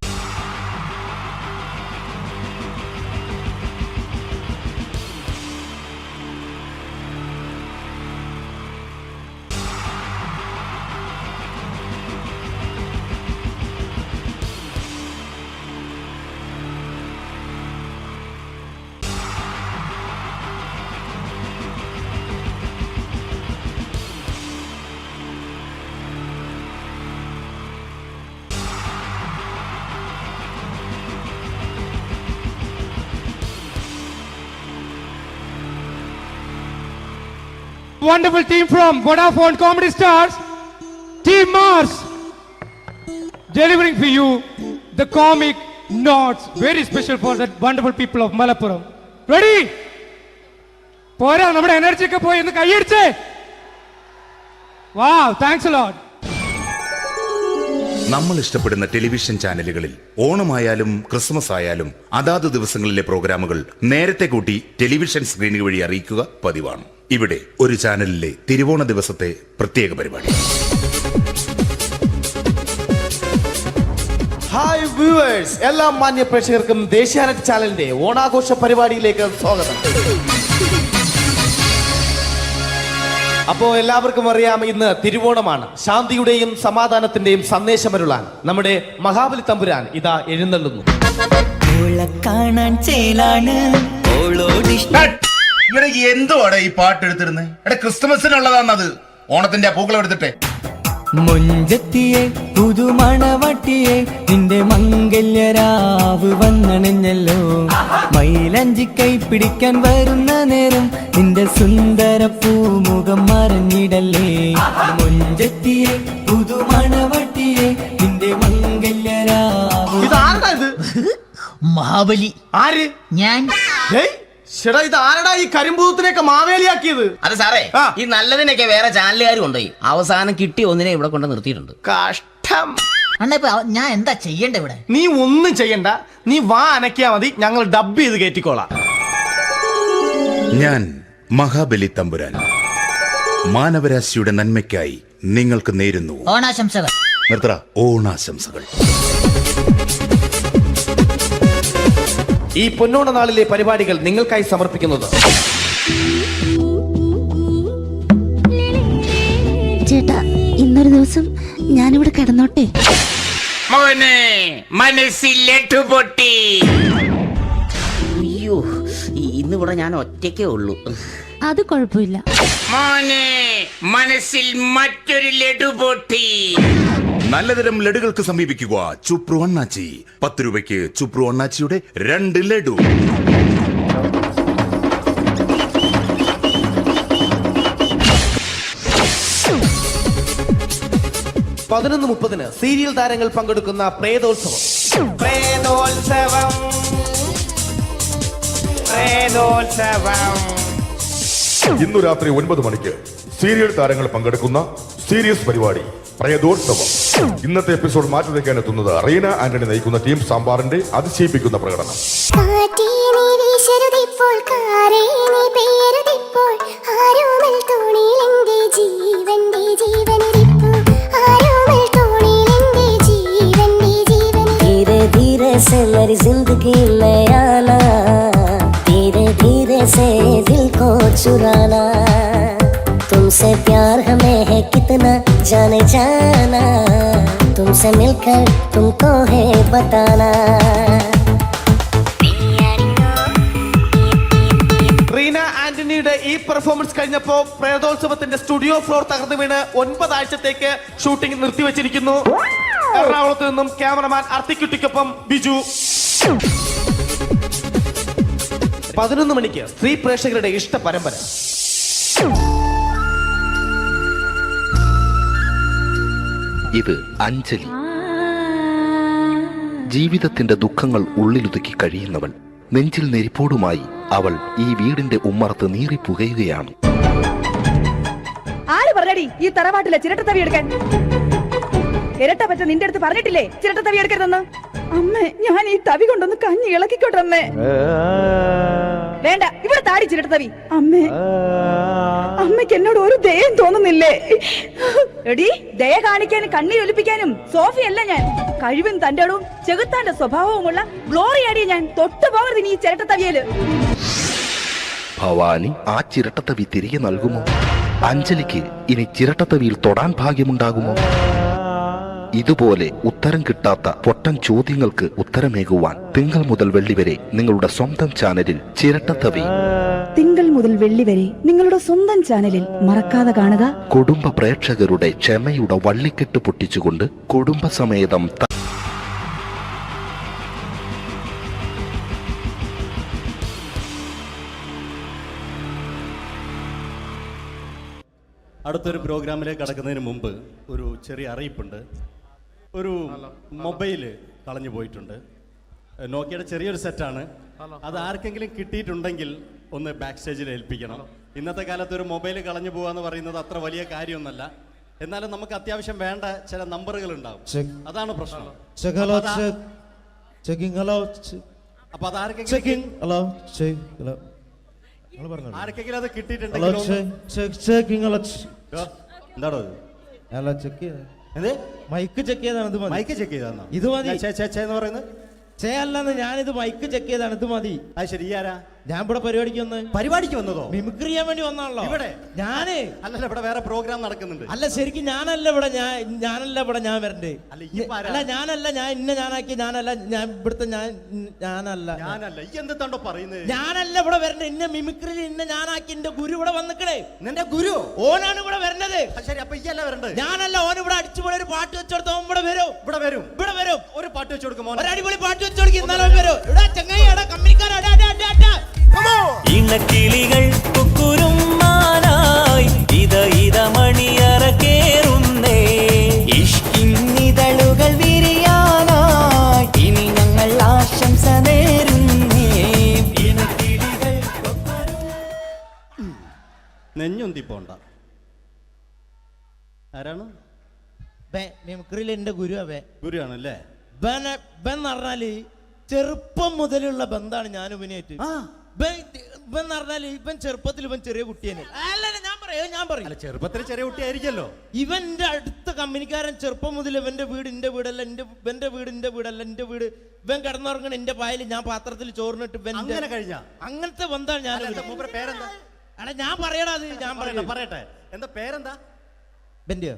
wonderful team from Vodafone Comedy Stars, Team Mars, delivering for you the comic notes, very special for the wonderful people of Malappuram. Ready? Pora, nammade energy ke poi endu kaiyediche. Wow, thanks a lot. നമ്മൾ ഇഷ്ടപ്പെടുന്ന television ചാനലുകളിൽ ഓണമായാലും Christmas ആയാലും അതാത് ദിവസങ്ങളിലെ പ്രോഗ്രാമുകൾ നേരത്തെ കൂട്ടി television സ്ക്രീനുകൾ വഴി അറിയിക്കുക പതിവാണ്. ഇവിടെ ഒരു ചാനലിലെ തിരുവോണ ദിവസത്തെ പ്രത്യേക പരിപാടി. ഹായ് വ്യൂവേഴ്സ്, എല്ലാ മാന്യ പ്രേക്ഷകർക്കും ദേശീയാനെറ്റ് ചാനലിന്റെ ഓണാഘോഷ പരിപാടിയിലേക്ക് സ്വാഗതം. അപ്പോ എല്ലാവർക്കും അറിയാം, ഇന്ന് തിരുവോണമാണ്. ശാന്തിയുടെയും സമാധാനത്തിന്റെയും സന്ദേശമരുളാൻ നമ്മുടെ മഹാബലി തമ്പുരാൻ ഇതാ എഴുന്നള്ളുന്നു. എന്തുവാടെ ഈ പാട്ട് എടുത്തിരുന്നത്? എടാ, ക്രിസ്തുമസിനുള്ളതാണത്. ഓണത്തിന്റെ പൂക്കളം എടുത്തിട്ടെ. മുഞ്ചത്തിയെ പുതുമണവട്ടിയെ നിന്റെ മംഗല്യരാവ് വന്നണിഞ്ഞല്ലോ. മൈലഞ്ചി കൈ പിടിക്കാൻ വരുന്ന നേരം നിന്റെ സുന്ദര പൂമുഖം മറഞ്ഞിടല്ലേ. മുഞ്ചത്തിയെ പുതുമണവട്ടിയെ നിന്റെ മംഗല്യരാവ്. മഹാബലി ആര്? ഞാൻ. ചേട്ടാ, ഇത് ആരടാ ഈ കരിമ്പൂത്തിനെയൊക്കെ മാവേലിയാക്കിയത്? അത് സാറേ, ഈ നല്ലതിനൊക്കെ വേറെ ചാനലുകാർ കൊണ്ടുപോയി അവസാനം കിട്ടി ഒന്നിനെ ഇവിടെ കൊണ്ട് നിർത്തിയിട്ടുണ്ട്. കഷ്ടം. ഞാൻ എന്താ ചെയ്യണ്ട ഇവിടെ? നീ ഒന്നും ചെയ്യണ്ട, നീ വാ അനക്കിയാ മതി, ഞങ്ങൾ ഡബ് ചെയ്ത് കയറ്റിക്കോളാം. ഞാൻ മഹാബലി തമ്പുരാൻ മാനവരാശിയുടെ നന്മയ്ക്കായി നിങ്ങൾക്ക് നേരുന്നു ഓണാശംസകൾ. നിർത്തറ. ഓണാശംസകൾ. ഈ പൊന്നോണ നാളിലെ പരിപാടികൾ നിങ്ങൾക്കായി സമർപ്പിക്കുന്നത് ചേട്ടാ, ഇന്നൊരു ദിവസം ഞാനിവിടെ കിടന്നോട്ടെ. മോനെ മനസ്സിലെട്ടു പൊട്ടി. അയ്യോ, ഇന്നിവിടെ ഞാൻ ഒറ്റയ്ക്കേ ഉള്ളൂ. അത് കുഴപ്പമില്ല. മോനെ മനസ്സിൽ മറ്റൊരു ലഡു പൊട്ടി. നല്ലതരം ലഡുകൾക്ക് സമീപിക്കുക ചുപ്രു അണ്ണാച്ചി. 10 രൂപയ്ക്ക് ചുപ്രു അണ്ണാച്ചിയുടെ 2 ലഡു. പതിനൊന്ന് 30 സീരിയൽ താരങ്ങൾ പങ്കെടുക്കുന്ന പ്രേതോത്സവം. ഇന്നു രാത്രി 9 മണിക്ക് സീരിയൽ താരങ്ങൾ പങ്കെടുക്കുന്ന സീരിയസ് പരിപാടി പ്രേതോത്സവം. ഇന്നത്തെ എപ്പിസോഡ് മാറ്റി വയ്ക്കാൻ എത്തുന്നത് റീന ആന്റണി നയിക്കുന്ന ടീം സാമ്പാറിന്റെ അതിശയിപ്പിക്കുന്ന പ്രകടനം. ചിരിക്കുമ്പോൾ കാരേനി പേരുതിപ്പോൾ ആരോമൽ തോണിയിലെന്റെ ജീവനിരിപ്പു ആരോമൽ തോണിയിലെന്റെ ജീവനിരിപ്പു धीरे धीरे से मेरी जिंदगी में आना धीरे धीरे से दिल को चुराना तुमसे प्यार हमें है कितना जाने जाना तुमसे मिलकर तुमको है बताना റീന ആന്റണിയുടെ ഈ പെർഫോമൻസ് കഴിഞ്ഞപ്പോ പ്രേതോത്സവത്തിന്റെ സ്റ്റുഡിയോ ഫ്ലോർ തകർന്നു വീണ് 9 ആഴ്ചത്തേക്ക് ഷൂട്ടിംഗ് നിർത്തിവെച്ചിരിക്കുന്നു. എറണാകുളത്ത് നിന്നും ക്യാമറമാൻ അർത്തിക്കുട്ടിക്കൊപ്പം ബിജു. 11 മണിക്ക് സ്ത്രീ പ്രേക്ഷകരുടെ ഇഷ്ട പരമ്പര. ഇത് അഞ്ജലി. ജീവിതത്തിന്റെ ദുഃഖങ്ങൾ ഉള്ളിലൊതുക്കി കഴിയുന്നവൾ. നെഞ്ചിൽ നെരിപ്പോടുമായി അവൾ ഈ വീടിന്റെ ഉമ്മറത്ത് നീറിപ്പുകയുകയാണ്. ആര് പറഞ്ഞടി ഈ തറവാട്ടിലെ ചിരട്ടത്തവി എടുക്കാൻ? ഇരട്ട പറ്റ നിന്റെ അടുത്ത് പറഞ്ഞിട്ടില്ലേ ചിരട്ടത്തവി എടുക്കരുതെന്ന്? അമ്മേ, ഞാൻ ഈ തവി കൊണ്ടൊന്ന് കഞ്ഞി ഇളക്കിക്കോട്ടെ അമ്മേ. വേണ്ട, ഇവിടെ താടി ചിരട്ടത്തവി. അമ്മേ, അമ്മയ്ക്ക് എന്നോട് ഒരു ദയം തോന്നുന്നില്ലേ? എടി, ദയ കാണിക്കാനും കണ്ണീരൊലിപ്പിക്കാനും സോഫിയല്ല ഞാൻ. കഴിവും തന്റെ ഇടവും ചെകുത്താന്റെ സ്വഭാവവുമുള്ള ഗ്ലോറിയാടി ഞാൻ. തൊട്ടു പോകരുത് ഇനി ഈ ചിരട്ടത്തവിയല്. ഭവാനി ആ ചിരട്ടത്തവി തിരികെ നൽകുമോ? അഞ്ജലിക്ക് ഇനി ചിരട്ടത്തവിയിൽ തൊടാൻ ഭാഗ്യമുണ്ടാകുമോ? ഇതുപോലെ ഉത്തരം കിട്ടാത്ത പൊട്ടൻ ചോദ്യങ്ങൾക്ക് ഉത്തരമേകുവാൻ തിങ്കൾ മുതൽ വെള്ളി വരെ നിങ്ങളുടെ സ്വന്തം ചാനലിൽ ചിരട്ടത്തവി. തിങ്കൾ മുതൽ വെള്ളി വരെ നിങ്ങളുടെ സ്വന്തം ചാനലിൽ മറക്കാതെ കാണുക. കുടുംബ പ്രേക്ഷകരുടെ ക്ഷമയുടെ വള്ളിക്കെട്ട് പൊട്ടിച്ചുകൊണ്ട് കുടുംബസമേതം അടുത്തൊരു പ്രോഗ്രാമിലേക്ക് കടക്കുന്നതിന് മുമ്പ് ഒരു ചെറിയ അറിയിപ്പുണ്ട്. ഒരു മൊബൈൽ കളഞ്ഞു പോയിട്ടുണ്ട്. നോക്കിയുടെ ചെറിയൊരു സെറ്റാണ്. അത് ആർക്കെങ്കിലും കിട്ടിയിട്ടുണ്ടെങ്കിൽ ഒന്ന് ബാക്ക് സ്റ്റേജിൽ ഏൽപ്പിക്കണം. ഇന്നത്തെ കാലത്ത് ഒരു മൊബൈൽ കളഞ്ഞു പോകുക എന്ന് പറയുന്നത് അത്ര വലിയ കാര്യമൊന്നുമല്ല. എന്നാലും നമുക്ക് അത്യാവശ്യം വേണ്ട ചില നമ്പറുകൾ ഉണ്ടാവും. അതാണ് പ്രശ്നം. അപ്പൊ അത് ആർക്കെങ്കിലും അത് കിട്ടിയിട്ടുണ്ടെങ്കിൽ എന്താണോ മൈക്ക് ചെക്ക് ചെയ്താണ്. മൈക്ക് ചെക്ക് ചെയ്താണോ? ഇത് മതി. എന്ന് പറയുന്നത് അല്ലെന്ന് ഞാനിത് മൈക്ക് ചെക്ക് ചെയ്താണ്. ഇത് മതി. അത് ശരി. ആരാ? ഞാൻ ഇവിടെ പരിപാടിക്ക് വന്നതോ? മിമിക്രി ചെയ്യാൻ വേണ്ടി വന്നാണല്ലോ ഇവിടെ. ഞാന് അല്ലല്ല, ഇവിടെ വേറെ പ്രോഗ്രാം നടക്കുന്നുണ്ട്. അല്ല, ശരിക്കും ഞാനല്ല ഇവിടെ. ഞാൻ വരണ്ടേ? അല്ല, ഞാനല്ല. ഞാൻ ഞാനാക്കി. ഞാനല്ല. ഞാൻ ഇവിടുത്തെ ഞാനല്ല. ഞാനല്ല ഇവിടെ വരണ്ടേ. ഇന്ന മിമിക്രിയിൽ ഞാനാക്കി. എന്റെ ഗുരു ഇവിടെ വന്നിക്കണേ. നിന്റെ ഗുരു ഓനാണ് ഇവിടെ വരേണ്ടത്. ശരി, അപ്പൊ ഇയല്ല വരണ്ടേ? ഞാനല്ല. ഓൻ ഇവിടെ അടിച്ചുപോലെ ഒരു പാട്ട് വെച്ചെടുത്തോ. ഇവിടെ വരും. ഒരു പാട്ട് വെച്ചു കൊടുക്കും. ഒരു അടിപൊളി പാട്ട് വെച്ചോടുക്കും. ഇന്നലെ വരും. ഇവിടെ ചങ്ങായി കമ്പനിക്കാരാ. ഇണക്കിളികൾ കുക്കുരുമാനായി ഇത മണിയറ കേറുന്നേ. ഇഷ്കിന്നിതളുകൾ വിരിയാനായി ഇനി ഞങ്ങൾ ആശംസ നേരുന്നേ. ഇണക്കിളികൾ നെഞ്ഞുന്തി പോണ്ട. ആരാണ്? മിമിക്രിയിൽ എന്റെ ഗുരുവാണല്ലേ? പറഞ്ഞാല് ചെറുപ്പം മുതലുള്ള ബന്ധാണ് ഞാൻ ഇവനായിട്ട്. ഇവൻ പറഞ്ഞാല് ഇവൻ ചെറുപ്പത്തിൽ ഇവൻ ചെറിയ കുട്ടിയാണ്. ഞാൻ പറയും ചെറുപ്പത്തിൽ ചെറിയ കുട്ടിയായിരിക്കല്ലോ. ഇവന്റെ അടുത്ത കമ്പനിക്കാരൻ ചെറുപ്പം മുതൽ ഇവന്റെ വീട് എന്റെ വീടല്ല, എന്റെ വീടല്ല. എന്റെ വീട് ഇവൻ കിടന്നുറങ്ങണ എന്റെ പായൽ ഞാൻ പാത്രത്തിൽ ചോറിനിട്ട് അങ്ങനത്തെ ബന്ധാണ് ഞാൻ. പേരെന്താ? അല്ല, ഞാൻ പറയടാ. അത് ഞാൻ പറയട്ടെ. എന്താ പേരെന്താ? ബെന്റെയോ?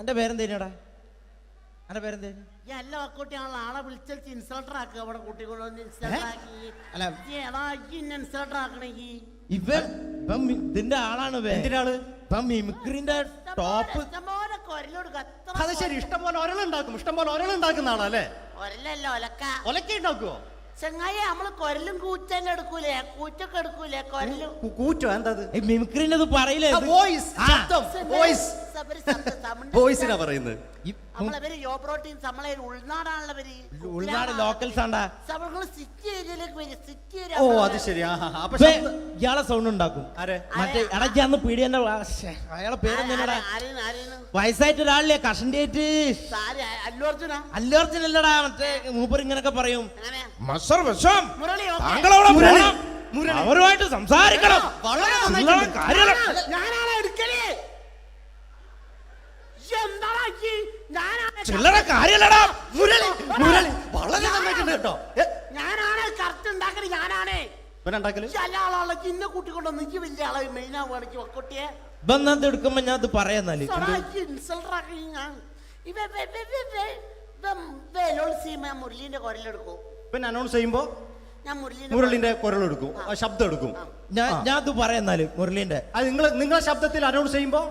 എന്റെ പേരെന്തേനാടാ? എന്റെ പേരെന്തേനു? എല്ലാ കുട്ടിയാണല്ലോ ആളെ വിളിച്ചു ഇൻസൾട്ടർ ആക്കുക. അവിടെ കുട്ടികളൊന്ന് ഇൻസൾട്ടർ ആക്കി. ഇൻസൾട്ടർ ആക്കണെങ്കി ഇതിന്റെ ആളാണ്. മിമിക്രിന്റെ ടോപ്പ്. അത് ശരി. ഇഷ്ടംപോലെ ഒരളുണ്ടാക്കുന്ന ആളല്ലേ? ഒരലല്ല, ഒലക്ക ഉണ്ടാക്കുവോ? ചെങ്ങായി, നമ്മള് കൊരലും കൂറ്റൊക്കെ എടുക്കൂലേ? കൂറ്റൊക്കെ എടുക്കൂലേ? കൊരലും കൂറ്റോ? എന്താ മിമിക്രിന്റെ പറയില്ലേ? വോയിസിനാ പറയുന്നത്. നമ്മളവര് യോബ്രോട്ടീൻ നമ്മളെ ഉൾനാടാണുള്ളവര്. ഉൾനാട് ലോക്കൽസ് ആണ്ടാ. സിറ്റി ഏരിയയിലേക്ക് വരും. City area. ഓ അത് ശരി. ഇയാളെ സൗണ്ട് ഉണ്ടാക്കും. മറ്റേ ഇടയ്ക്കാന്ന് പീടിയന്റെ അയാളെ പേരെന്താ? വയസ്സായിട്ട് ഒരാളില്ലേ കഷന്റെ ആയിട്ട്. അല്ലു അർജുൻ അല്ലടാ, മറ്റേ മൂപ്പർ ഇങ്ങനൊക്കെ പറയും. അവരുമായിട്ട് സംസാരിക്കണം. ചില്ലറ കാര്യല്ലടാ മുരളി. മുരളി വളരെ നന്നായിട്ടുണ്ട് കേട്ടോ. ഞാനാണ് കറക്റ്റ് ഉണ്ടാക്കല്. ഞാനാണ് ഇന്നെ കൂട്ടിക്കൊണ്ടോ നിക്ക് വലിയ ആളെ മെയിൻ ആവുകയാണെങ്കിൽ ഒക്കൊട്ടിയെ ബന്ധം എടുക്കുമ്പോ ഞാൻ അത് പറയാന്നാല് മുരളീന്റെ കുരലെടുക്കും. പിന്നെ അനൗൺസ് ചെയ്യുമ്പോ ഞാൻ മുരളിന്റെ കുരലെടുക്കും, ശബ്ദം എടുക്കും. ഞാൻ അത് പറയാന്നാല് മുരളീന്റെ അത് നിങ്ങളെ ശബ്ദത്തിൽ അനൗൺസ് ചെയ്യുമ്പോ.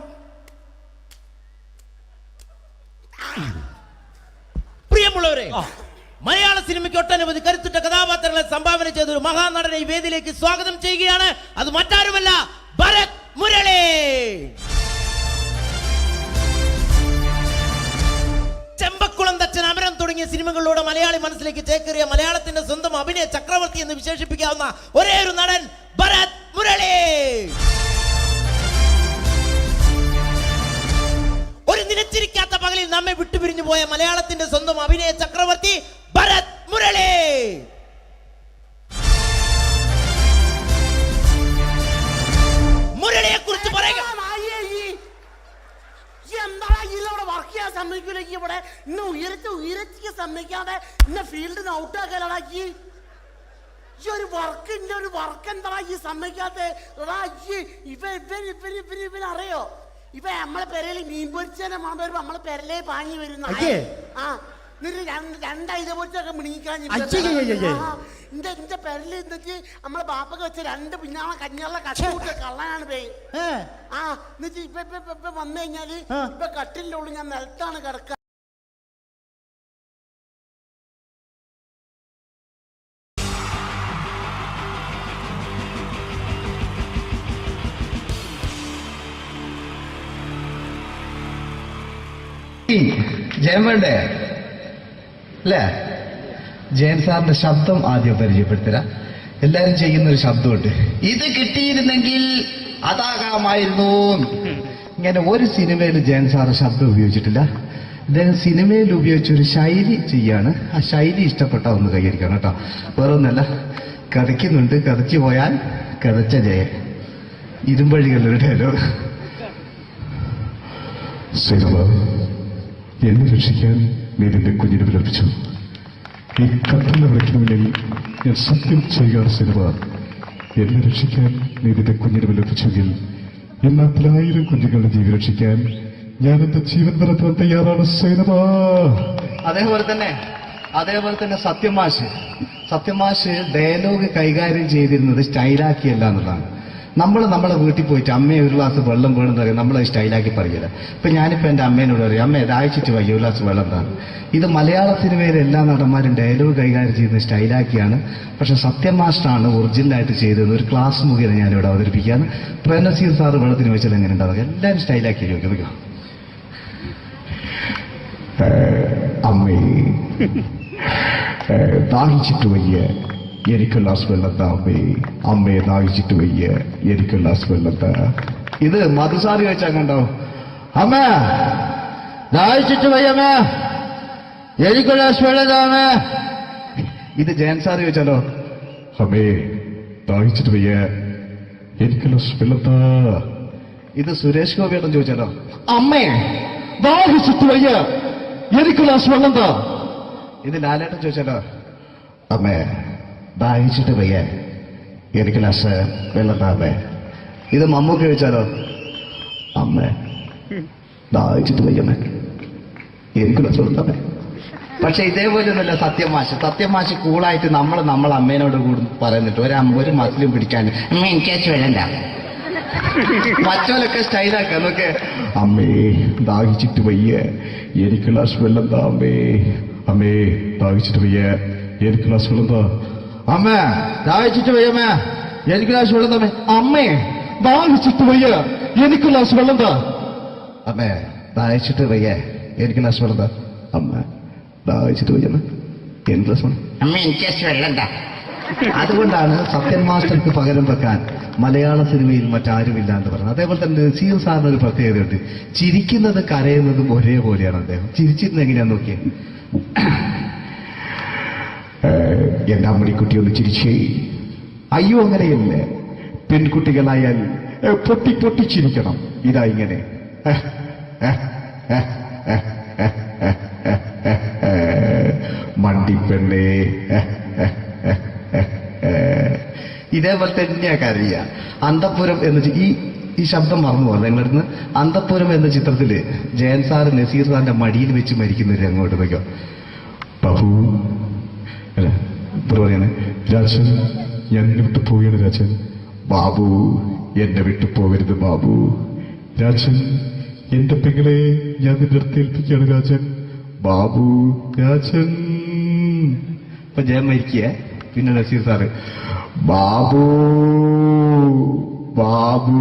പ്രിയമുള്ളവരെ, മലയാള സിനിമയ്ക്ക് ഒട്ടനവധി കരുത്തുറ്റ കഥാപാത്രങ്ങളെ സംഭാവന ചെയ്ത ഒരു മഹാനടനെ ഈ വേദിയിലേക്ക് സ്വാഗതം ചെയ്യുകയാണ്. അത് മറ്റാരുമല്ല, ഭരത് മുരളി. ചെമ്പക്കുളം തച്ചൻ, അമരം തുടങ്ങിയ സിനിമകളിലൂടെ മലയാളി മനസ്സിലേക്ക് ചേക്കേറിയ മലയാളത്തിന്റെ സ്വന്തം അഭിനയ ചക്രവർത്തി എന്ന് വിശേഷിപ്പിക്കാവുന്ന ഒരേ ഒരു നടൻ ഭരത് മുരളി. ഒരു നിലച്ചിരിക്കാത്ത പകലിൽ നമ്മെ വിട്ടുപിരിഞ്ഞു പോയ മലയാളത്തിന്റെ സ്വന്തം അഭിനയ ചക്രവർത്തി ഭരത് മുരളി. മുരളിയെ കുറിച്ച് പറയുക. വർക്ക് ചെയ്യാൻ സമ്മതിക്കൂലേക്ക് ഇവിടെ ഇന്ന് ഉയരത്തിക്ക് സമ്മതിക്കാതെ ഇന്ന് ഫീൽഡിൽ നിന്ന് ഔട്ടാക്കലാക്കി. ഈ ഒരു വർക്ക് എന്താ ഈ സമ്മതിക്കാത്ത? ഇവനറിയോ, ഇപ്പൊ നമ്മളെ പെരയില് മീൻ പൊരിച്ചതിനെ മണം വരുമ്പോ നമ്മളെ പെരലേ പാഞ്ഞു വരുന്ന രണ്ടൈല പൊരിച്ചൊക്കെ മിണിക്കാൻ എന്റെ പെരല് എന്നിട്ട് നമ്മളെ ബാപ്പൊക്കെ വെച്ച രണ്ട് പിന്നാളെ കഞ്ഞാളെ കട്ടുകൂട്ട കള്ളനാണ് പേ. എന്നിട്ട് ഇപ്പൊ വന്നു കഴിഞ്ഞാല് ഇപ്പൊ കട്ടിലിന്റെ ഉള്ളിൽ ഞാൻ നിലത്താണ് കിടക്കുക. ജയൻ വേണ്ടേ അല്ലേ? ജയൻ സാറിന്റെ ശബ്ദം ആദ്യം പരിചയപ്പെടുത്തരാ. എല്ലാരും ചെയ്യുന്ന ഒരു ശബ്ദമുണ്ട്, ഇത് കിട്ടിയിരുന്നെങ്കിൽ അതാകാമായിരുന്നു. ഇങ്ങനെ ഒരു സിനിമയിൽ ജയൻ സാറ് ശബ്ദം ഉപയോഗിച്ചിട്ടില്ല. ഇദ്ദേഹം സിനിമയിൽ ഉപയോഗിച്ചൊരു ശൈലി ചെയ്യാണ്. ആ ശൈലി ഇഷ്ടപ്പെട്ട ഒന്ന് കൈകരിക്കണം കേട്ടോ. വേറൊന്നല്ല, കഥയ്ക്കുന്നുണ്ട്, കഥച്ചു പോയാൽ കഥച്ച ജയൻ. ഇരുമ്പഴികളുടെ ഡയലോഗ്. എന്നെ രക്ഷിക്കാൻ നീ നിന്റെ കുഞ്ഞിനെ വിലപിച്ചു. ഈ കട്ടലിനെ വിളിക്കണമെങ്കിൽ ഞാൻ സത്യം ചെയ്യുകയാണ് സിനിമ. എന്നെ രക്ഷിക്കാൻ നീ നിന്റെ കുഞ്ഞിനെ വിലപിച്ചെങ്കിൽ ഈ നാട്ടിലെ 1000 കുഞ്ഞുങ്ങളുടെ ജീവൻ രക്ഷിക്കാൻ ഞാൻ എന്റെ ജീവൻ നടത്താൻ തയ്യാറാണ് സിനിമ. അതേപോലെ തന്നെ സത്യമാഷ് ഡയലോഗ് കൈകാര്യം ചെയ്തിരുന്നത് സ്റ്റൈലാക്കിയല്ല എന്നുള്ളതാണ്. നമ്മളെ വീട്ടിൽ പോയിട്ട് അമ്മയെ ഒരു ഗ്ലാസ് വെള്ളം വേണമെന്ന് പറയും, നമ്മളത് സ്റ്റൈലാക്കി പറയില്ല. ഇപ്പൊ ഞാനിപ്പോ എന്റെ അമ്മേനോട് പറയും, അമ്മ ദാഹിച്ചിട്ട് വയ്യ ഒരു ഗ്ലാസ് വെള്ളം എന്താണ്. ഇത് മലയാള സിനിമയിലെ എല്ലാ നടന്മാരും ഡയലോഗ് കൈകാര്യം ചെയ്യുന്നത് സ്റ്റൈലാക്കിയാണ്. പക്ഷെ സത്യമാഷ്ടാണ് ഒറിജിനലായിട്ട് ചെയ്തത്. ഒരു ക്ലാസ് മുഖേന ഞാനിവിടെ അവതരിപ്പിക്കുകയാണ്. പ്രേംനസീർ സാറ് വെള്ളത്തിന് വെച്ചാൽ എങ്ങനെ ഉണ്ടാവുക? എല്ലാവരും സ്റ്റൈലാക്കി ചോദിക്കുക. അമ്മേ ദാഹിച്ചിട്ട് വയ്യ, എനിക്ക് ഗ്ലാസ് വെള്ളം താ അമ്മേ. അമ്മയെ ദാഹിച്ചിട്ട് വയ്യ, എനിക്ക് ഗ്ലാസ് വെള്ളം താ. ഇത് മധുസാരി വെച്ചാൽ കണ്ടോ, അമ്മ ദാഹിച്ചിട്ട് വയ്യമ്മ, എനിക്ക് ഗ്ലാസ് വെള്ളം താ അമ്മ. ഇത് ജയൻ സാറി വെച്ചാലോ, അമ്മേ ദാഹിച്ചിട്ട് വയ്യ, എനിക്ക് ഗ്ലാസ് വെള്ളം താ. ഇത് സുരേഷ് ഗോപിയോടും ചോദിച്ചാലോ, അമ്മേ ദാഹിച്ചിട്ട് വയ്യ, എനിക്ക് ഗ്ലാസ് വെള്ളം താ. ഇത് ലാലേട്ടൻ ചോദിച്ചാലോ, അമ്മേ ദാഹിച്ചിട്ട് വയ്യ, എനിക്ക് ഗ്ലാസ് വെള്ളം താ അമ്മേ. ഇത് മമ്മൂക്ക് ചോദിച്ചാലോ, അമ്മേ ദാഹിച്ചിട്ട് വയ്യമ്മേ, എനിക്ക് ഗ്ലാസ് വെള്ളം താ. പക്ഷെ ഇതേപോലെയൊന്നുമല്ല സത്യമാഷ് കൂളായിട്ട് നമ്മളെ അമ്മേനോട് കൂടി പറയുന്നിട്ട് ഒരു മസിലും പിടിക്കാൻ എനിക്ക് വേണ്ട. മറ്റോലൊക്കെ സ്റ്റൈലാക്ക നോക്കെ, അമ്മേ ദാഹിച്ചിട്ട് വയ്യ, എനിക്ക് ഗ്ലാസ് വെള്ളം താ അമ്മേ. അമ്മേ ദാഹിച്ചിട്ട് വയ്യ, എനിക്ക് ഗ്ലാസ് വെള്ളം താ. അമ്മ ദാഹിച്ചിട്ട് വയ്യമ്മ, എനിക്ക് ഗ്ലാസ് വെള്ളം താ. അമ്മേ ദാഹിച്ചിട്ട് വയ്യ, എനിക്ക് ഗ്ലാസ് വെള്ളം താ. അമ്മേ ദാഹിച്ചിട്ട് വയ്യേ എനിക്ക് നഷ്ടപ്പെടുത്ത അമ്മ ദാഹിച്ചിട്ട് വയ്യമ്മ എന്ത് രസം അമ്മ എനിക്ക് വെള്ളണ്ട. അതുകൊണ്ടാണ് സത്യൻ മാസ്റ്റർക്ക് പകരം വെക്കാൻ മലയാള സിനിമയിൽ മറ്റാരുമില്ല എന്ന് പറയുന്നത്. അതേപോലെ തന്നെ നസീർ സാറിന് ഒരു പ്രത്യേകതയുണ്ട്. ചിരിക്കുന്നത് കരയുന്നതും ഒരേപോലെയാണ് അദ്ദേഹം. ചിരിച്ചിരുന്നത് എങ്ങനെയാന്ന് നോക്കിയേ. എന്റെ അമ്മടിക്കുട്ടി ഒന്ന് ചിരിച്ചേ. അയ്യോ അങ്ങനെയല്ലേ, പെൺകുട്ടികളായാൽ പൊട്ടി പൊട്ടിച്ചിരിക്കണം. ഇതാ ഇങ്ങനെ മണ്ടിപ്പെണ്ണേ. ഇതേപോലെ തന്നെയാ കരയ. അന്തപ്പുരം എന്ന ഈ ശബ്ദം മറന്നു പോകുന്നത് നിങ്ങളടുന്ന്. അന്തപ്പുരം എന്ന ചിത്രത്തില് ജയൻ സാറ് നസീർ സാറിന്റെ മടിയിൽ വെച്ച് മരിക്കുന്ന ഒരു രംഗോട്ട് നോക്കിയോ. ബാബു പറയാണ്, രാജൻ ഞാൻ എന്നെ വിട്ടു പോവുകയാണ് രാജൻ. ബാബു എന്നെ വിട്ടു പോകരുത് ബാബു. രാജൻ എന്റെ പെങ്ങളെ ഞാൻ നിന്റെ അടുത്ത് ഏൽപ്പിക്കുകയാണ് രാജൻ. ബാബു രാജൻ. ഇപ്പൊ ജയൻ മരിക്കുക. പിന്നെ നസീർ സാറ് ബാബു ബാബു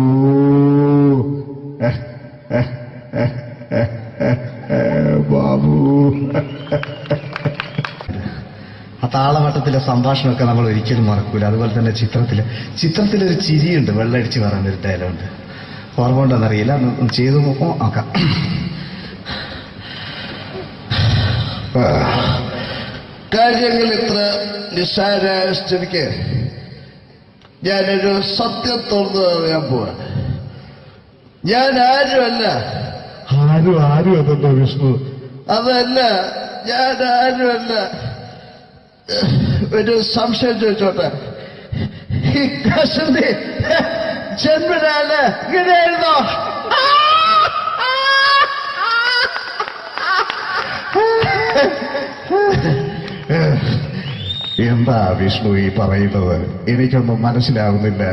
ബാബു. ആ താളവട്ടത്തിലെ സംഭാഷണമൊക്കെ നമ്മൾ ഒരിക്കലും മറക്കൂല. അതുപോലെ തന്നെ ചിത്രത്തിലൊരു ചിരിയുണ്ട്, വെള്ളടിച്ച് പറയാൻ ഒരു ഡയലോഗുണ്ട്. ഓർമ്മ ഉണ്ടോന്നറിയില്ല, ഒന്ന് ചെയ്തു നോക്കാം. കാര്യങ്ങൾ ഇത്ര നിസ്സാരായ സ്ഥിതിക്ക് ഞാനൊരു സത്യം തുറന്നു പറയാൻ പോവാ. ഞാൻ ആരുമല്ല. ആരും അതല്ലോ വിഷ്ണു. അതല്ല, ഞാൻ ആരുമല്ല. ഒരു സംശയം ചോദിച്ചോട്ടെ, ഈ കസന്തി ജന്മനാണ് ഇങ്ങനെയായിരുന്നോ? എന്താ വിഷ്ണു ഈ പറയുന്നത്? എനിക്കൊന്നും മനസ്സിലാവുന്നില്ല.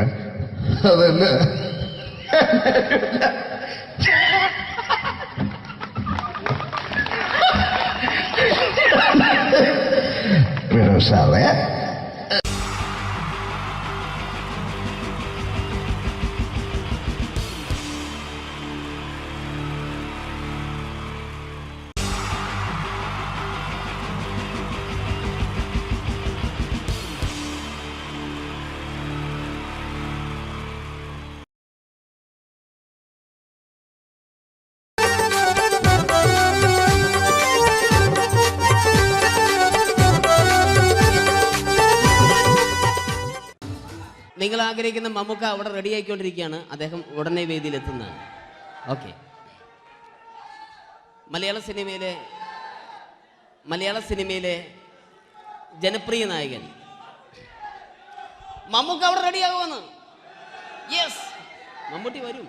അതല്ല, സാറേ നിങ്ങൾ ആഗ്രഹിക്കുന്ന മമ്മൂക്ക അവിടെ റെഡി ആയിക്കൊണ്ടിരിക്കുകയാണ്. അദ്ദേഹം ഉടനെ വേദിയിൽ എത്തുന്നതാണ്. ഓക്കെ. മലയാള സിനിമയിലെ ജനപ്രിയ നായകൻ മമ്മൂക്ക അവിടെ റെഡി ആകുമെന്ന്. യെസ്, മമ്മൂട്ടി വരും.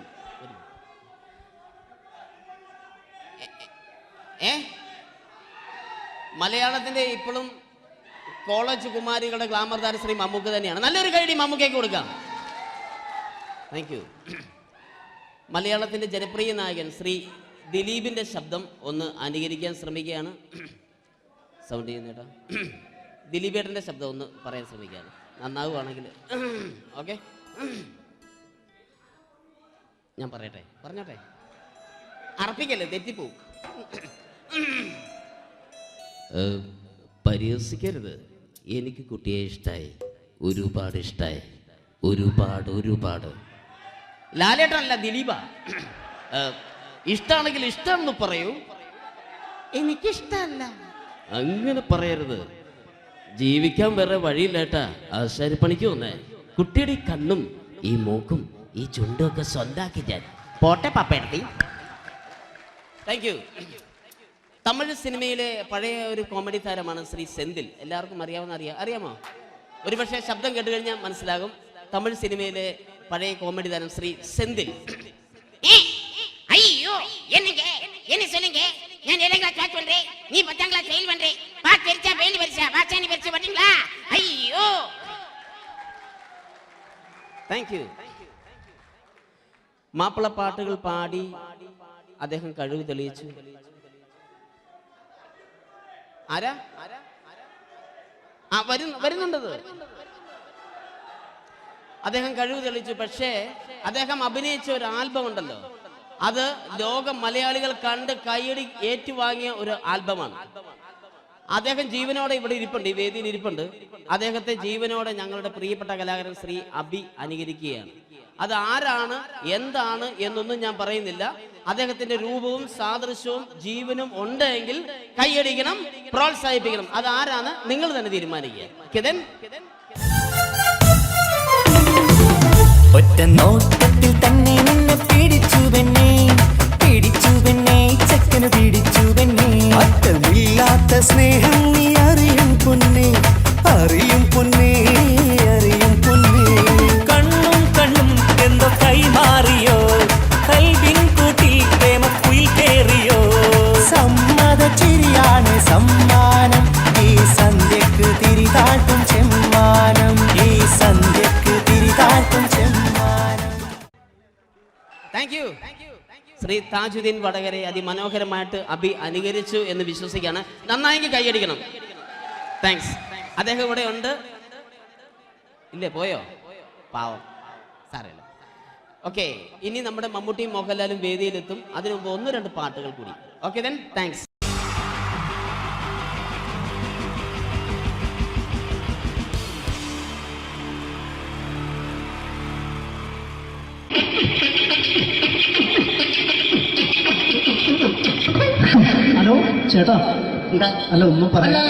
മലയാളത്തിന്റെ ഇപ്പോഴും കോളേജ് കുമാരികളുടെ ഗ്ലാമർ താരം ശ്രീ മമ്മൂക്ക തന്നെയാണ്. നല്ലൊരു കൈഡി മമ്മൂക്കയ്ക്ക് കൊടുക്കാം. Thank you. മലയാളത്തിന്റെ ജനപ്രിയ നായകൻ ശ്രീ ദിലീപിന്റെ ശബ്ദം ഒന്ന് അനുകരിക്കാൻ ശ്രമിക്കുകയാണ്. സൗണ്ട് ചെയ്യുന്നേട്ടാ. ദിലീപേട്ടന്റെ ശബ്ദം ഒന്ന് പറയാൻ ശ്രമിക്കുകയാണ്. നന്നാവുകയാണെങ്കിൽ ഓക്കെ. ഞാൻ പറഞ്ഞോട്ടെ. അർപ്പിക്കല്ലേ, തെറ്റിപ്പോവും. പരിഹസിക്കരുത്. എനിക്ക് കുട്ടിയെ ഇഷ്ടമായി, ഒരുപാട് ഇഷ്ടമായി, ഒരുപാട്. ലാലേട്ടനല്ല, ദിലീപ. ഇഷ്ടമാണെങ്കിൽ ഇഷ്ടമെന്ന് പറയൂ. എനിക്കിഷ്ടമല്ല അങ്ങനെ പറയരുത്. ജീവിക്കാൻ വേറെ വഴിയില്ലേട്ടാ. ആശാരിപ്പണിക്ക് വന്നേ. കുട്ടിയുടെ ഈ കണ്ണും ഈ മൂക്കും ഈ ചുണ്ടും ഒക്കെ സ്വന്താക്കി ഞാൻ പോട്ടെ പപ്പയെടുത്തി. Thank you. തമിഴ് സിനിമയിലെ പഴയ ഒരു കോമഡി താരമാണ് ശ്രീ സെന്തിൽ. എല്ലാവർക്കും അറിയാമോ? ഒരുപക്ഷെ ശബ്ദം കേട്ട് കഴിഞ്ഞാൽ മനസ്സിലാകും. തമിഴ് സിനിമയിലെ പഴയ കോമഡി താരം ശ്രീ സെന്തിൽ. ஐயோ என்ன சொல்லுங்க நான் 7th கிளாஸ் பாஸ் பண்றேன் நீ 10th கிளாஸ் ஃபெயில் பண்றே பாஸ் தெரிச்சா ஃபெயில் பரிசா பாச்சானி பரிசா பண்றீங்களா ஐயோ താങ്ക് യു. മാപ്പിള പാട്ടുകൾ പാടി അദ്ദേഹം കഴിവ് തെളിയിച്ചു. ആരാ വരുന്നുണ്ടത്. അദ്ദേഹം കഴിവ് തെളിയിച്ചു. പക്ഷേ അദ്ദേഹം അഭിനയിച്ച ഒരു ആൽബം ഉണ്ടല്ലോ, അത് ലോക മലയാളികൾ കണ്ട് കൈയടി ഏറ്റുവാങ്ങിയ ഒരു ആൽബമാണ്. അദ്ദേഹം ജീവനോടെ ഇവിടെ ഇരിപ്പുണ്ട്, ഈ വേദിയിൽ ഇരിപ്പുണ്ട്. അദ്ദേഹത്തെ ജീവനോടെ ഞങ്ങളുടെ പ്രിയപ്പെട്ട കലാകാരൻ ശ്രീ അബി അനുകരിക്കുകയാണ്. അത് ആരാണ് എന്താണ് എന്നൊന്നും ഞാൻ പറയുന്നില്ല. അദ്ദേഹത്തിന്റെ രൂപവും സാദൃശ്യവും ജീവനും ഉണ്ടെങ്കിൽ കൈയടിക്കണം, പ്രോത്സാഹിപ്പിക്കണം. അത് ആരാണ് നിങ്ങൾ തന്നെ തീരുമാനിക്കുക. ഒറ്റ നോട്ടത്തിൽ തന്നെ നിന്നെ പിടിച്ചു പെണ്ണേ ചക്കന് പിടിച്ചു പെണ്ണേ. അറ്റമില്ലാത്ത സ്നേഹം നീ അറിയും പൊന്നേ, അറിയും പൊന്നേ, അറിയും പൊന്നേ. കണ്ണും എന്തോ കൈമാറിയോ, കൽവിൻ കൂട്ടിൽ പ്രേമക്കുയിൽ കേറിയോ. സമ്മത ചിരിയാണ് സമ്മാനം, ഈ സന്ധ്യക്ക് തിരിതാട്ടും ചെമ്മാനം, ഈ സന്ധ്യക്ക് തിരിതാട്ടും ചെമ്മാനം. Thank you. ശ്രീ താജുദ്ദീൻ വടകരെ അതിമനോഹരമായിട്ട് അബി അനുകരിച്ചു എന്ന് വിശ്വസിക്കുകയാണ്. നന്നായെങ്കിൽ കൈയടിക്കണം. താങ്ക്സ്. അദ്ദേഹം ഇവിടെ ഉണ്ട്. ഇല്ലേ, പോയോ? പാവം, സാരമില്ല. ഓക്കെ, ഇനി നമ്മുടെ മമ്മൂട്ടിയും മോഹൻലാലും വേദിയിലെത്തും. അതിനു മുമ്പ് 1-2 പാട്ടുകൾ കൂടി. Okay then, thanks. ഹലോ ചേട്ടാ, അല്ല ഒന്നും പറയാ.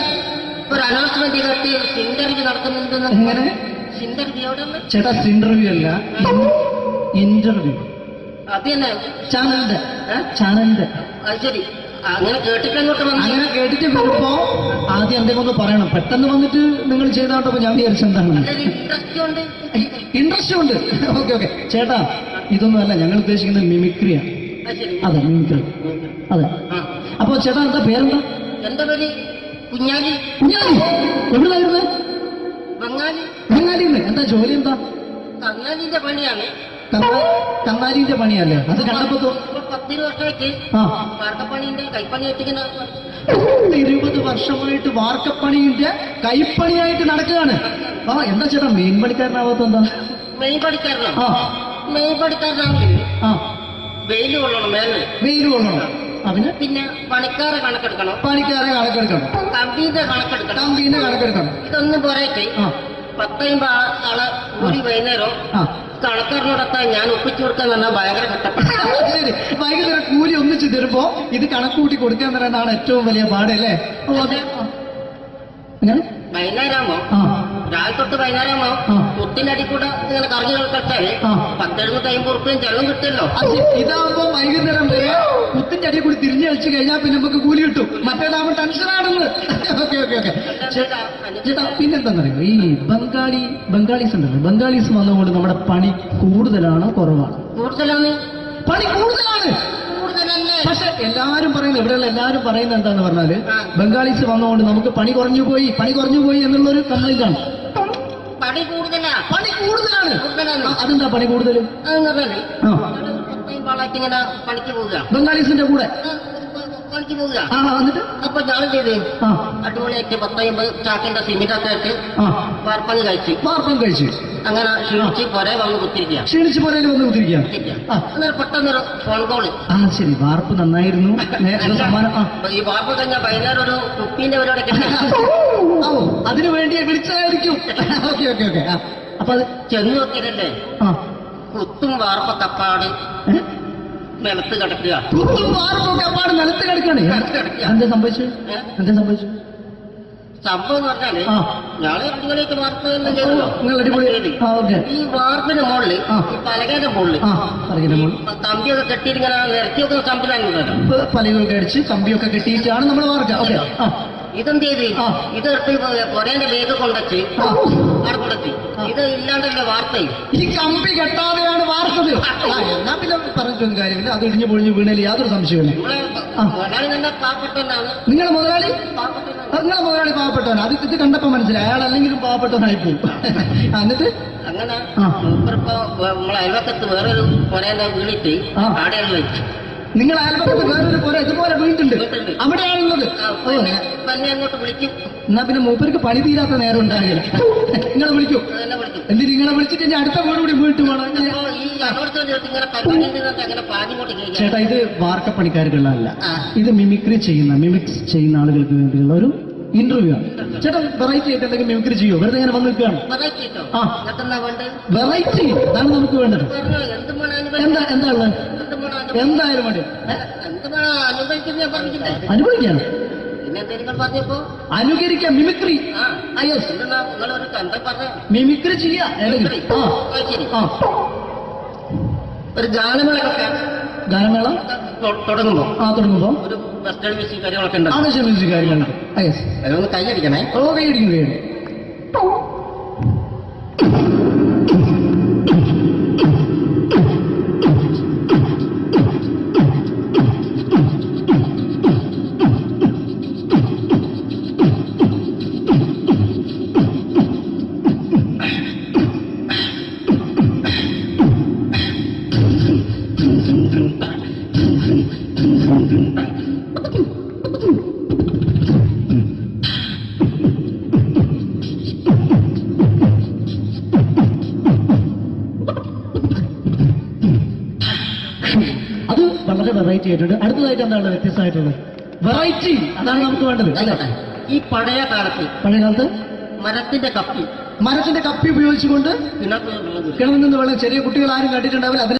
ഒരു അനൗൺസ്മെന്റ് ചെയ്തിട്ട് ഇന്റർവ്യൂ നടത്തുന്നുണ്ടെന്ന്. എങ്ങനെ? ചേട്ടാ, ഇന്റർവ്യൂ അല്ല, ഇന്റർവ്യൂ. അത് തന്നെ ചാനലിന്റെ. അത് ശരി, അങ്ങനെ കേട്ടിട്ട് അങ്ങോട്ട് വന്നു. അങ്ങനെ കേട്ടിട്ട് വരുമ്പോ ആദ്യം എന്തെങ്കിലും ഒന്ന് പറയണം. പെട്ടെന്ന് വന്നിട്ട് നിങ്ങൾ ചെയ്താണ്ടപ്പോ ഞാൻ വിചാരിച്ചു എന്താണ് ഇൻട്രസ്റ്റ് ഉണ്ട്. ഓക്കെ ഓക്കെ ചേട്ടാ, ഇതൊന്നും അല്ല ഞങ്ങൾ ഉദ്ദേശിക്കുന്നത് മിമിക്രിയാണ്. അതെ, മിമിക്രി. അതെ. അപ്പൊ ചേട്ടാ, എന്താ പേരെന്താ? എന്റെ പേര് കുഞ്ഞാലി. കുഞ്ഞാലി എവിടെയായിരുന്നു? ബംഗാളി. ബംഗാളിന്ന്. എന്താ ജോലി? എന്താ? കന്നാലിന്റെ പണിയാണ്. കന്നാലിന്റെ പണിയല്ലേ? അത് കണ്ടപ്പോ 10 വർഷമായിട്ട് വാർക്കപ്പണിന്റെ കൈപ്പണിയായിട്ട് 20 വർഷമായിട്ട് വാർക്കപ്പണിന്റെ കൈപ്പണിയായിട്ട് നടക്കുകയാണ്. ആ, എന്താ ചേട്ടാ മെയിൻ പണിക്കാരനാവാത്ത? എന്താ മെയിൻ പണിക്കാരനാണ്? മെയിൻ പണിക്കാരനാണെങ്കിൽ വെയിൽ കൊള്ളണം, വെയിൽ കൊള്ളണം. അതിന് പിന്നെ പണിക്കാരെ കണക്കെടുക്കണം, കമ്പീന്റെ കണക്കെടുക്കണം. ഇതൊന്നും പോരായിട്ട് 10-50 ആളെ കൂടി വൈകുന്നേരം കണക്കാരനോടൊത്താൻ ഞാൻ ഒപ്പിച്ചു കൊടുക്കാൻ പറഞ്ഞാൽ ഭയങ്കര കഷ്ടപ്പെട്ടു. വൈകുന്നേരം കൂലി ഒന്നിച്ച് തരുമ്പോ ഇത് കണക്കൂട്ടി കൊടുക്കാൻ തരാനാണ് ഏറ്റവും വലിയ പാടല്ലേ? വൈകുന്നേരമാകുമ്പോ, രാവിലെ തൊട്ട് വൈകുന്നേരമാകുമ്പോ കുത്തിന്റെ അടി കൂടെ ഇങ്ങനെ കറങ്ങി കളിച്ചാല് 10-70-50 ഉറുപ്പിയും ചെലവും കിട്ടുമല്ലോ. ഇതാവുമ്പോ വൈകുന്നേരം വരെ കുത്തിന്റെ അടി കൂടി തിരിഞ്ഞു കളിച്ചു കഴിഞ്ഞാൽ പിന്നെ നമുക്ക് കൂലി കിട്ടും. മറ്റേതാവുമ്പോ ടെൻഷനാണെന്ന്. ഓക്കെ ഓക്കെ ഓക്കെ ചേട്ടാ, പിന്നെന്താണെന്നറിയോ, ഈ ബംഗാളീസ് ഉണ്ടല്ലോ, ബംഗാളീസ് വന്നുകൊണ്ട് നമ്മുടെ പണി കൂടുതലാണോ കുറവാണ്? കൂടുതലാണ്. പണി കൂടുതലാണ്. പക്ഷെ എല്ലാരും പറയുന്നത്, ഇവിടെയുള്ള എല്ലാരും പറയുന്നത് എന്താന്ന് പറഞ്ഞാല് ബംഗാളീസ് വന്നുകൊണ്ട് നമുക്ക് പണി കുറഞ്ഞു പോയി എന്നുള്ളൊരു കംപ്ലൈന്റ് ആണ്. പണി കൂടുതലാണ്. അതെന്താ പണി കൂടുതൽ? പണിക്ക് പോവുക ബംഗാളീസിന്റെ കൂടെ പണിക്ക് പോവുക. എന്നിട്ട് അപ്പൊ ഞാൻ ചെയ്ത് അടിപൊളിയായിട്ട് 10-50 ചാക്കിന്റെ സിമെന്റ് ഒക്കെ ആയിട്ട് വാർപ്പം കഴിച്ച് അങ്ങനെ ക്ഷീണിച്ച് പുറേ വന്ന് കുത്തിരിക്കുക. അന്നേരം പെട്ടെന്നൊരു ഫോൺ കോള്. ശരി, വാർപ്പ് നന്നായിരുന്നു. ഈ വാർപ്പ് കഴിഞ്ഞാൽ വൈകുന്നേരം ഒരു കുപ്പീന്റെ പരിപാടി അതിനു വേണ്ടി വിളിച്ചതായിരിക്കും. Okay okay okay. അപ്പൊ അത് ചെന്ന് നോക്കിയതല്ലേ, കുത്തും വാർപ്പ തപ്പാട് നിലത്ത് കിടക്കുക. നിലത്ത് കിടക്കാണ്. എന്താ സംഭവിച്ചു? സംഭവം എന്ന് പറഞ്ഞാല് ഞങ്ങള് അടിപൊളിയായിട്ട് വാർപ്പ് എല്ലാം ചെയ്തല്ലോ. ഈ വാർപ്പിന്റെ മുകളില്, ഈ പലകയുടെ മുകളില് കമ്പിയൊക്കെ കെട്ടിയിട്ട് ഇങ്ങനെ നിരത്തി വെക്കുന്ന സംവിധാനം, പലകൊക്കെ അടിച്ച് കമ്പിയൊക്കെ കെട്ടിയിട്ടാണ് നമ്മൾ വാർക്കുക. ഇതെന്ത് ചെയ്ത് ഇതെടുത്ത് പൊരേന്റെ വേഗം കൊണ്ടച്ച് അവിടെ കൊണ്ടെത്തി. ഇത് ഇല്ലാണ്ടല്ലേ വാർത്ത. ഈ കമ്പി കെട്ടാതെയാണ് വാർത്തത്. എന്നാ പിന്നെ പറഞ്ഞിട്ടൊന്നും കാര്യമില്ല. അത് ഇടിഞ്ഞു പൊളിഞ്ഞു വീണേൽ യാതൊരു സംശയമില്ല. മുതലാളി തന്നെ പാവപ്പെട്ടവനാണ്. നിങ്ങളെ മുതലാളി പാവപ്പെട്ടവനാണ്. അത് ഇത് കണ്ടപ്പോ മനസ്സിലായി അയാൾ അല്ലെങ്കിലും പാവപ്പെട്ടവനായിപ്പോവും. എന്നിട്ട് അങ്ങനെ മൂപ്പറിപ്പോ നമ്മളെ അയൽവക്കത്ത് വേറൊരു പൊരേന്റെ വീണിട്ട് ആടെയാണ് വെച്ചു. നിങ്ങൾ അയൽപക്കത്ത് വേറൊരു പോലെ ഇതുപോലെ വീട്ടുണ്ട്, അവിടെയാണുള്ളത്. അങ്ങോട്ട് വിളിക്കും. എന്നാ പിന്നെ മൂപ്പർക്ക് പണി തീരാത്ത നേരം ഉണ്ടാകില്ല. നിങ്ങൾ വിളിക്കൂ. നിർത്തും. എന്തിന് നിങ്ങളെ വിളിച്ചിട്ട് ഞാൻ അടുത്ത വീട് കൂടി വീട്ടു പോകണം. അപ്പോ ഈ അതോടൊപ്പം നിർത്തി ഇങ്ങനെ പരിപാടിയിൽ നിന്നൊക്കെ അങ്ങനെ പാഞ്ഞുകൊണ്ട് കഴിക്കാം. ചേട്ടാ ഇത് വാർക്കപ്പണിക്കാർക്കുള്ളതല്ല, ഇത് മിമിക്രി മിമിക്സ് ചെയ്യുന്ന ആളുകൾക്ക് വേണ്ടിയുള്ള ഒരു ഇന്റർവ്യൂ ആണ്. ചേട്ടാ വെറൈറ്റി ആയിട്ട് എന്തെങ്കിലും മിമിക്രി ചെയ്യോ? വെറുതെ ഇങ്ങനെ വന്ന് നിൽക്കുകയാണ്. വെറൈറ്റി കേട്ടോ. ആ എത്രണ്ണാ വേണ്ടത്? വെറൈറ്റി അതാണ് നമുക്ക് വേണ്ടത്. എന്താ ഉള്ളത്? എന്തായാലും മതി. അനുഭവിക്കാം, അനുകരിക്കാം. മിമിക്രി മിമിക്രി ചെയ്യാ. ഒരു ഗാനമേള ഗാനമേള തുടങ്ങുമ്പോ ഒരു വെസ്റ്റേൺ മ്യൂസിക് കാര്യങ്ങളൊക്കെ ഉണ്ട്. ആവശ്യം മ്യൂസിക് കാര്യങ്ങളുണ്ട്. അതൊന്ന് കൈയടിക്കണേ. കൈയടിക്കുന്നു. അത് വളരെ വെറൈറ്റി ആയിട്ടുണ്ട്. അടുത്തതായിട്ട് എന്താണ് വ്യത്യസ്തമായിട്ടുള്ളത്? വെറൈറ്റി അതാണ് നമുക്ക് വേണ്ടത് അല്ലേ? ഈ പഴയ കാലത്ത് മരത്തിന്റെ കപ്പി ഉപയോഗിച്ചുകൊണ്ട് കിണറിൽ നിന്ന് വെള്ളം ചെറിയ കുട്ടികൾ ആരും കണ്ടിട്ടുണ്ടാവില്ല. അതിന്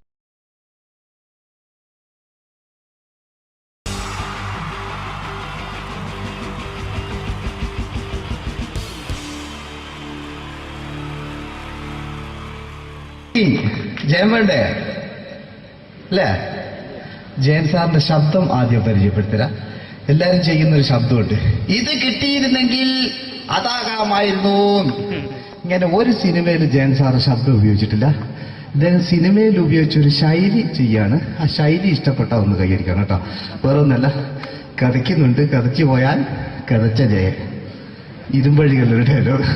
ജയൻ വേണ്ടേ അല്ലേ? ജയൻ സാറിന്റെ ശബ്ദം ആദ്യം പരിചയപ്പെടുത്തരാം. എല്ലാരും ചെയ്യുന്ന ഒരു ശബ്ദമുണ്ട്, ഇത് കിട്ടിയിരുന്നെങ്കിൽ അതാകാമായിരുന്നു. ഇങ്ങനെ ഒരു സിനിമയിൽ ജയൻ സാറ് ശബ്ദം ഉപയോഗിച്ചിട്ടില്ല. ഇദ്ദേഹം സിനിമയിൽ ഉപയോഗിച്ച ഒരു ശൈലി ചെയ്യാണ്. ആ ശൈലി ഇഷ്ടപ്പെട്ട ഒന്ന് കൈകരിക്കണം കേട്ടോ. വേറൊന്നല്ല, കഥയ്ക്കുന്നുണ്ട്, കഥച്ചു പോയാൽ കഥച്ച ജയൻ. ഇരുമ്പഴികളുടെ ഡയലോഗ്.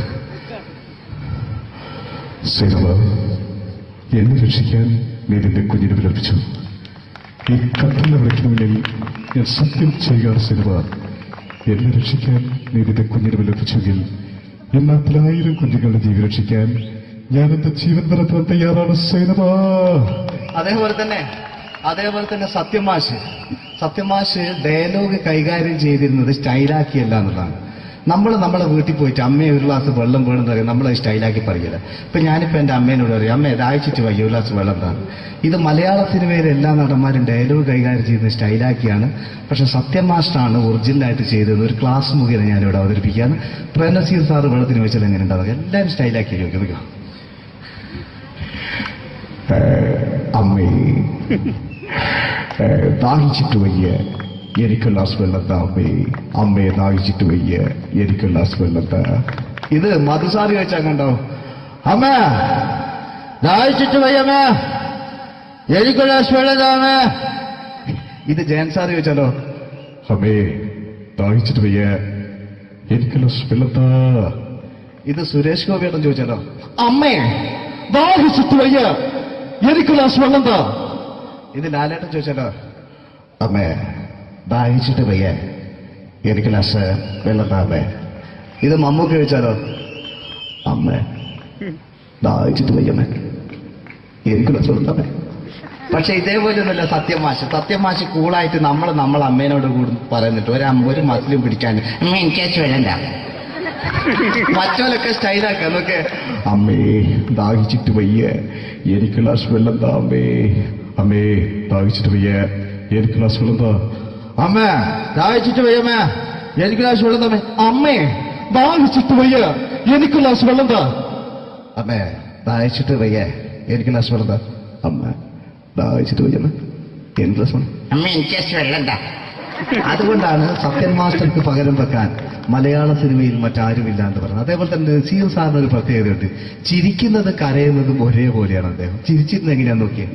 എന്നെ രക്ഷിക്കാൻ നീ നിന്റെ കുഞ്ഞിനെ വിലപിച്ചു. ഈ കത്തുന്ന വിളക്കിന് മുന്നിൽ ഞാൻ സത്യം ചെയ്യുകയാണ് സിനിമ. എന്നെ രക്ഷിക്കാൻ നീ നിന്റെ കുഞ്ഞിനെ വിലപിച്ചെങ്കിൽ എന്നാൽ 1000 കുഞ്ഞുങ്ങളുടെ ജീവൻ രക്ഷിക്കാൻ ഞാൻ എന്റെ ജീവൻ നടത്താൻ തയ്യാറാണ് സിനിമ. അതേപോലെ തന്നെ സത്യമാഷ് ഡയലോഗ് കൈകാര്യം ചെയ്തിരുന്നത് സ്റ്റൈലാക്കിയല്ല എന്നുള്ളതാണ്. നമ്മളെ വീട്ടിൽ പോയിട്ട് അമ്മയെ ഒരു ഗ്ലാസ് വെള്ളം വേണമെന്ന് പറയും, നമ്മളത് സ്റ്റൈലാക്കി പറയില്ല. ഇപ്പൊ ഞാനിപ്പോ എന്റെ അമ്മേനോട് പറയും, അമ്മ ദാഹിച്ചിട്ട് വയ്യ ഒരു ഗ്ലാസ് വെള്ളം എന്താണ്. ഇത് മലയാള സിനിമയിലെ എല്ലാ നടന്മാരും ഡയലോഗ് കൈകാര്യം ചെയ്യുന്നത് സ്റ്റൈലാക്കിയാണ്. പക്ഷെ സത്യം മാസ്റ്ററാണ് ഒറിജിനലായിട്ട് ചെയ്തത്. ഒരു ക്ലാസ് മുഖേന ഞാനിവിടെ അവതരിപ്പിക്കുകയാണ്. പ്രേംനസീർ സാറ് വെള്ളത്തിന് വെച്ചാൽ എങ്ങനെ ഉണ്ടാവുക? എല്ലാവരും സ്റ്റൈലാക്കി ചോദിക്കുക. അമ്മേ ദാഹിച്ചിട്ട് വയ്യ, എനിക്ക് ഗ്ലാസ് വെള്ളം താ അമ്മേ. അമ്മയെ ദാഹിച്ചിട്ട് വയ്യ, എനിക്ക് ഗ്ലാസ് വെള്ളം താ. ഇത് മധുസാറി ചോദിച്ചാൽ കണ്ടോ, അമ്മ ദാഹിച്ചിട്ട് വയ്യമ്മ, എനിക്ക് ഗ്ലാസ് വെള്ളം താ അമ്മ. ഇത് ജയൻ സാർ ചോദിച്ചാലോ, അമ്മേ ദാഹിച്ചിട്ട് വയ്യ, എനിക്ക് ഗ്ലാസ് വെള്ളം താ. ഇത് സുരേഷ് ഗോപിയേട്ടൻ ചോദിച്ചാലോ, അമ്മേ ദാഹിച്ചിട്ട് വയ്യ, എനിക്ക് ഗ്ലാസ് വെള്ളം താ. ഇത് ലാലേട്ടൻ ചോദിച്ചാലോ, അമ്മേ ദാഹിച്ചിട്ട് വയ്യ, എനിക്ക് ഗ്ലാസ് വെള്ളം താ അമ്മേ. ഇത് മമ്മൂക്ക് ചോദിച്ചാലോ, അമ്മേ ദാഹിച്ചിട്ട് വയ്യമ്മേ, എനിക്ക് ഗ്ലാസ് വെള്ളം താ അമ്മേ. പക്ഷെ ഇതേപോലെ ഒന്നുമല്ല സത്യമാഷ് കൂളായിട്ട് നമ്മളെ അമ്മേനോട് കൂടി പറയുന്നിട്ട് ഒരു മസിലും പിടിക്കാൻ അമ്മ എനിക്ക് വേണ്ട. മറ്റോലൊക്കെ സ്റ്റൈലാക്കാം നോക്കെ, അമ്മേ ദാഹിച്ചിട്ട് വയ്യ, എനിക്ക് ഗ്ലാസ് വെള്ളം താ അമ്മേ. അമ്മേ ദാഹിച്ചിട്ട് വയ്യ, എനിക്ക് ഗ്ലാസ് വെള്ളം താ. അമ്മ ദാഹിച്ചിട്ട് വയ്യമ്മേ, എനിക്ക് ഗ്ലാസ് വെള്ളം താ. അമ്മേ ദാഹിച്ചിട്ട് വയ്യ, എനിക്ക് ഗ്ലാസ് വെള്ളം താ. അമ്മേ ദാഹിച്ചിട്ട് വയ്യ, എനിക്ക് ഗ്ലാസ് വെള്ളം താ. അമ്മ ദാഹിച്ചിട്ട് വയ്യമ്മ, എനിക്ക് ഗ്ലാസ് വെള്ളം. അമ്മ എനിക്ക് വെള്ളം താ. അതുകൊണ്ടാണ് സത്യൻ മാസ്റ്റർക്ക് പകരം വെക്കാൻ മലയാള സിനിമയിൽ മറ്റാരുമില്ല എന്ന് പറയുന്നത്. അതേപോലെ തന്നെ നസീർ സാറിന് ഒരു പ്രത്യേകതയുണ്ട്, ചിരിക്കുന്നത് കരയുന്നതും ഒരേപോലെയാണ് അദ്ദേഹം. ചിരിച്ചിരുന്നത് എങ്ങനെയാന്ന് നോക്കിയേ.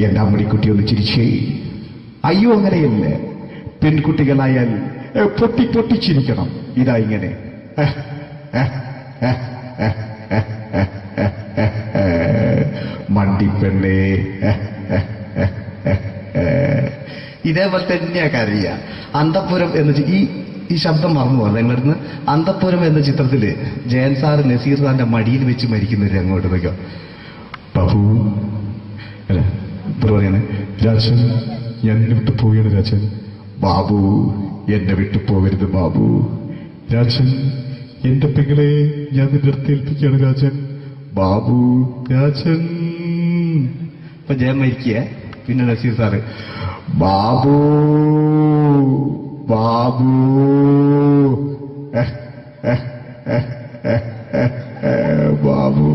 എന്റെ അമ്മണിക്കുട്ടി ഒന്ന് ചിരിച്ചേ. അയ്യോ അങ്ങനെയല്ല, പെൺകുട്ടികളായാൽ പൊട്ടി ചിരിക്കണം. ഇതാ ഇങ്ങനെ മണ്ടിപ്പെണ്ണേ. ഇതേപോലെ തന്നെയാ കരയ. അന്തപുരം എന്ന് ഈ ഈ ശബ്ദം മറന്നു പോകുന്നത് നിങ്ങളുടെ അന്തപ്പുരം എന്ന ചിത്രത്തില് ജയൻ സാറ് നസീർ സാറിന്റെ മടിയിൽ വെച്ച് മരിക്കുന്നവര് അങ്ങോട്ട് നോക്കോ. ബാബു അല്ല എന്താ പറയണേ, രാജൻ ഞാൻ എന്നെ വിട്ടു പോവുകയാണ് രാജൻ. ബാബു എന്നെ വിട്ടു പോകരുത് ബാബു. രാജൻ എന്റെ പെങ്ങളെ ഞാൻ നിന്റെ അടുത്ത് ഏൽപ്പിക്കുകയാണ് രാജൻ. ബാബു രാജൻ. ഇപ്പൊ ജയൻ മരിക്കുക, പിന്നെ നസീർ സാറ് ബാബു ബാബു ബാബു.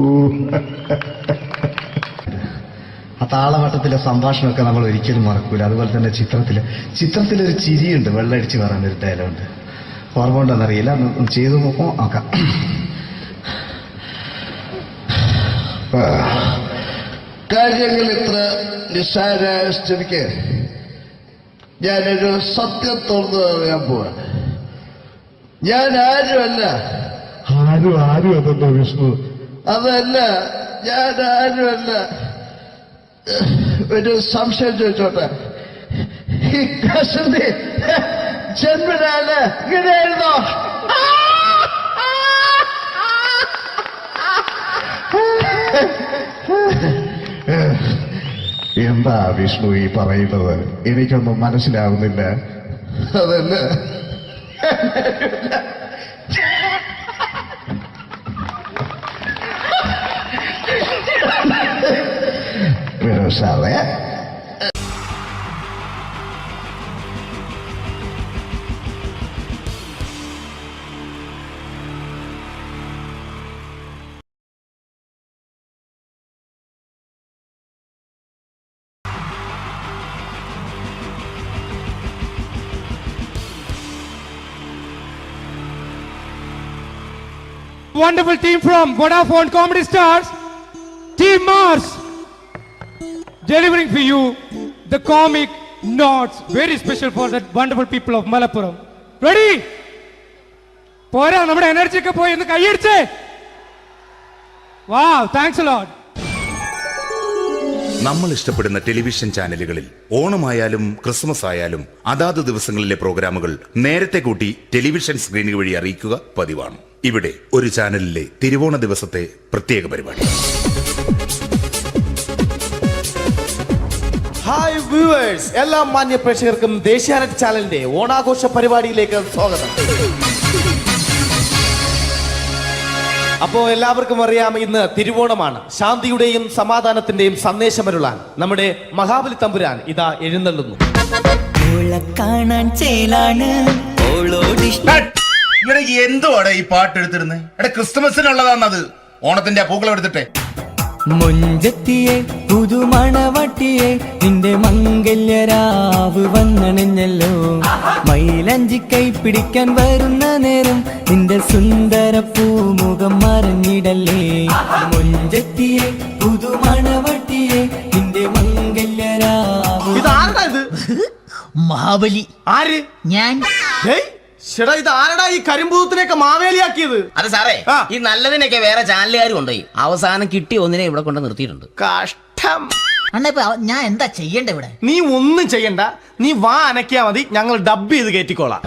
ആ താളവട്ടത്തിലെ സംഭാഷണമൊക്കെ നമ്മൾ ഒരിക്കലും മറക്കൂല. അതുപോലെ തന്നെ ചിത്രത്തിലൊരു ചിരിയുണ്ട്, വെള്ളടിച്ച് പറയാൻ ഒരു ഡയലോഗുണ്ട്. ഓർമ്മ ഉണ്ടെന്നറിയില്ല, ചെയ്തു നോക്കാം. കാര്യങ്ങൾ ഇത്ര നിസ്സാരമായ സ്ഥിതിക്ക് ഞാനൊരു സത്യം തുറന്നു പറയാൻ പോവാണ്. ഞാൻ ആരുമല്ല. ആരും അതല്ലോ വിഷ്ണു. അതല്ല, ഞാൻ ആരുമല്ല. ഒരു സംശയം ചോദിച്ചോട്ടെ, ഈ കസന്തി ജന്മനാണ് ഇങ്ങനെയായിരുന്നോ? എന്താ വിഷ്ണു ഈ പറയുന്നത്? എനിക്കൊന്നും മനസ്സിലാവുന്നില്ല. അതല്ല, സാറേ Wonderful team from Vodafone Comedy Stars, Team Mars, delivering for you the comic notes, very special for the wonderful people of Malappuram. Ready? പോരാ, നമ്മുടെ എനർജി ഒക്കെ പോയി ഒന്ന് കൈയടിച്ചേ. Wow, thanks a lot. നമ്മൾ ഇഷ്ടപ്പെടുന്ന ടെലിവിഷൻ ചാനലുകളിൽ ഓണമായാലും ക്രിസ്മസ് ആയാലും അതാത് ദിവസങ്ങളിലെ പ്രോഗ്രാമുകൾ നേരത്തെ കൂട്ടി ടെലിവിഷൻ സ്ക്രീനുകൾ വഴി അറിയിക്കുക പതിവാണ്. ഇവിടെ ഒരു ചാനലിലെ തിരുവോണ ദിവസത്തെ പ്രത്യേക പരിപാടി. ഹായ് വ്യൂവേഴ്സ്, എല്ലാ മാന്യ പ്രേക്ഷകർക്കും ദേശീയാനെറ്റ് ചാനലിന്റെ ഓണാഘോഷ പരിപാടിയിലേക്ക് സ്വാഗതം. അപ്പോ എല്ലാവർക്കും അറിയാം, ഇന്ന് തിരുവോണമാണ്. ശാന്തിയുടെയും സമാധാനത്തിന്റെയും സന്ദേശമരുളാൻ നമ്മുടെ മഹാബലി തമ്പുരാൻ ഇതാ എഴുന്നള്ളുന്നു. കാണാൻ ചേലാണ് എന്തുവാടെ ഈ പാട്ട് എടുത്തിരുന്നത്? ക്രിസ്തുമസിനുള്ളതാണത്. ഓണത്തിന്റെ പൂക്കളം എടുത്തിട്ടെ. മുഞ്ചത്തിയെ പുതുമണവട്ടിയെ നിന്റെ മംഗല്യരാവ് വന്നണിഞ്ഞല്ലോ. മൈലഞ്ചി കൈ പിടിക്കാൻ വരുന്ന നേരം നിന്റെ സുന്ദര പൂമുഖം മറിഞ്ഞിടല്ലേ. മുഞ്ചത്തിയെ പുതുമണവട്ടിയെ നിന്റെ മംഗല്യരാവ്. ഇതാരടാ ഇത്? മഹാബലി. ആര്? ഞാൻ. ചേട്ടാ, ഇത് ആരടാ ഈ കരിമ്പൂത്തിനെയൊക്കെ മാവേലിയാക്കിയത്? അത് സാറേ, ഈ നല്ലതിനൊക്കെ വേറെ ചാനലുകാർ കൊണ്ടുപോയി അവസാനം കിട്ടി ഒന്നിനെ ഇവിടെ കൊണ്ട് നിർത്തിയിട്ടുണ്ട്. കഷ്ടം. അണ്ണ ഇപ്പൊ ഞാൻ എന്താ ചെയ്യണ്ട ഇവിടെ? നീ ഒന്നും ചെയ്യണ്ട, നീ വാ അനക്കിയാ മതി, ഞങ്ങൾ ഡബ് ചെയ്ത് കയറ്റിക്കോളാം.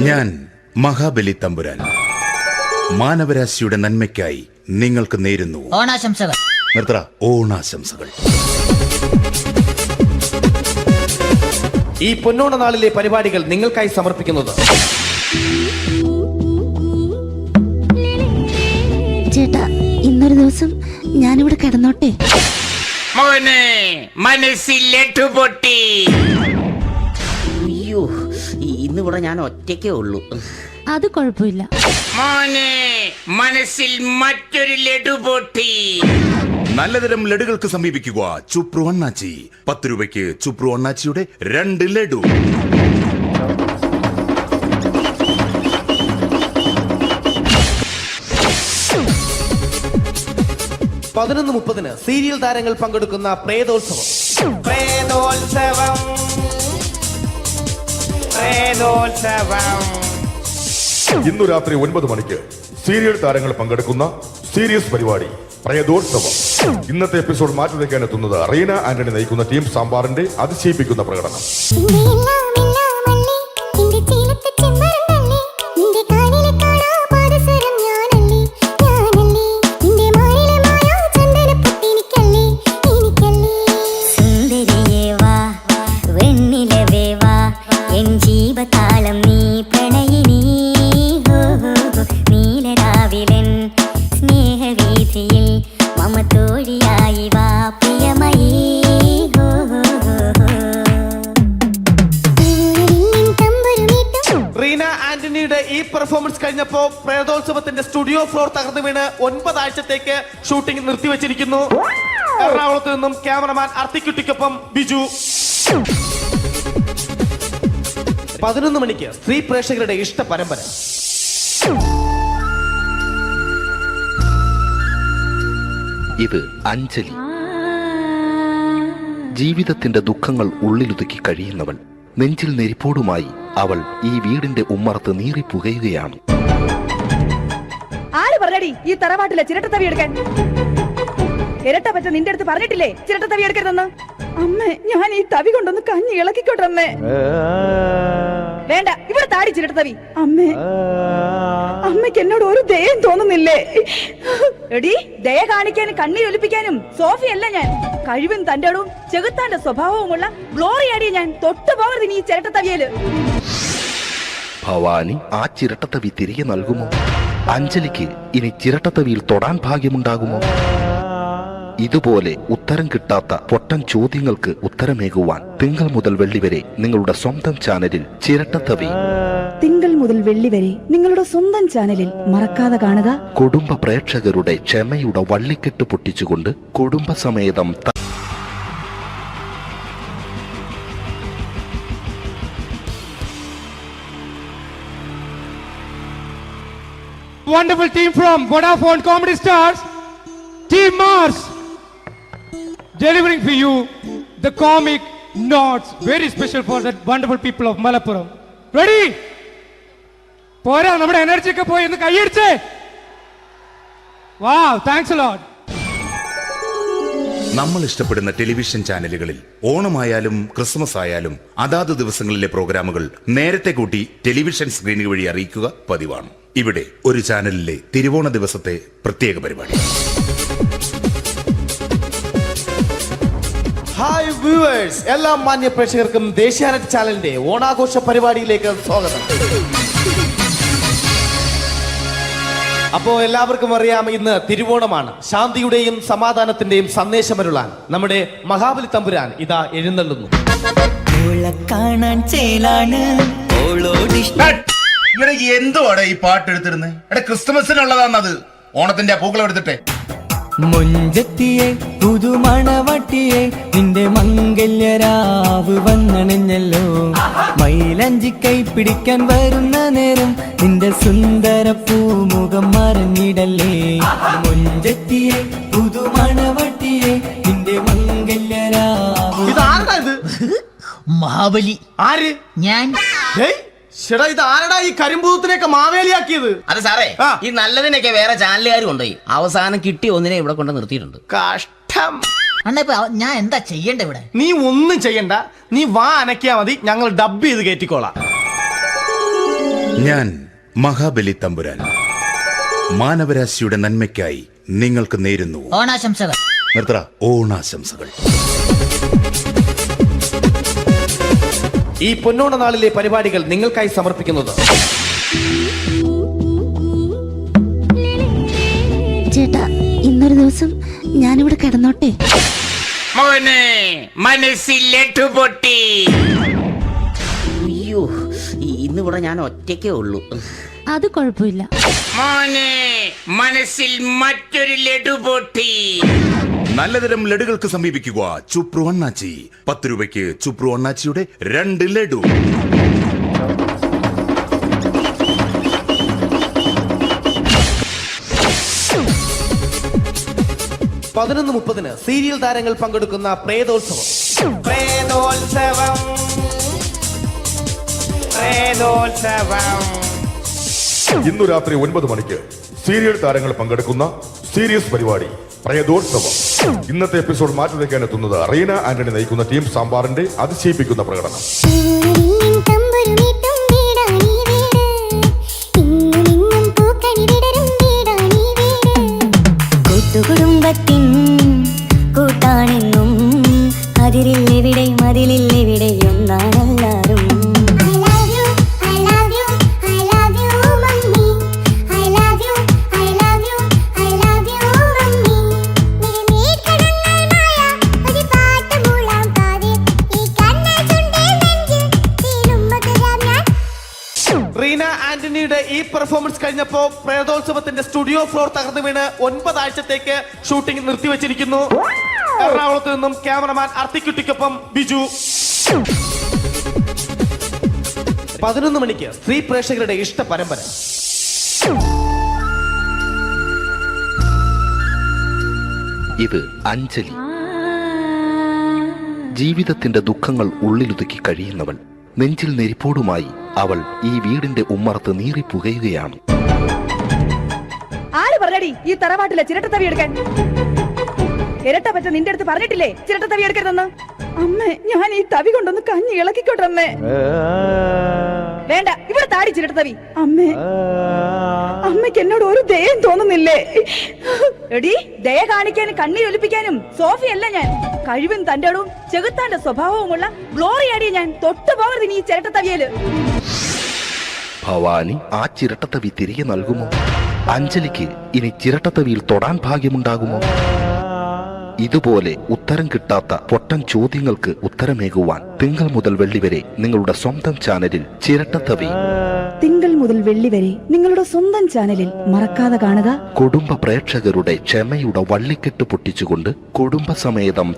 ഞാൻ മഹാബലി തമ്പുരാൻ മാനവരാശിയുടെ നന്മയ്ക്കായി നിങ്ങൾക്ക് നേരുന്നു ഓണാശംസകൾ. നിർത്തറ ഓണാശംസകൾ. ഈ പൊന്നോണ നാളിലെ പരിപാടികൾ നിങ്ങൾക്കായി സമർപ്പിക്കുന്നത് ചേട്ടാ, ഇന്നൊരു ദിവസം ഞാനിവിടെ കിടന്നോട്ടെ. മോനെ മനസ്സിലെട്ടു പൊട്ടി. അയ്യോ, ഇന്നിവിടെ ഞാൻ ഒറ്റയ്ക്കേ ഉള്ളൂ. അത് കുഴപ്പമില്ല. മോനെ മനസ്സിൽ മറ്റൊരു ലഡു പൊട്ടി. നല്ലതരം ലഡുകൾക്ക് സമീപിക്കുക ചുപ്രു അണ്ണാച്ചി. 10 രൂപയ്ക്ക് ചുപ്രു അണ്ണാച്ചിയുടെ 2 ലഡു. പതിനൊന്ന് 30 സീരിയൽ താരങ്ങൾ പങ്കെടുക്കുന്ന പ്രേതോത്സവം. പ്രേതോത്സവം, പ്രേതോത്സവം. ഇന്നു രാത്രി 9 മണിക്ക് സീരിയൽ താരങ്ങൾ പങ്കെടുക്കുന്ന സീരിയസ് പരിപാടി പ്രേതോത്സവം. ഇന്നത്തെ എപ്പിസോഡ് മാറ്റി വയ്ക്കാൻ എത്തുന്നത് റീന ആന്റണി നയിക്കുന്ന ടീം സാമ്പാറിന്റെ അതിശയിപ്പിക്കുന്ന പ്രകടനം. കഴിഞ്ഞപ്പോ പ്രേതോത്സവത്തിന്റെ സ്റ്റുഡിയോ ഫ്ലോർ തകർന്നു വീണ് 9 ആഴ്ചത്തേക്ക് ഷൂട്ടിംഗ് നിർത്തിവെച്ചിരിക്കുന്നു. എറണാകുളത്ത് നിന്നും ക്യാമറമാൻ അർത്തിക്കുട്ടിക്കൊപ്പം ബിജു. 11 മണിക്ക് സ്ത്രീ പ്രേക്ഷകരുടെ ഇഷ്ട പരമ്പര. ഇത് അഞ്ജലി. ജീവിതത്തിന്റെ ദുഃഖങ്ങൾ ഉള്ളിലുതുക്കി കഴിയുന്നവൾ. നെഞ്ചിൽ നെരിപ്പോടുമായി അവൾ ഈ വീടിന്റെ ഉമ്മറത്ത് നീറിപ്പുകയുകയാണ്. ആര് പറഞ്ഞടി ഈ തറവാട്ടിലെ ചിരട്ടത്തവി എടുക്കാൻ? ഇരട്ട പറ്റ നിന്റെ അടുത്ത് പറഞ്ഞിട്ടില്ലേ ചിരട്ടത്തവി എടുക്കരുതെന്ന്? അമ്മേ, ഞാൻ ഈ തവി കൊണ്ടൊന്ന് കഞ്ഞി ഇളക്കിക്കോട്ടെ അമ്മേ. വേണ്ട, ഇവിടെ താടി ചിരട്ടത്തവി. അമ്മേ, അമ്മയ്ക്ക് എന്നോട് ഒരു ദയം തോന്നുന്നില്ലേ? എടി, ദയ കാണിക്കാനും കണ്ണീരൊലിപ്പിക്കാനും സോഫിയല്ല ഞാൻ. കഴിവും തന്റെ ഇടവും ചെകുത്താന്റെ സ്വഭാവവുമുള്ള ഗ്ലോറിയാടിയ ഞാൻ. തൊട്ടു പോകരുത് നീ ചിരട്ടത്തവിയല്. ഭവാനി ആ ചിരട്ടത്തവി തിരികെ നൽകുമോ? അഞ്ജലിക്ക് ഇനി ചിരട്ടത്തവിയിൽ തൊടാൻ ഭാഗ്യമുണ്ടാകുമോ? ഇതുപോലെ ഉത്തരം കിട്ടാത്ത പൊട്ടൻ ചോദ്യങ്ങൾക്ക് ഉത്തരമേകുവാൻ തിങ്കൾ മുതൽ വെള്ളി വരെ നിങ്ങളുടെ സ്വന്തം ചാനലിൽ ചിരട്ടത്തവി. തിങ്കൾ മുതൽ വെള്ളി വരെ നിങ്ങളുടെ സ്വന്തം ചാനലിൽ മറക്കാതെ കാണുക. കുടുംബ പ്രേക്ഷകരുടെ ക്ഷമയുടെ വള്ളിക്കെട്ട് പൊട്ടിച്ചുകൊണ്ട് കുടുംബസമേതം Wonderful team from Vodafone Comedy Stars, Team Mars, delivering for you the comic notes, very special for the wonderful people of Malappuram. Ready? പോരാ, നമ്മുടെ എനർജി ഒക്കെ പോയി ഒന്ന് കൈയടിച്ചേ. Wow, thanks a lot. നമ്മൾ ഇഷ്ടപ്പെടുന്ന ടെലിവിഷൻ ചാനലുകളിൽ ഓണമായാലും ക്രിസ്മസ് ആയാലും അതാത് ദിവസങ്ങളിലെ പ്രോഗ്രാമുകൾ നേരത്തെ കൂട്ടി ടെലിവിഷൻ സ്ക്രീനുകൾ വഴി അറിയിക്കുക പതിവാണ്. ഇവിടെ ഒരു ചാനലിലെ തിരുവോണ ദിവസത്തെ പ്രത്യേക പരിപാടി. ഹായ് വ്യൂവേഴ്സ്, എല്ലാ മാന്യ പ്രേക്ഷകർക്കും ദേശീയാനെറ്റ് ചാനലിന്റെ ഓണാഘോഷ പരിപാടിയിലേക്ക് സ്വാഗതം. അപ്പോ എല്ലാവർക്കും അറിയാം, ഇന്ന് തിരുവോണമാണ്. ശാന്തിയുടെയും സമാധാനത്തിന്റെയും സന്ദേശമരുളാൻ നമ്മുടെ മഹാബലി തമ്പുരാൻ ഇതാ എഴുന്നള്ളുന്നു. കാണാൻ ചേലാണ് എന്തുവാടെ ഈ പാട്ട് എടുത്തിരുന്നത്? ക്രിസ്തുമസിനുള്ളതാണത്. ഓണത്തിന്റെ പൂക്കളം എടുത്തിട്ടെ. മുഞ്ചത്തിയെ പുതുമണവട്ടിയെ നിന്റെ മംഗല്യരാവ് വന്നണിഞ്ഞല്ലോ. മൈലഞ്ചി കൈ പിടിക്കാൻ വരുന്ന നേരം നിന്റെ സുന്ദര പൂമുഖം മറിഞ്ഞിടല്ലേ. മുഞ്ചത്തിയെ പുതുമണവട്ടിയെ നിന്റെ മംഗല്യരാവ്. ഇതാരടാ ഇത്? മഹാബലി. ആര്? ഞാൻ. ചേട്ടാ, ഇത് ആരടാ ഈ കരിമ്പൂത്തിനെയൊക്കെ മാവേലിയാക്കിയത്? അത് സാറേ, ഈ നല്ലതിനൊക്കെ വേറെ ചാനലുകാർ കൊണ്ടുപോയി അവസാനം കിട്ടി ഒന്നിനെ ഇവിടെ കൊണ്ട് നിർത്തിയിട്ടുണ്ട്. കഷ്ടം. അണ്ണ ഇപ്പൊ ഞാൻ എന്താ ചെയ്യണ്ട ഇവിടെ? നീ ഒന്നും ചെയ്യണ്ട, നീ വാ അനക്കിയാ മതി, ഞങ്ങൾ ഡബ് ചെയ്ത് കയറ്റിക്കോളാം. ഞാൻ മഹാബലി തമ്പുരാൻ മാനവരാശിയുടെ നന്മയ്ക്കായി നിങ്ങൾക്ക് നേരുന്നു ഓണാശംസകൾ. നിർത്തറ ഓണാശംസകൾ. ഈ പൊന്നോണ നാളിലെ പരിപാടികൾ നിങ്ങൾക്കായി സമർപ്പിക്കുന്നത് ചേട്ടാ, ഇന്നൊരു ദിവസം ഞാനിവിടെ കിടന്നോട്ടെ. മോനെ മനസ്സിലെട്ടു പൊട്ടി. അയ്യോ, ഇന്നിവിടെ ഞാൻ ഒറ്റയ്ക്കേ ഉള്ളൂ. അത് കുഴപ്പമില്ല. മോനെ മനസ്സിൽ മറ്റൊരു ലഡു പൊട്ടി. നല്ലതരം ലഡുകൾക്ക് സമീപിക്കുക ചുപ്രു അണ്ണാച്ചി. 10 രൂപയ്ക്ക് ചുപ്രു അണ്ണാച്ചിയുടെ 2 ലഡു. പതിനൊന്ന് 30 സീരിയൽ താരങ്ങൾ പങ്കെടുക്കുന്ന പ്രേതോത്സവം. പ്രേതോത്സവം, പ്രേതോത്സവം. ഇന്നു രാത്രി 9 മണിക്ക് സീരിയൽ താരങ്ങൾ പങ്കെടുക്കുന്ന സീരിയസ് പരിപാടി പ്രേതോത്സവം. ഇന്നത്തെ എപ്പിസോഡ് മാറ്റി വയ്ക്കാൻ എത്തുന്നത് റീന ആന്റണി നയിക്കുന്ന ടീം സാമ്പാറിന്റെ അതിശയിപ്പിക്കുന്ന പ്രകടനം. കുടുംബത്തിൻ കൂട്ടാണെന്നും അതിരില്ലെവിടെ മതിലില്ലെവിടെ ഒന്നാണെല്ലാരും. പെർഫോമൻസ് കഴിഞ്ഞപ്പോ പ്രേതോത്സവത്തിന്റെ സ്റ്റുഡിയോ ഫ്ലോർ തകർന്നു വീണ് 9 ആഴ്ചത്തേക്ക് ഷൂട്ടിംഗ് നിർത്തിവെച്ചിരിക്കുന്നു. എറണാകുളത്ത് നിന്നും ക്യാമറമാൻ അർത്തിക്കുട്ടിക്കൊപ്പം ബിജു. 11 മണിക്ക് സ്ത്രീ പ്രേക്ഷകരുടെ ഇഷ്ട പരമ്പര. ഇത് അഞ്ജലി. ജീവിതത്തിന്റെ ദുഃഖങ്ങൾ ഉള്ളിലുതുക്കി കഴിയുന്നവൾ. നെഞ്ചിൽ നെരിപ്പോടുമായി അവൾ ഈ വീടിന്റെ ഉമ്മറത്ത് നീറിപ്പുകയുകയാണ്. ആര് പറഞ്ഞടി ഈ തറവാട്ടിലെ ചിരട്ടത്തവി എടുക്കാൻ? ഇരട്ട പറ്റ നിന്റെ അടുത്ത് പറഞ്ഞിട്ടില്ലേ ചിരട്ടത്തവി എടുക്കരുതെന്ന്? അമ്മേ, ഞാൻ ഈ തവി കൊണ്ടൊന്ന് കഞ്ഞി ഇളക്കിക്കോട്ടെ അമ്മേ. വേണ്ട, ഇവിടെ താടി ചിരട്ടത്തവി. അമ്മേ, അമ്മയ്ക്ക് എന്നോട് ഒരു ദയം തോന്നുന്നില്ലേ? എടി, ദയ കാണിക്കാനും കണ്ണീരൊലിപ്പിക്കാനും സോഫിയല്ല ഞാൻ. കഴിവും തന്റെ ഇടവും ചെകുത്താന്റെ സ്വഭാവവുമുള്ള ഗ്ലോറിയാടിയ ഞാൻ. തൊട്ടു പോകരുത് നീ ചിരട്ടത്തവിയല്. ഭവാനി ആ ചിരട്ടത്തവി തിരികെ നൽകുമോ? അഞ്ജലിക്ക് ഇനി ചിരട്ടത്തവിയിൽ തൊടാൻ ഭാഗ്യമുണ്ടാകുമോ? ഇതുപോലെ ഉത്തരം കിട്ടാത്ത പൊട്ടൻ ചോദ്യങ്ങൾക്ക് ഉത്തരമേകുവാൻ തിങ്കൾ മുതൽ വെള്ളി വരെ നിങ്ങളുടെ സ്വന്തം ചാനലിൽ ചിരട്ടത്തവി. തിങ്കൾ മുതൽ വെള്ളി വരെ നിങ്ങളുടെ സ്വന്തം ചാനലിൽ മറക്കാതെ കാണുക. കുടുംബ പ്രേക്ഷകരുടെ ക്ഷമയുടെ വള്ളിക്കെട്ട് പൊട്ടിച്ചുകൊണ്ട് കുടുംബസമേതം